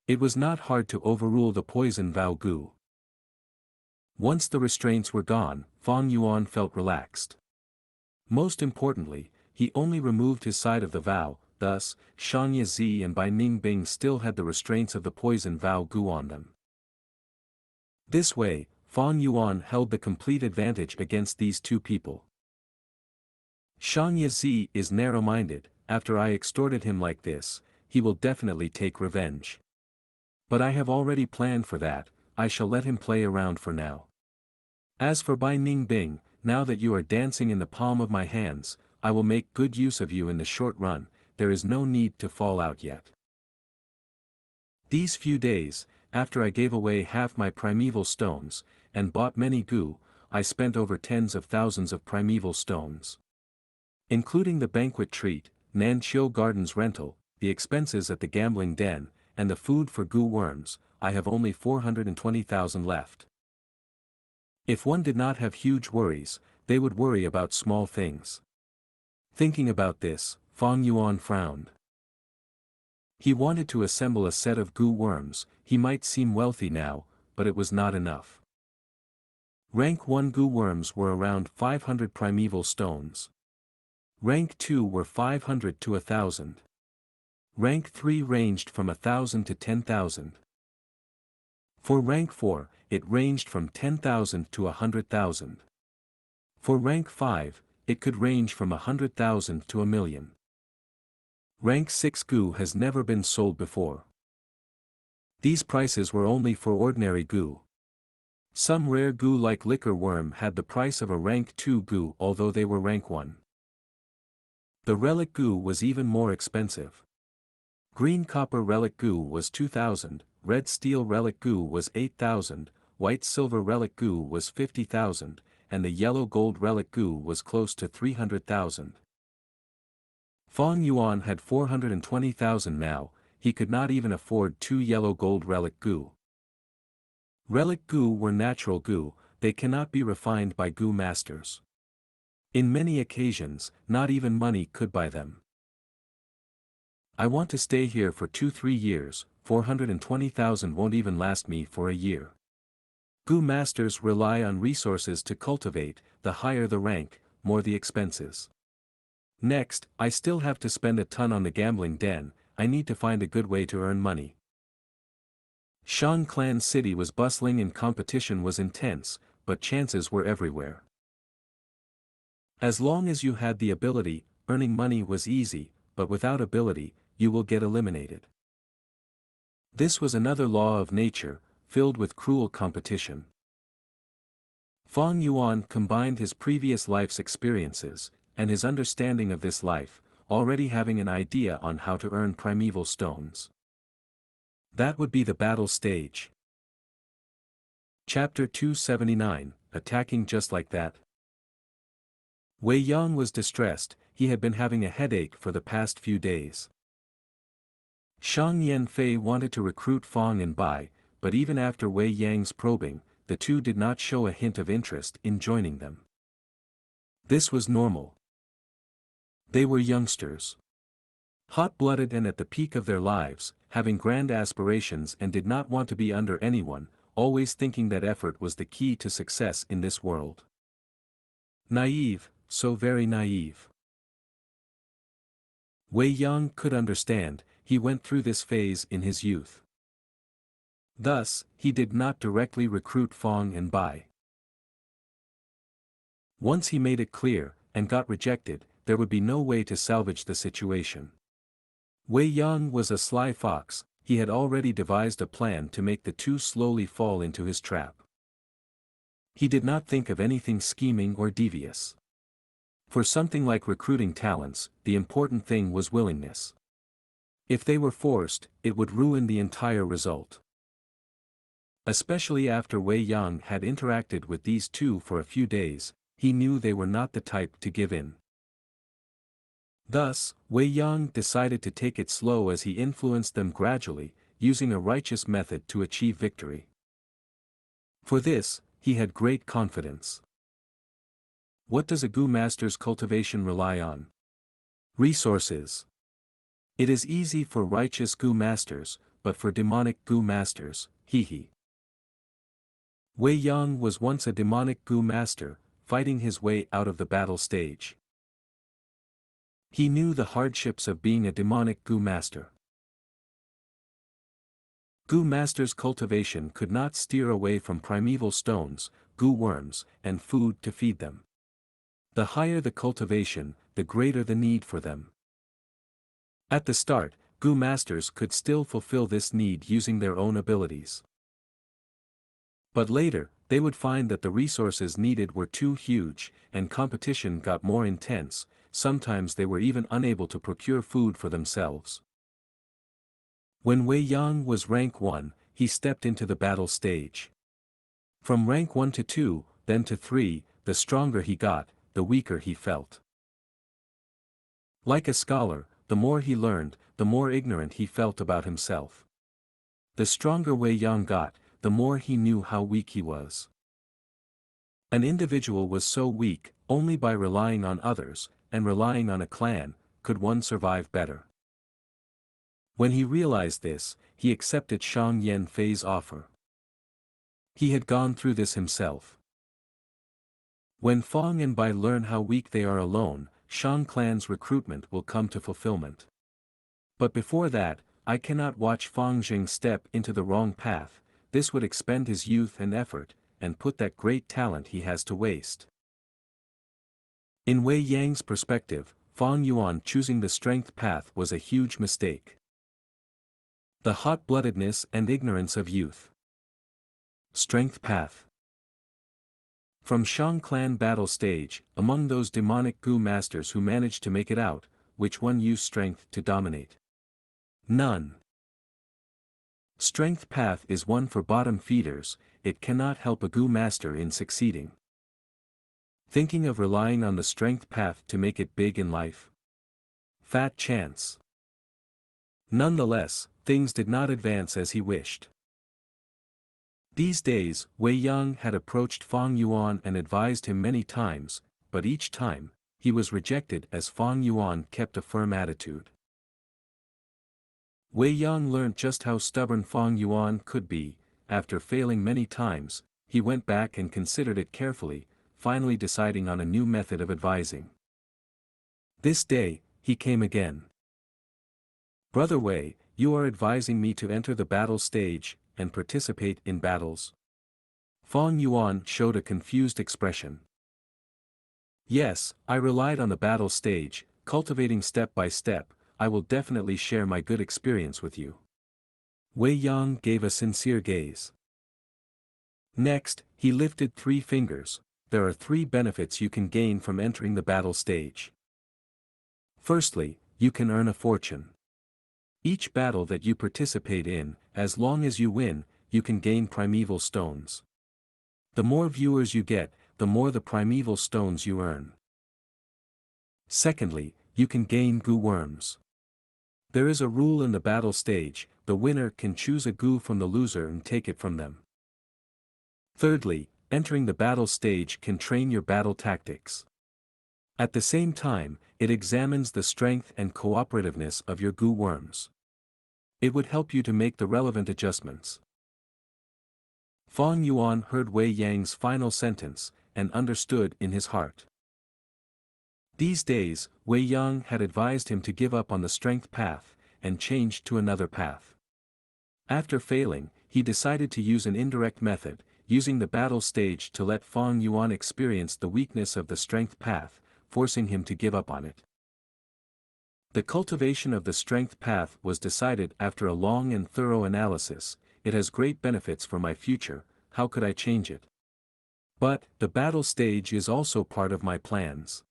It was not hard to overrule the poison vow Gu. Once the restraints were gone, Fang Yuan felt relaxed. Most importantly, he only removed his side of the vow. Thus, Xianxia and Bai Ningbing still had the restraints of the poison vow Gu on them. This way, Fang Yuan held the complete advantage against these two people. Xianxia is narrow-minded. After I extorted him like this, he will definitely take revenge. But I have already planned for that. I shall let him play around for now. As for Bai Ningbing, now that you are dancing in the palm of my hands, I will make good use of you in the short run. There is no need to fall out yet. These few days, after I gave away half my primeval stones, and bought many Gu, I spent over tens of thousands of primeval stones. Including the banquet treat, Nanqiu Gardens rental, the expenses at the gambling den, and the food for Gu worms, I have only 420,000 left. If one did not have huge worries, they would worry about small things. Thinking about this, Fang Yuan frowned. He wanted to assemble a set of Gu worms. He might seem wealthy now, but it was not enough. Rank 1 Gu worms were around 500 primeval stones. Rank 2 were 500 to 1,000. Rank 3 ranged from 1,000 to 10,000. For rank 4, it ranged from 10,000 to 100,000. For rank 5, it could range from 100,000 to 1,000,000. Rank 6 Gu has never been sold before. These prices were only for ordinary Gu. Some rare Gu like liquor worm had the price of a rank 2 Gu, although they were rank 1. The relic Gu was even more expensive. Green copper relic Gu was 2,000, red steel relic Gu was 8,000, white silver relic Gu was 50,000, and the yellow gold relic Gu was close to 300,000. Fang Yuan had 420,000 now. He could not even afford 2 yellow gold relic Gu. Relic Gu were natural Gu, they cannot be refined by Gu masters. In many occasions, not even money could buy them. I want to stay here for 2-3 years, 420,000 won't even last me for a year. Gu masters rely on resources to cultivate. The higher the rank, more the expenses. Next, I still have to spend a ton on the gambling den. I need to find a good way to earn money. Shan Clan City was bustling and competition was intense, but chances were everywhere. As long as you had the ability, earning money was easy, but without ability, you will get eliminated. This was another law of nature, filled with cruel competition. Fang Yuan combined his previous life's experiences, and his understanding of this life, already having an idea on how to earn primeval stones. That would be the battle stage. Chapter 279, Attacking Just Like That. Wei Yang was distressed. He had been having a headache for the past few days. Shang Yanfei wanted to recruit Fang and Bai, but even after Wei Yang's probing, the two did not show a hint of interest in joining them. This was normal. They were youngsters. Hot-blooded and at the peak of their lives, having grand aspirations and did not want to be under anyone, always thinking that effort was the key to success in this world. Naive, so very naive. Wei Yang could understand. He went through this phase in his youth. Thus, he did not directly recruit Fong and Bai. Once he made it clear, and got rejected, there would be no way to salvage the situation. Wei Yang was a sly fox. He had already devised a plan to make the two slowly fall into his trap. He did not think of anything scheming or devious. For something like recruiting talents, the important thing was willingness. If they were forced, it would ruin the entire result. Especially after Wei Yang had interacted with these two for a few days, he knew they were not the type to give in. Thus, Wei Yang decided to take it slow as he influenced them gradually, using a righteous method to achieve victory. For this, he had great confidence. What does a Gu master's cultivation rely on? Resources. It is easy for righteous Gu masters, but for demonic Gu masters, hee. Wei Yang was once a demonic Gu master, fighting his way out of the battle stage. He knew the hardships of being a demonic Gu master. Gu masters' cultivation could not steer away from primeval stones, Gu worms, and food to feed them. The higher the cultivation, the greater the need for them. At the start, Gu masters could still fulfill this need using their own abilities. But later, they would find that the resources needed were too huge, and competition got more intense. Sometimes they were even unable to procure food for themselves. When Wei Yang was rank 1, he stepped into the battle stage. From rank 1 to 2, then to 3, the stronger he got, the weaker he felt. Like a scholar, the more he learned, the more ignorant he felt about himself. The stronger Wei Yang got, the more he knew how weak he was. An individual was so weak, only by relying on others, and relying on a clan, could one survive better. When he realized this, he accepted Shang Yanfei's offer. He had gone through this himself. When Fong and Bai learn how weak they are alone, Shang clan's recruitment will come to fulfillment. But before that, I cannot watch Fong Jing step into the wrong path. This would expend his youth and effort, and put that great talent he has to waste. In Wei Yang's perspective, Fong Yuan choosing the strength path was a huge mistake. The hot-bloodedness and ignorance of youth. Strength path. From Shang clan battle stage, among those demonic Gu masters who managed to make it out, which one used strength to dominate? None. Strength path is one for bottom feeders. It cannot help a Gu master in succeeding. Thinking of relying on the strength path to make it big in life? Fat chance. Nonetheless, things did not advance as he wished. These days, Wei Yang had approached Fong Yuan and advised him many times, but each time, he was rejected as Fong Yuan kept a firm attitude. Wei Yang learned just how stubborn Fong Yuan could be. After failing many times, he went back and considered it carefully, finally deciding on a new method of advising. This day, he came again. Brother Wei, you are advising me to enter the battle stage, and participate in battles? Fong Yuan showed a confused expression. Yes, I relied on the battle stage, cultivating step by step. I will definitely share my good experience with you. Wei Yang gave a sincere gaze. Next, he lifted 3 fingers. There are 3 benefits you can gain from entering the battle stage. Firstly, you can earn a fortune. Each battle that you participate in, as long as you win, you can gain primeval stones. The more viewers you get, the more the primeval stones you earn. Secondly, you can gain Gu worms. There is a rule in the battle stage: the winner can choose a Gu from the loser and take it from them. Thirdly, entering the battle stage can train your battle tactics. At the same time, it examines the strength and cooperativeness of your Gu worms. It would help you to make the relevant adjustments. Fong Yuan heard Wei Yang's final sentence, and understood in his heart. These days, Wei Yang had advised him to give up on the strength path, and change to another path. After failing, he decided to use an indirect method, using the battle stage to let Fang Yuan experience the weakness of the strength path, forcing him to give up on it. The cultivation of the strength path was decided after a long and thorough analysis. It has great benefits for my future, how could I change it? But, the battle stage is also part of my plans.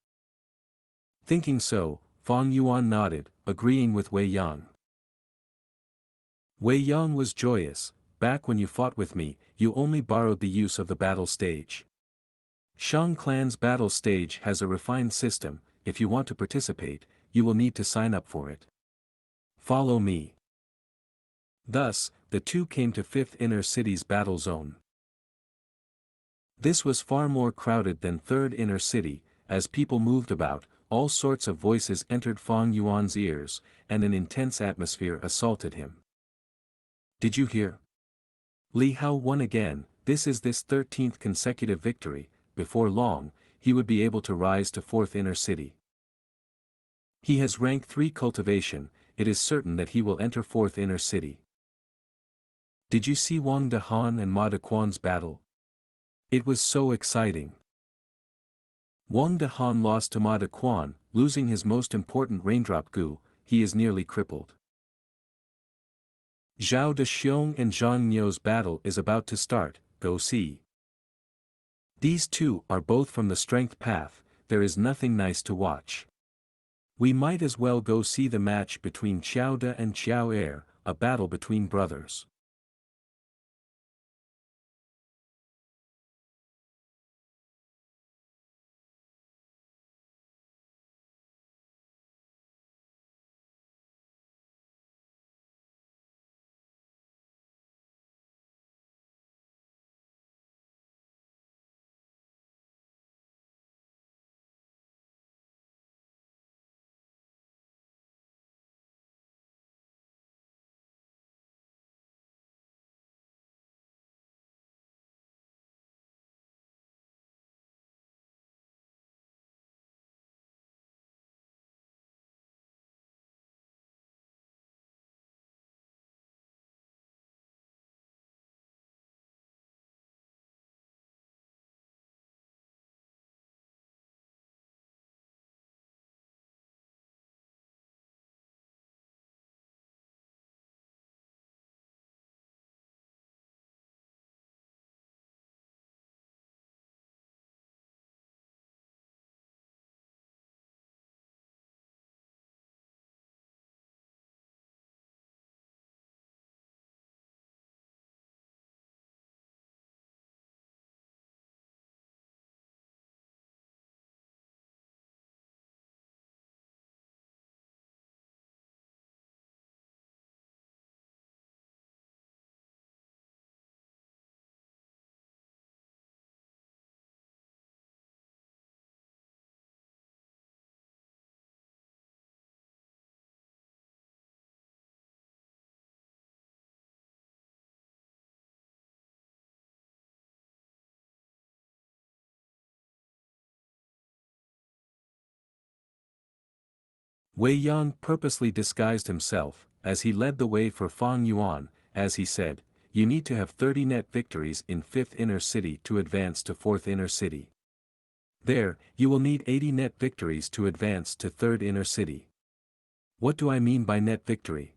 Thinking so, Fang Yuan nodded, agreeing with Wei Yang. Wei Yang was joyous. Back when you fought with me, you only borrowed the use of the battle stage. Shang Clan's battle stage has a refined system. If you want to participate, you will need to sign up for it. Follow me. Thus, the two came to 5th Inner City's battle zone. This was far more crowded than 3rd Inner City. As people moved about, all sorts of voices entered Fang Yuan's ears, and an intense atmosphere assaulted him. Did you hear? Li Hao won again. This is his 13th consecutive victory. Before long, he would be able to rise to 4th Inner City. He has rank 3 cultivation. It is certain that he will enter 4th Inner City. Did you see Wang Dehan and Ma Dequan's battle? It was so exciting. Wang Dehan lost to Ma Dequan, losing his most important Raindrop Gu. He is nearly crippled. Zhao Dexiong and Zhang Niu's battle is about to start, go see. These two are both from the strength path. There is nothing nice to watch. We might as well go see the match between Xiao De and Xiao Er, a battle between brothers. Wei Yang purposely disguised himself, as he led the way for Fang Yuan, as he said, you need to have 30 net victories in 5th Inner City to advance to 4th Inner City. There, you will need 80 net victories to advance to 3rd Inner City. What do I mean by net victory?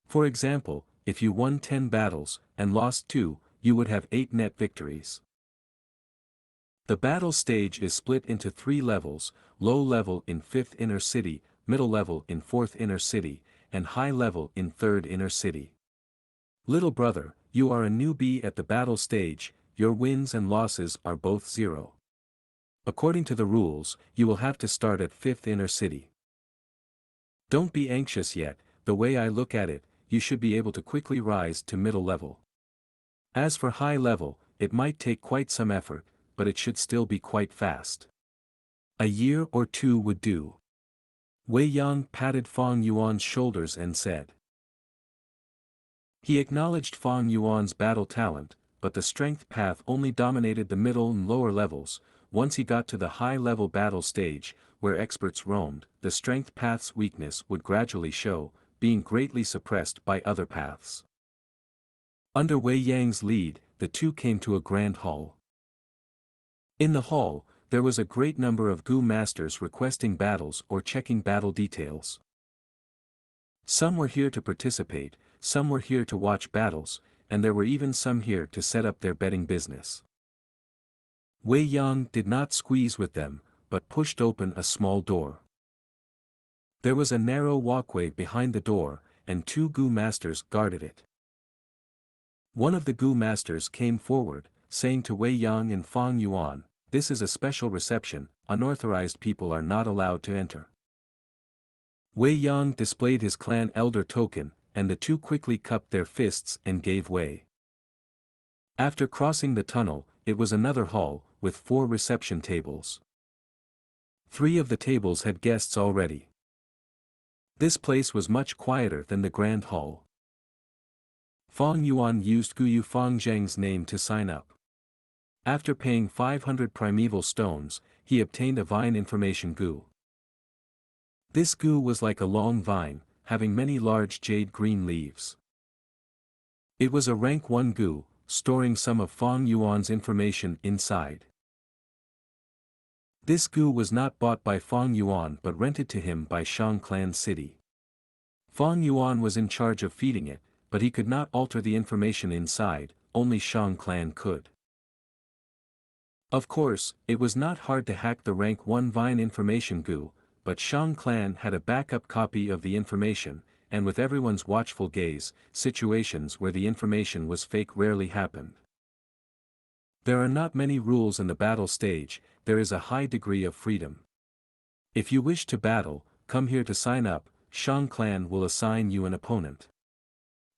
For example, if you won 10 battles, and lost 2, you would have 8 net victories. The battle stage is split into 3 levels, low level in 5th Inner City, middle level in 4th Inner City, and high level in 3rd Inner City. Little brother, you are a newbie at the battle stage, your wins and losses are both 0. According to the rules, you will have to start at 5th Inner City. Don't be anxious yet, the way I look at it, you should be able to quickly rise to middle level. As for high level, it might take quite some effort, but it should still be quite fast. A year or 2 would do. Wei Yang patted Fang Yuan's shoulders and said. He acknowledged Fang Yuan's battle talent, but the strength path only dominated the middle and lower levels. Once he got to the high-level battle stage, where experts roamed, the strength path's weakness would gradually show, being greatly suppressed by other paths. Under Wei Yang's lead, the two came to a grand hall. In the hall, there was a great number of Gu masters requesting battles or checking battle details. Some were here to participate, some were here to watch battles, and there were even some here to set up their betting business. Wei Yang did not squeeze with them, but pushed open a small door. There was a narrow walkway behind the door, and two Gu masters guarded it. One of the Gu masters came forward, saying to Wei Yang and Fang Yuan, "This is a special reception, unauthorized people are not allowed to enter." Wei Yang displayed his clan elder token, and the two quickly cupped their fists and gave way. After crossing the tunnel, it was another hall, with 4 reception tables. 3 of the tables had guests already. This place was much quieter than the grand hall. Fang Yuan used Guyu Fang Zheng's name to sign up. After paying 500 primeval stones, he obtained a vine information Gu. This Gu was like a long vine, having many large jade green leaves. It was a rank 1 Gu, storing some of Fang Yuan's information inside. This Gu was not bought by Fang Yuan but rented to him by Shang Clan City. Fang Yuan was in charge of feeding it, but he could not alter the information inside, only Shang Clan could. Of course, it was not hard to hack the rank 1 vine information Gu, but Shang Clan had a backup copy of the information, and with everyone's watchful gaze, situations where the information was fake rarely happened. There are not many rules in the battle stage, there is a high degree of freedom. If you wish to battle, come here to sign up, Shang Clan will assign you an opponent.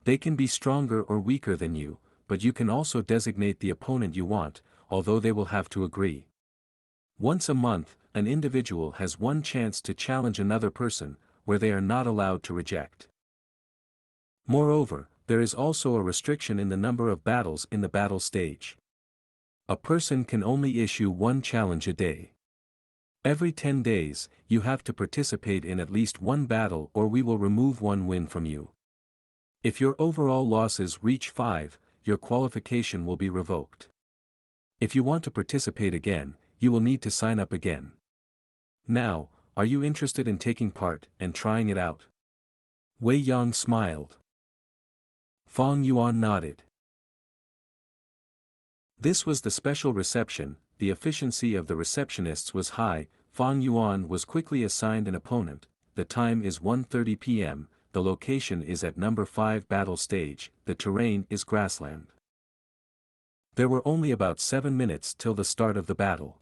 They can be stronger or weaker than you, but you can also designate the opponent you want, although they will have to agree. Once a month, an individual has one chance to challenge another person, where they are not allowed to reject. Moreover, there is also a restriction in the number of battles in the battle stage. A person can only issue one challenge a day. Every 10 days, you have to participate in at least one battle or we will remove one win from you. If your overall losses reach 5, your qualification will be revoked. If you want to participate again, you will need to sign up again. Now, are you interested in taking part and trying it out? Wei Yang smiled. Fang Yuan nodded. This was the special reception, the efficiency of the receptionists was high, Fang Yuan was quickly assigned an opponent, the time is 1:30 p.m., the location is at number 5 battle stage, the terrain is grassland. There were only about 7 minutes till the start of the battle.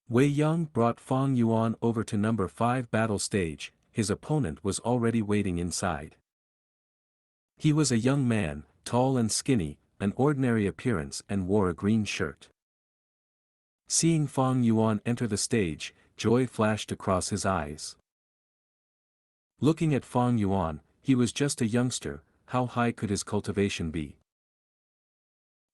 Wei Yang brought Fang Yuan over to number 5 battle stage, his opponent was already waiting inside. He was a young man, tall and skinny, an ordinary appearance and wore a green shirt. Seeing Fang Yuan enter the stage, joy flashed across his eyes. Looking at Fang Yuan, he was just a youngster, how high could his cultivation be?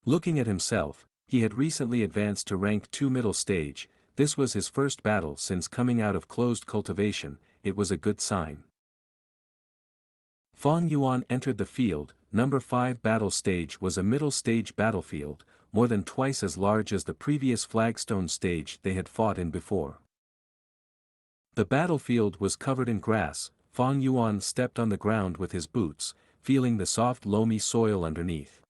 Looking at himself, he had recently advanced to rank 2 middle stage, this was his first battle since coming out of closed cultivation, it was a good sign. Fang Yuan entered the field, number 5 battle stage was a middle stage battlefield, more than twice as large as the previous flagstone stage they had fought in before. The battlefield was covered in grass, Fang Yuan stepped on the ground with his boots, feeling the soft loamy soil underneath.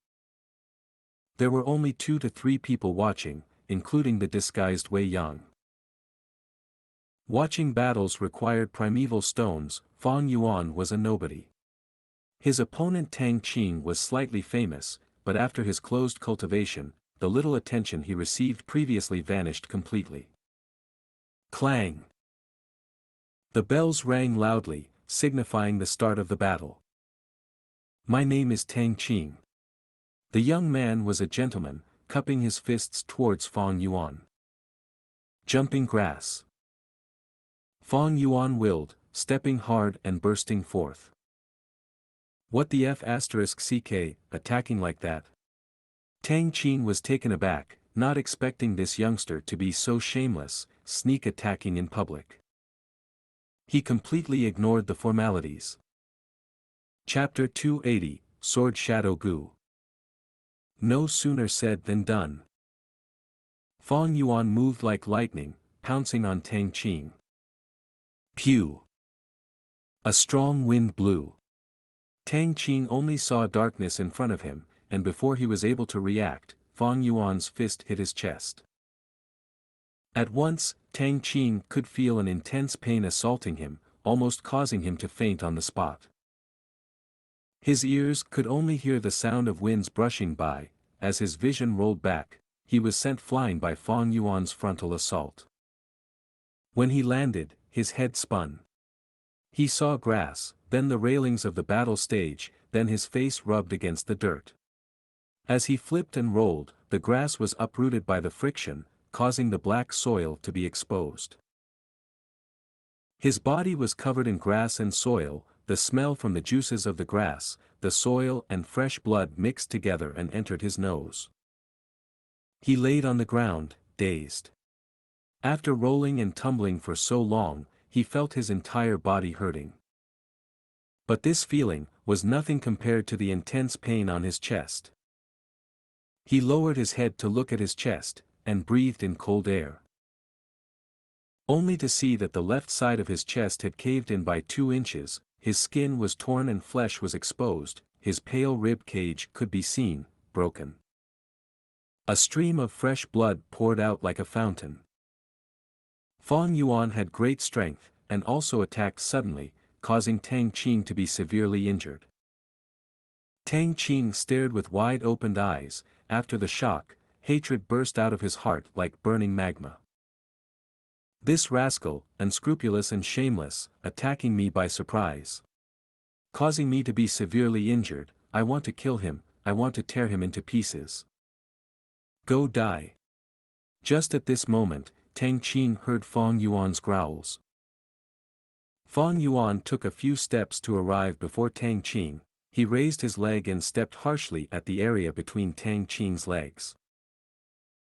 There were only 2 to 3 people watching, including the disguised Wei Yang. Watching battles required primeval stones, Fang Yuan was a nobody. His opponent Tang Qing was slightly famous, but after his closed cultivation, the little attention he received previously vanished completely. Clang! The bells rang loudly, signifying the start of the battle. My name is Tang Qing. The young man was a gentleman, cupping his fists towards Fang Yuan. Jumping grass. Fang Yuan willed, stepping hard and bursting forth. What the F***ck, attacking like that? Tang Qing was taken aback, not expecting this youngster to be so shameless, sneak attacking in public. He completely ignored the formalities. Chapter 280, Sword Shadow Gu. No sooner said than done. Fang Yuan moved like lightning, pouncing on Tang Qing. Pew! A strong wind blew. Tang Qing only saw darkness in front of him, and before he was able to react, Fang Yuan's fist hit his chest. At once, Tang Qing could feel an intense pain assaulting him, almost causing him to faint on the spot. His ears could only hear the sound of winds brushing by. As his vision rolled back, he was sent flying by Fang Yuan's frontal assault. When he landed, his head spun. He saw grass, then the railings of the battle stage, then his face rubbed against the dirt. As he flipped and rolled, the grass was uprooted by the friction, causing the black soil to be exposed. His body was covered in grass and soil, the smell from the juices of the grass, the soil and fresh blood mixed together and entered his nose. He laid on the ground, dazed. After rolling and tumbling for so long, he felt his entire body hurting. But this feeling was nothing compared to the intense pain on his chest. He lowered his head to look at his chest, and breathed in cold air. Only to see that the left side of his chest had caved in by 2 inches, his skin was torn and flesh was exposed, his pale rib cage could be seen, broken. A stream of fresh blood poured out like a fountain. Fang Yuan had great strength, and also attacked suddenly, causing Tang Qing to be severely injured. Tang Qing stared with wide-opened eyes. After the shock, hatred burst out of his heart like burning magma. This rascal, unscrupulous and shameless, attacking me by surprise. Causing me to be severely injured, I want to kill him, I want to tear him into pieces. Go die. Just at this moment, Tang Qing heard Fang Yuan's growls. Fang Yuan took a few steps to arrive before Tang Qing. He raised his leg and stepped harshly at the area between Tang Qing's legs.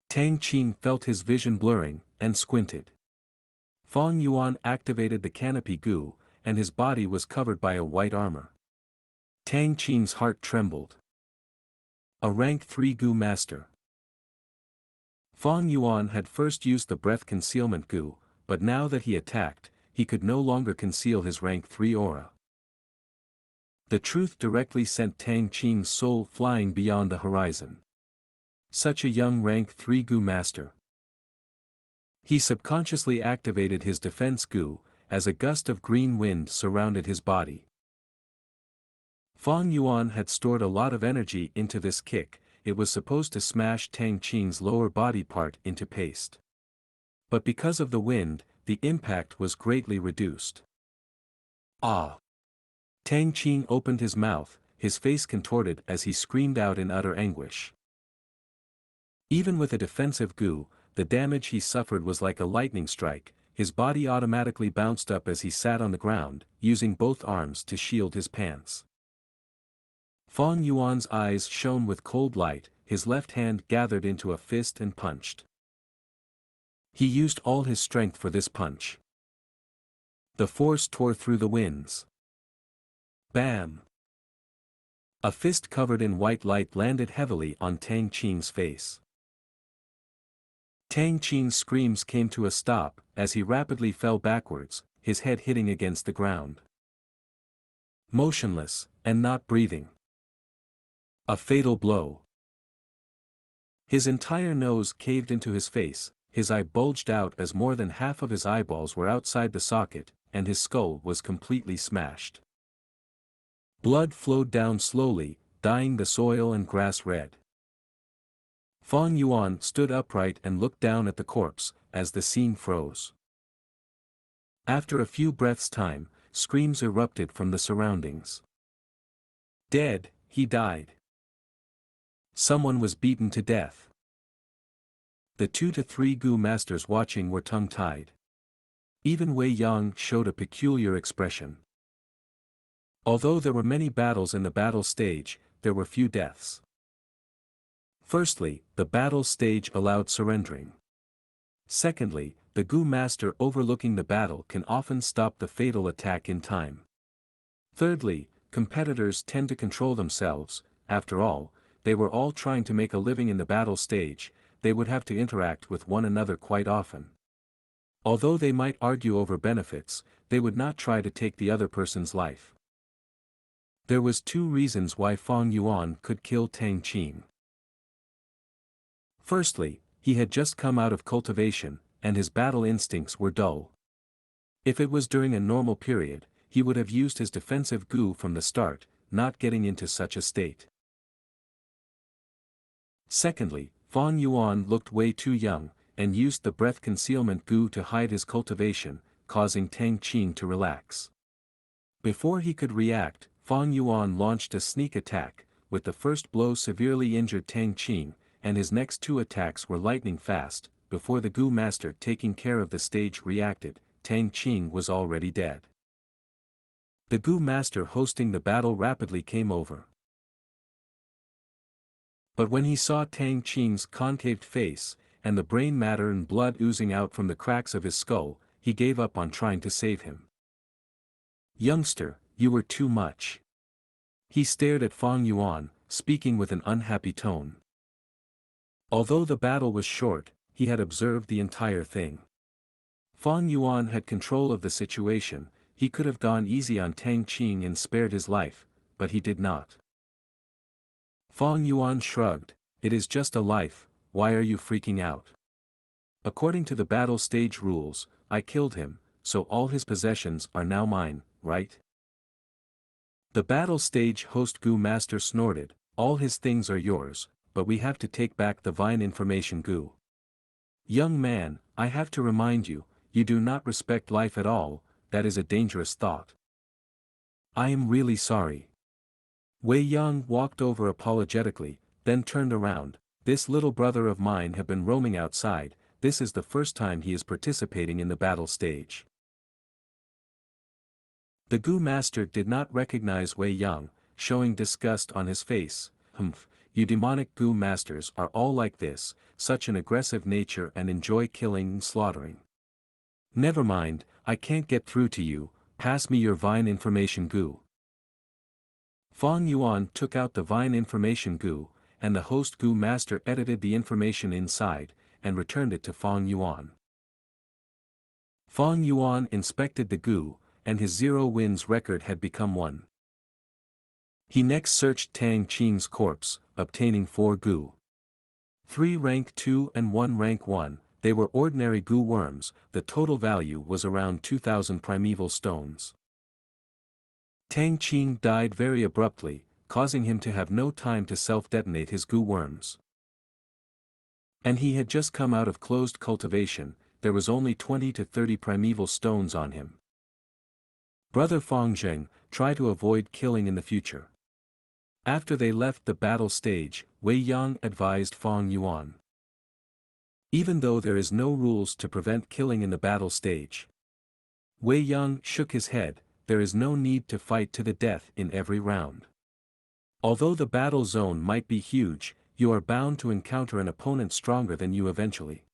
Tang Qing felt his vision blurring, and squinted. Fang Yuan activated the canopy Gu, and his body was covered by a white armor. Tang Qing's heart trembled. A rank 3 Gu master. Fang Yuan had first used the breath concealment Gu, but now that he attacked, he could no longer conceal his rank 3 aura. The truth directly sent Tang Qing's soul flying beyond the horizon. Such a young rank 3 Gu master. He subconsciously activated his defense Gu, as a gust of green wind surrounded his body. Fang Yuan had stored a lot of energy into this kick. It was supposed to smash Tang Qing's lower body part into paste. But because of the wind, the impact was greatly reduced. Ah! Tang Qing opened his mouth, his face contorted as he screamed out in utter anguish. Even with a defensive Gu, the damage he suffered was like a lightning strike. His body automatically bounced up as he sat on the ground, using both arms to shield his pants. Fang Yuan's eyes shone with cold light, his left hand gathered into a fist and punched. He used all his strength for this punch. The force tore through the winds. Bam! A fist covered in white light landed heavily on Tang Qing's face. Tang Qing's screams came to a stop, as he rapidly fell backwards, his head hitting against the ground. Motionless, and not breathing. A fatal blow. His entire nose caved into his face, his eye bulged out as more than half of his eyeballs were outside the socket, and his skull was completely smashed. Blood flowed down slowly, dyeing the soil and grass red. Fang Yuan stood upright and looked down at the corpse, as the scene froze. After a few breaths' time, screams erupted from the surroundings. Dead, he died. Someone was beaten to death. The 2 to 3 Gu masters watching were tongue-tied. Even Wei Yang showed a peculiar expression. Although there were many battles in the battle stage, there were few deaths. Firstly, the battle stage allowed surrendering. Secondly, the Gu master overlooking the battle can often stop the fatal attack in time. Thirdly, competitors tend to control themselves. After all, they were all trying to make a living in the battle stage, they would have to interact with one another quite often. Although they might argue over benefits, they would not try to take the other person's life. There was 2 reasons why Fang Yuan could kill Tang Qing. Firstly, he had just come out of cultivation, and his battle instincts were dull. If it was during a normal period, he would have used his defensive Gu from the start, not getting into such a state. Secondly, Fang Yuan looked way too young, and used the breath concealment Gu to hide his cultivation, causing Tang Qing to relax. Before he could react, Fang Yuan launched a sneak attack, with the first blow severely injured Tang Qing, and his next 2 attacks were lightning fast. Before the Gu master taking care of the stage reacted, Tang Qing was already dead. The Gu master hosting the battle rapidly came over. But when he saw Tang Qing's concave face, and the brain matter and blood oozing out from the cracks of his skull, he gave up on trying to save him. "Youngster, you were too much." He stared at Fang Yuan, speaking with an unhappy tone. Although the battle was short, he had observed the entire thing. Fang Yuan had control of the situation, he could have gone easy on Tang Qing and spared his life, but he did not. Fang Yuan shrugged, "It is just a life, why are you freaking out? According to the battle stage rules, I killed him, so all his possessions are now mine, right?" The battle stage host Gu master snorted, "All his things are yours, but we have to take back the Vine information Gu. Young man, I have to remind you, you do not respect life at all, that is a dangerous thought." "I am really sorry." Wei Yang walked over apologetically, then turned around, "This little brother of mine have been roaming outside, this is the first time he is participating in the battle stage." The Gu master did not recognize Wei Yang, showing disgust on his face. "Humph, you demonic Gu masters are all like this, such an aggressive nature and enjoy killing and slaughtering. Never mind, I can't get through to you, pass me your Vine information Gu." Fang Yuan took out the Vine information Gu, and the host Gu master edited the information inside, and returned it to Fang Yuan. Fang Yuan inspected the Gu, and his 0 wins record had become 1. He next searched Tang Qing's corpse, obtaining 4 Gu. 3 rank 2 and 1 rank 1, they were ordinary Gu worms, the total value was around 2,000 primeval stones. Tang Qing died very abruptly, causing him to have no time to self-detonate his Gu worms. And he had just come out of closed cultivation, there was only 20 to 30 primeval stones on him. Brother Fangzheng, try to avoid killing in the future. After they left the battle stage, Wei Yang advised Fang Yuan. Even though there is no rules to prevent killing in the battle stage. Wei Yang shook his head, there is no need to fight to the death in every round. Although the battle zone might be huge, you are bound to encounter an opponent stronger than you eventually.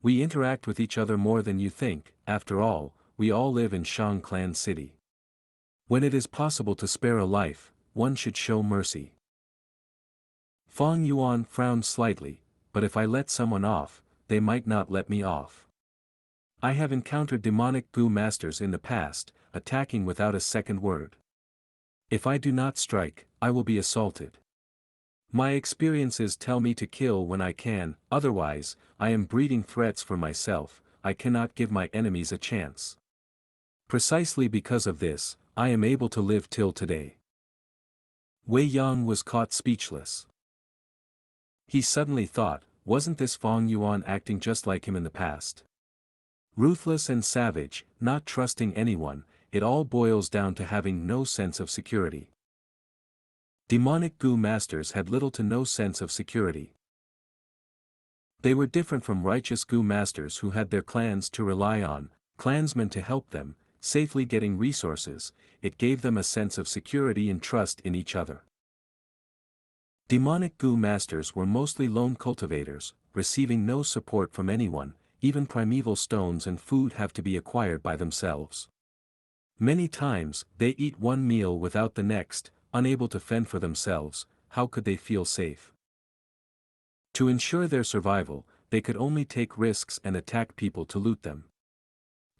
We interact with each other more than you think, after all, we all live in Shang Clan City. When it is possible to spare a life, one should show mercy. Fang Yuan frowned slightly, but if I let someone off, they might not let me off. I have encountered demonic Gu masters in the past, attacking without a second word. If I do not strike, I will be assaulted. My experiences tell me to kill when I can, otherwise, I am breeding threats for myself, I cannot give my enemies a chance. Precisely because of this, I am able to live till today. Wei Yang was caught speechless. He suddenly thought, wasn't this Fang Yuan acting just like him in the past? Ruthless and savage, not trusting anyone, it all boils down to having no sense of security. Demonic Gu masters had little to no sense of security. They were different from righteous Gu masters who had their clans to rely on, clansmen to help them, safely getting resources, it gave them a sense of security and trust in each other. Demonic Gu masters were mostly lone cultivators, receiving no support from anyone, even primeval stones and food have to be acquired by themselves. Many times, they eat one meal without the next, unable to fend for themselves. How could they feel safe? To ensure their survival, they could only take risks and attack people to loot them.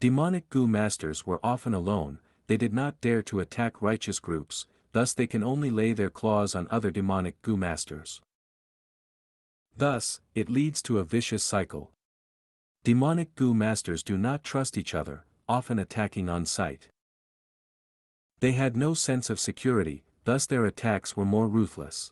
Demonic Gu masters were often alone, they did not dare to attack righteous groups, thus they can only lay their claws on other demonic Gu masters. Thus, it leads to a vicious cycle. Demonic Gu masters do not trust each other, often attacking on sight. They had no sense of security, thus their attacks were more ruthless.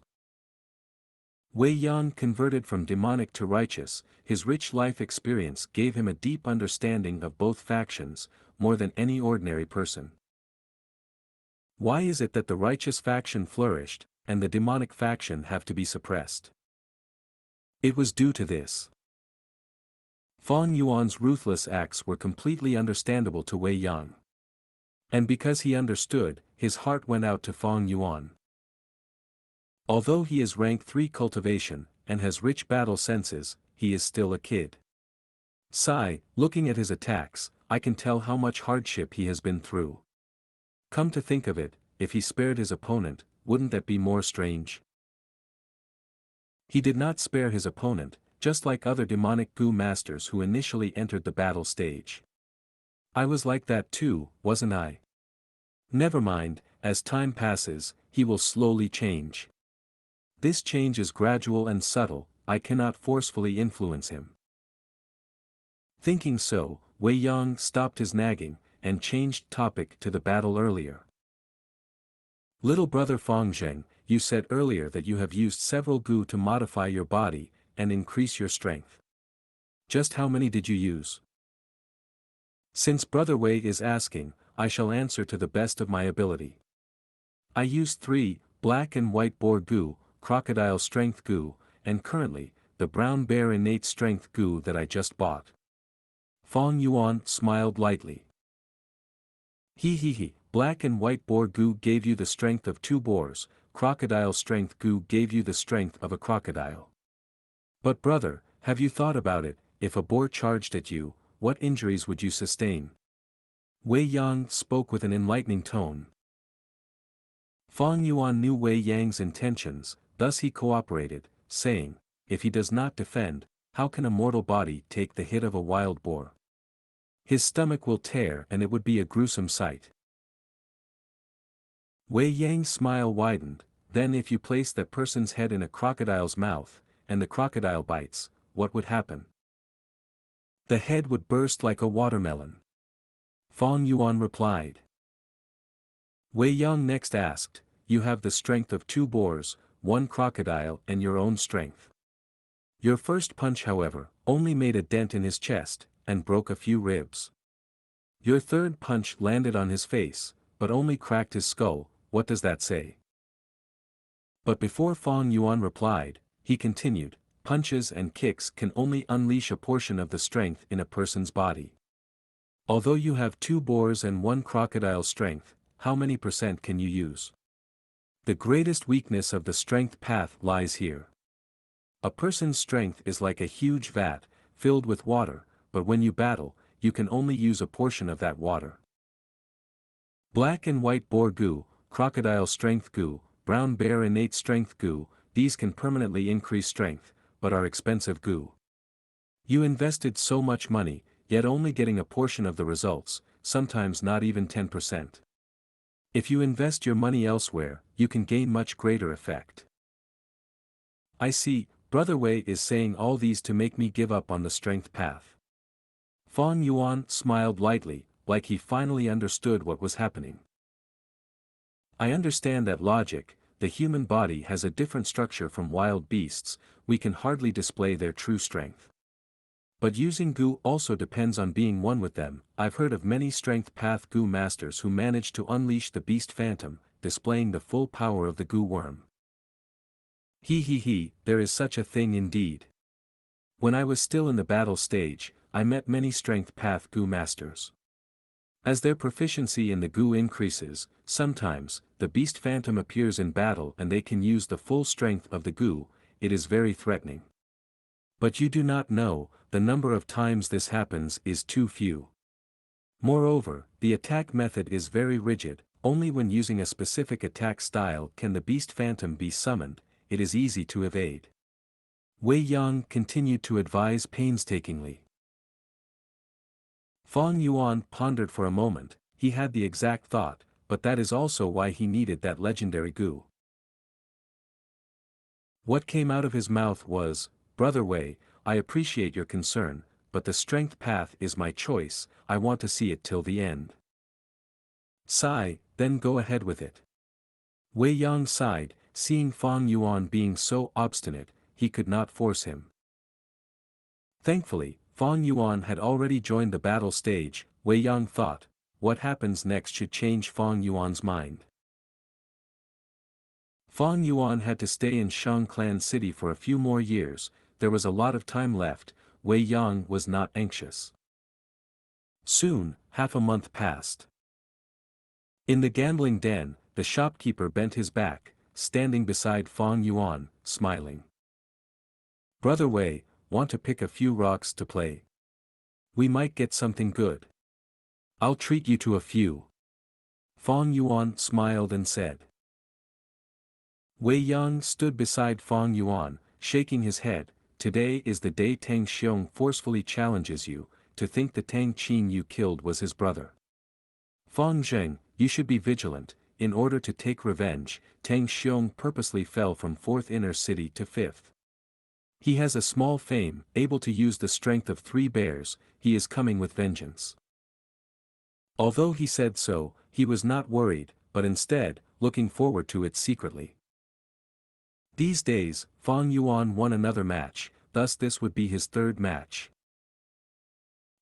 Wei Yan converted from demonic to righteous, his rich life experience gave him a deep understanding of both factions, more than any ordinary person. Why is it that the righteous faction flourished, and the demonic faction have to be suppressed? It was due to this. Fang Yuan's ruthless acts were completely understandable to Wei Yan. And because he understood, his heart went out to Fang Yuan. Although he is rank 3 cultivation, and has rich battle senses, he is still a kid. Sigh, looking at his attacks, I can tell how much hardship he has been through. Come to think of it, if he spared his opponent, wouldn't that be more strange? He did not spare his opponent, just like other demonic Gu masters who initially entered the battle stage. I was like that too, wasn't I? Never mind, as time passes, he will slowly change. This change is gradual and subtle, I cannot forcefully influence him. Thinking so, Wei Yang stopped his nagging, and changed topic to the battle earlier. Little brother Fang Zheng, you said earlier that you have used several Gu to modify your body, and increase your strength. Just how many did you use? Since Brother Wei is asking, I shall answer to the best of my ability. I used 3, black and white boar Gu, crocodile strength Gu, and currently, the brown bear innate strength Gu that I just bought. Fang Yuan smiled lightly. He, black and white boar Gu gave you the strength of 2 boars, crocodile strength Gu gave you the strength of a crocodile. But brother, have you thought about it, if a boar charged at you, what injuries would you sustain? Wei Yang spoke with an enlightening tone. Fang Yuan knew Wei Yang's intentions, thus he cooperated, saying, if he does not defend, how can a mortal body take the hit of a wild boar? His stomach will tear and it would be a gruesome sight. Wei Yang's smile widened, then if you place that person's head in a crocodile's mouth, and the crocodile bites, what would happen? The head would burst like a watermelon. Fang Yuan replied. Wei Yang next asked, you have the strength of 2 boars, 1 crocodile and your own strength. Your first punch however, only made a dent in his chest, and broke a few ribs. Your third punch landed on his face, but only cracked his skull, what does that say? But before Fang Yuan replied, he continued, punches and kicks can only unleash a portion of the strength in a person's body. Although you have 2 boars and 1 crocodile strength, how many % can you use? The greatest weakness of the strength path lies here. A person's strength is like a huge vat, filled with water, but when you battle, you can only use a portion of that water. Black and white boar Gu, crocodile strength Gu, brown bear innate strength Gu, these can permanently increase strength, but are expensive Gu. You invested so much money, yet only getting a portion of the results, sometimes not even 10%. If you invest your money elsewhere, you can gain much greater effect. I see, Brother Wei is saying all these to make me give up on the strength path. Fang Yuan smiled lightly, like he finally understood what was happening. I understand that logic, the human body has a different structure from wild beasts, we can hardly display their true strength. But using Gu also depends on being one with them. I've heard of many strength path Gu masters who managed to unleash the beast phantom, displaying the full power of the Gu worm. There is such a thing indeed. When I was still in the battle stage, I met many strength path Gu masters. As their proficiency in the Gu increases, sometimes, the beast phantom appears in battle and they can use the full strength of the Gu, it is very threatening. But you do not know, the number of times this happens is too few. Moreover, the attack method is very rigid, only when using a specific attack style can the beast phantom be summoned, it is easy to evade. Wei Yang continued to advise painstakingly. Fang Yuan pondered for a moment, he had the exact thought, but that is also why he needed that legendary Gu. What came out of his mouth was, "Brother Wei, I appreciate your concern, but the strength path is my choice, I want to see it till the end." "Sigh, then go ahead with it." Wei Yang sighed, seeing Fang Yuan being so obstinate, he could not force him. Thankfully, Fang Yuan had already joined the battle stage. Wei Yang thought, what happens next should change Fang Yuan's mind. Fang Yuan had to stay in Shang Clan City for a few more years, there was a lot of time left. Wei Yang was not anxious. Soon, half a month passed. In the gambling den, the shopkeeper bent his back, standing beside Fang Yuan, smiling. "Brother Wei, want to pick a few rocks to play? We might get something good. I'll treat you to a few." Fang Yuan smiled and said. Wei Yang stood beside Fang Yuan, shaking his head. "Today is the day Tang Xiong forcefully challenges you, to think the Tang Qin you killed was his brother. Fang Zheng, you should be vigilant, in order to take revenge." Tang Xiong purposely fell from 4th inner city to 5th. He has a small fame, able to use the strength of 3 bears, he is coming with vengeance. Although he said so, he was not worried, but instead, looking forward to it secretly. These days, Fang Yuan won another match, thus this would be his 3rd match.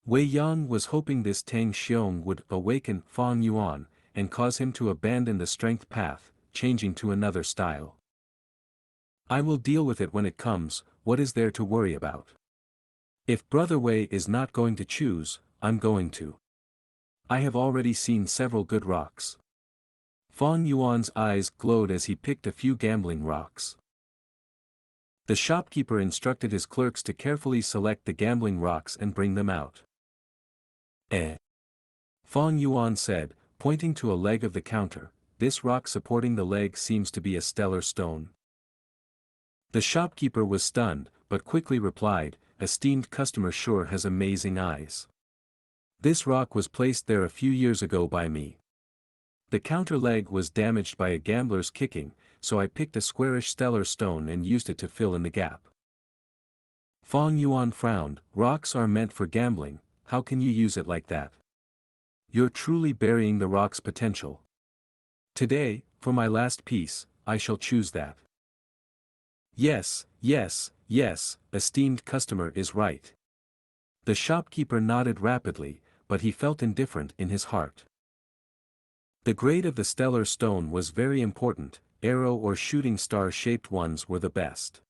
Wei Yang was hoping this Tang Xiong would awaken Fang Yuan, and cause him to abandon the strength path, changing to another style. "I will deal with it when it comes, what is there to worry about? If Brother Wei is not going to choose, I'm going to. I have already seen several good rocks." Fang Yuan's eyes glowed as he picked a few gambling rocks. The shopkeeper instructed his clerks to carefully select the gambling rocks and bring them out. Fang Yuan said, pointing to a leg of the counter, "This rock supporting the leg seems to be a stellar stone." The shopkeeper was stunned, but quickly replied, "Esteemed customer sure has amazing eyes. This rock was placed there a few years ago by me. The counter leg was damaged by a gambler's kicking, so I picked a squarish stellar stone and used it to fill in the gap." Fang Yuan frowned, "Rocks are meant for gambling, how can you use it like that? You're truly burying the rock's potential. Today, for my last piece, I shall choose that." Yes, esteemed customer is right." The shopkeeper nodded rapidly, but he felt indifferent in his heart. The grade of the stellar stone was very important, arrow or shooting star-shaped ones were the best.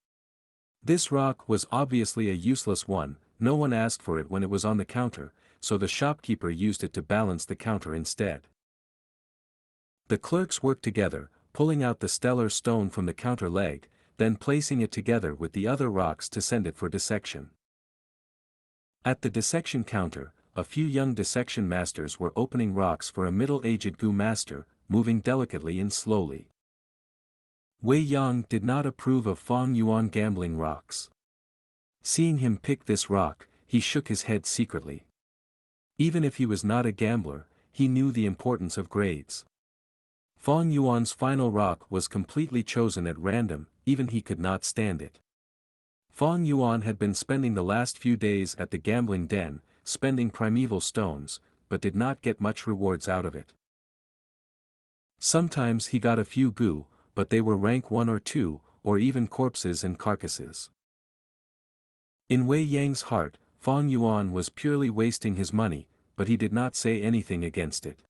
This rock was obviously a useless one, no one asked for it when it was on the counter, so the shopkeeper used it to balance the counter instead. The clerks worked together, pulling out the stellar stone from the counter leg, then placing it together with the other rocks to send it for dissection. At the dissection counter, a few young dissection masters were opening rocks for a middle-aged Gu master, moving delicately and slowly. Wei Yang did not approve of Fang Yuan gambling rocks. Seeing him pick this rock, he shook his head secretly. Even if he was not a gambler, he knew the importance of grades. Fang Yuan's final rock was completely chosen at random, even he could not stand it. Fang Yuan had been spending the last few days at the gambling den, spending primeval stones, but did not get much rewards out of it. Sometimes he got a few Gu, but they were rank 1 or 2, or even corpses and carcasses. In Wei Yang's heart, Fang Yuan was purely wasting his money, but he did not say anything against it.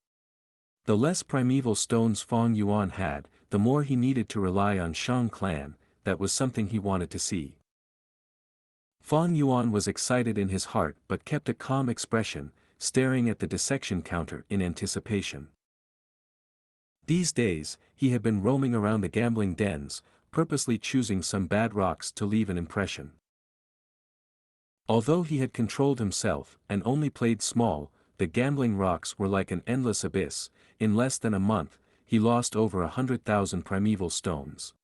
The less primeval stones Fang Yuan had, the more he needed to rely on Shang Clan, that was something he wanted to see. Fang Yuan was excited in his heart but kept a calm expression, staring at the dissection counter in anticipation. These days, he had been roaming around the gambling dens, purposely choosing some bad rocks to leave an impression. Although he had controlled himself and only played small, the gambling rocks were like an endless abyss. In less than a month, he lost over 100,000 primeval stones.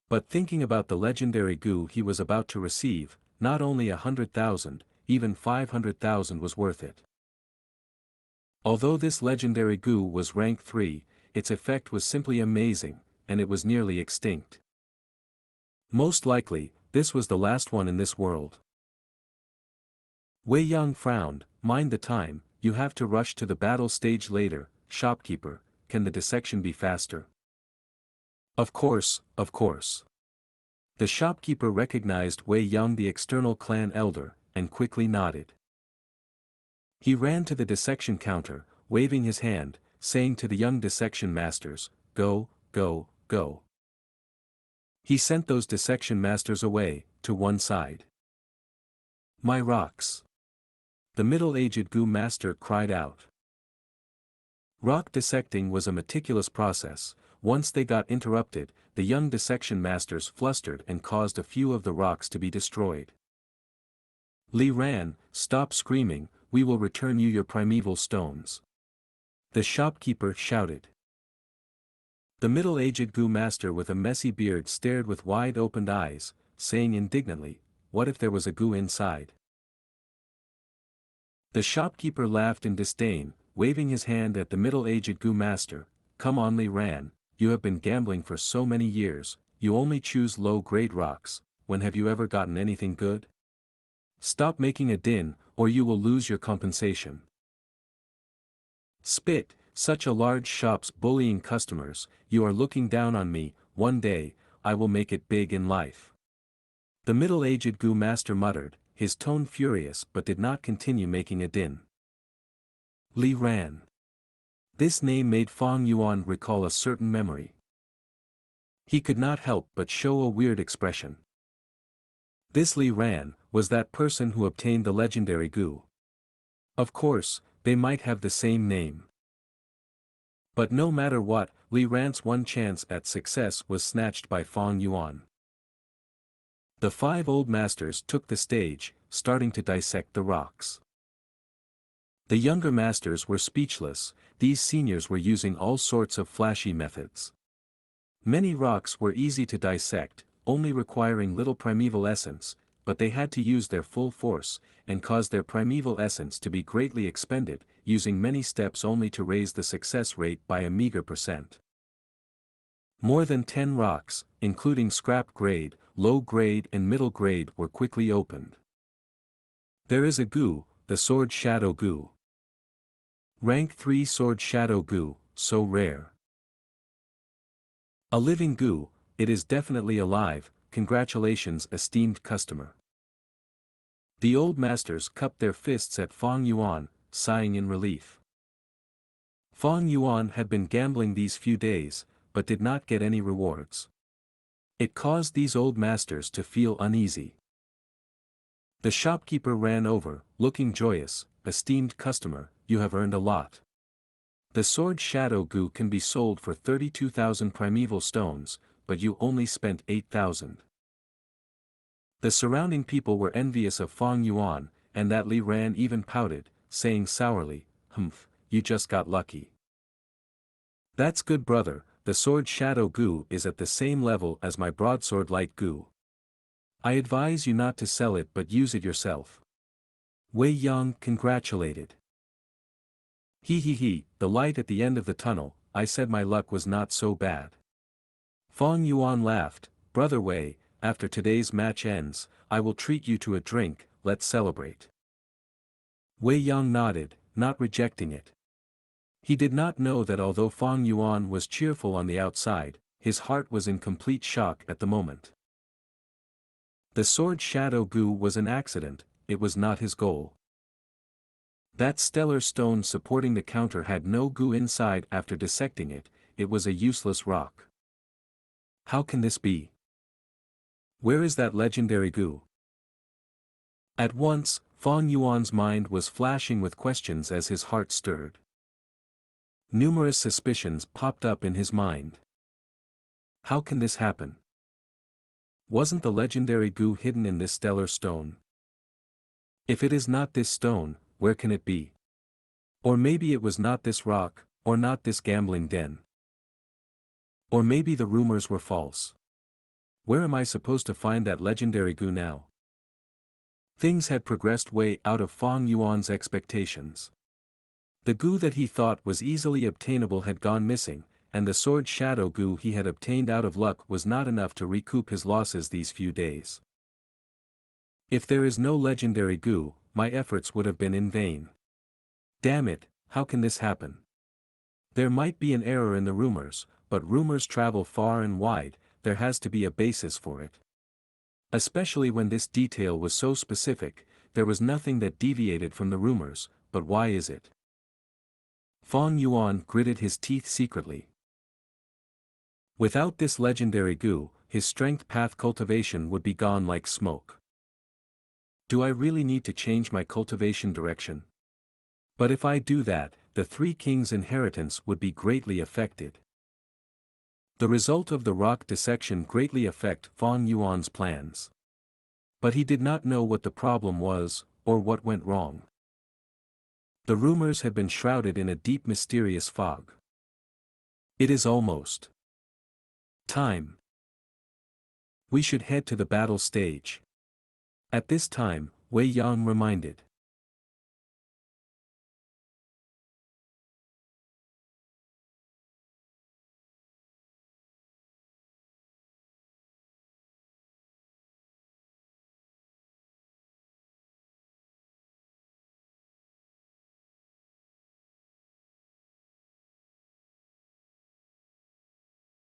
But thinking about the legendary Gu he was about to receive, not only 100,000, even 500,000 was worth it. Although this legendary Gu was rank 3, its effect was simply amazing, and it was nearly extinct. Most likely, this was the last one in this world. Wei Yang frowned. Mind the time, you have to rush to the battle stage later. Shopkeeper, can the dissection be faster? Of course, of course. The shopkeeper recognized Wei Yang, the external clan elder, and quickly nodded. He ran to the dissection counter, waving his hand, saying to the young dissection masters, "Go, go, go." He sent those dissection masters away, to one side. "My rocks!" The middle-aged Gu master cried out. Rock dissecting was a meticulous process. Once they got interrupted, the young dissection masters flustered and caused a few of the rocks to be destroyed. Li Ran, stop screaming, we will return you your primeval stones. The shopkeeper shouted. The middle-aged Gu master with a messy beard stared with wide-opened eyes, saying indignantly, what if there was a Gu inside? The shopkeeper laughed in disdain, waving his hand at the middle-aged Gu master. Come on Li Ran, you have been gambling for so many years, you only choose low-grade rocks, when have you ever gotten anything good? Stop making a din, or you will lose your compensation. Spit, such a large shop's bullying customers, you are looking down on me, one day, I will make it big in life. The middle-aged Gu master muttered, his tone furious but did not continue making a din. Li Ran. This name made Fang Yuan recall a certain memory. He could not help but show a weird expression. This Li Ran was that person who obtained the legendary Gu. Of course, they might have the same name. But no matter what, Li Ran's one chance at success was snatched by Fang Yuan. The 5 old masters took the stage, starting to dissect the rocks. The younger masters were speechless. These seniors were using all sorts of flashy methods. Many rocks were easy to dissect, only requiring little primeval essence, but they had to use their full force, and cause their primeval essence to be greatly expended, using many steps only to raise the success rate by a meager %. More than 10 rocks, including scrap grade, low grade and middle grade, were quickly opened. There is a Gu, the Sword Shadow Gu. Rank 3 Sword Shadow Gu, so rare. A living Gu, it is definitely alive, congratulations esteemed customer. The old masters cupped their fists at Fang Yuan, sighing in relief. Fang Yuan had been gambling these few days, but did not get any rewards. It caused these old masters to feel uneasy. The shopkeeper ran over, looking joyous, esteemed customer, you have earned a lot. The Sword Shadow Gu can be sold for 32,000 primeval stones, but you only spent 8,000. The surrounding people were envious of Fang Yuan, and that Li Ran even pouted, saying sourly, humph, you just got lucky. That's good brother, the Sword Shadow Gu is at the same level as my Broadsword Light Gu. I advise you not to sell it but use it yourself. Wei Yang congratulated. He, the light at the end of the tunnel, I said my luck was not so bad. Fang Yuan laughed, brother Wei, after today's match ends, I will treat you to a drink, let's celebrate. Wei Yang nodded, not rejecting it. He did not know that although Fang Yuan was cheerful on the outside, his heart was in complete shock at the moment. The Sword Shadow Gu was an accident, it was not his goal. That stellar stone supporting the counter had no Gu inside. After dissecting it, it was a useless rock. How can this be? Where is that legendary Gu? At once, Fang Yuan's mind was flashing with questions as his heart stirred. Numerous suspicions popped up in his mind. How can this happen? Wasn't the legendary Gu hidden in this stellar stone? If it is not this stone, where can it be? Or maybe it was not this rock, or not this gambling den. Or maybe the rumors were false. Where am I supposed to find that legendary Gu now? Things had progressed way out of Fang Yuan's expectations. The Gu that he thought was easily obtainable had gone missing, and the sword shadow Gu he had obtained out of luck was not enough to recoup his losses these few days. If there is no legendary Gu, my efforts would have been in vain. Damn it, how can this happen? There might be an error in the rumors, but rumors travel far and wide, there has to be a basis for it. Especially when this detail was so specific, there was nothing that deviated from the rumors, but why is it? Fang Yuan gritted his teeth secretly. Without this legendary Gu, his strength path cultivation would be gone like smoke. Do I really need to change my cultivation direction? But if I do that, the Three Kings' inheritance would be greatly affected. The result of the rock dissection greatly affect Fang Yuan's plans. But he did not know what the problem was, or what went wrong. The rumors had been shrouded in a deep mysterious fog. It is almost time. We should head to the battle stage. At this time, Wei Yang reminded.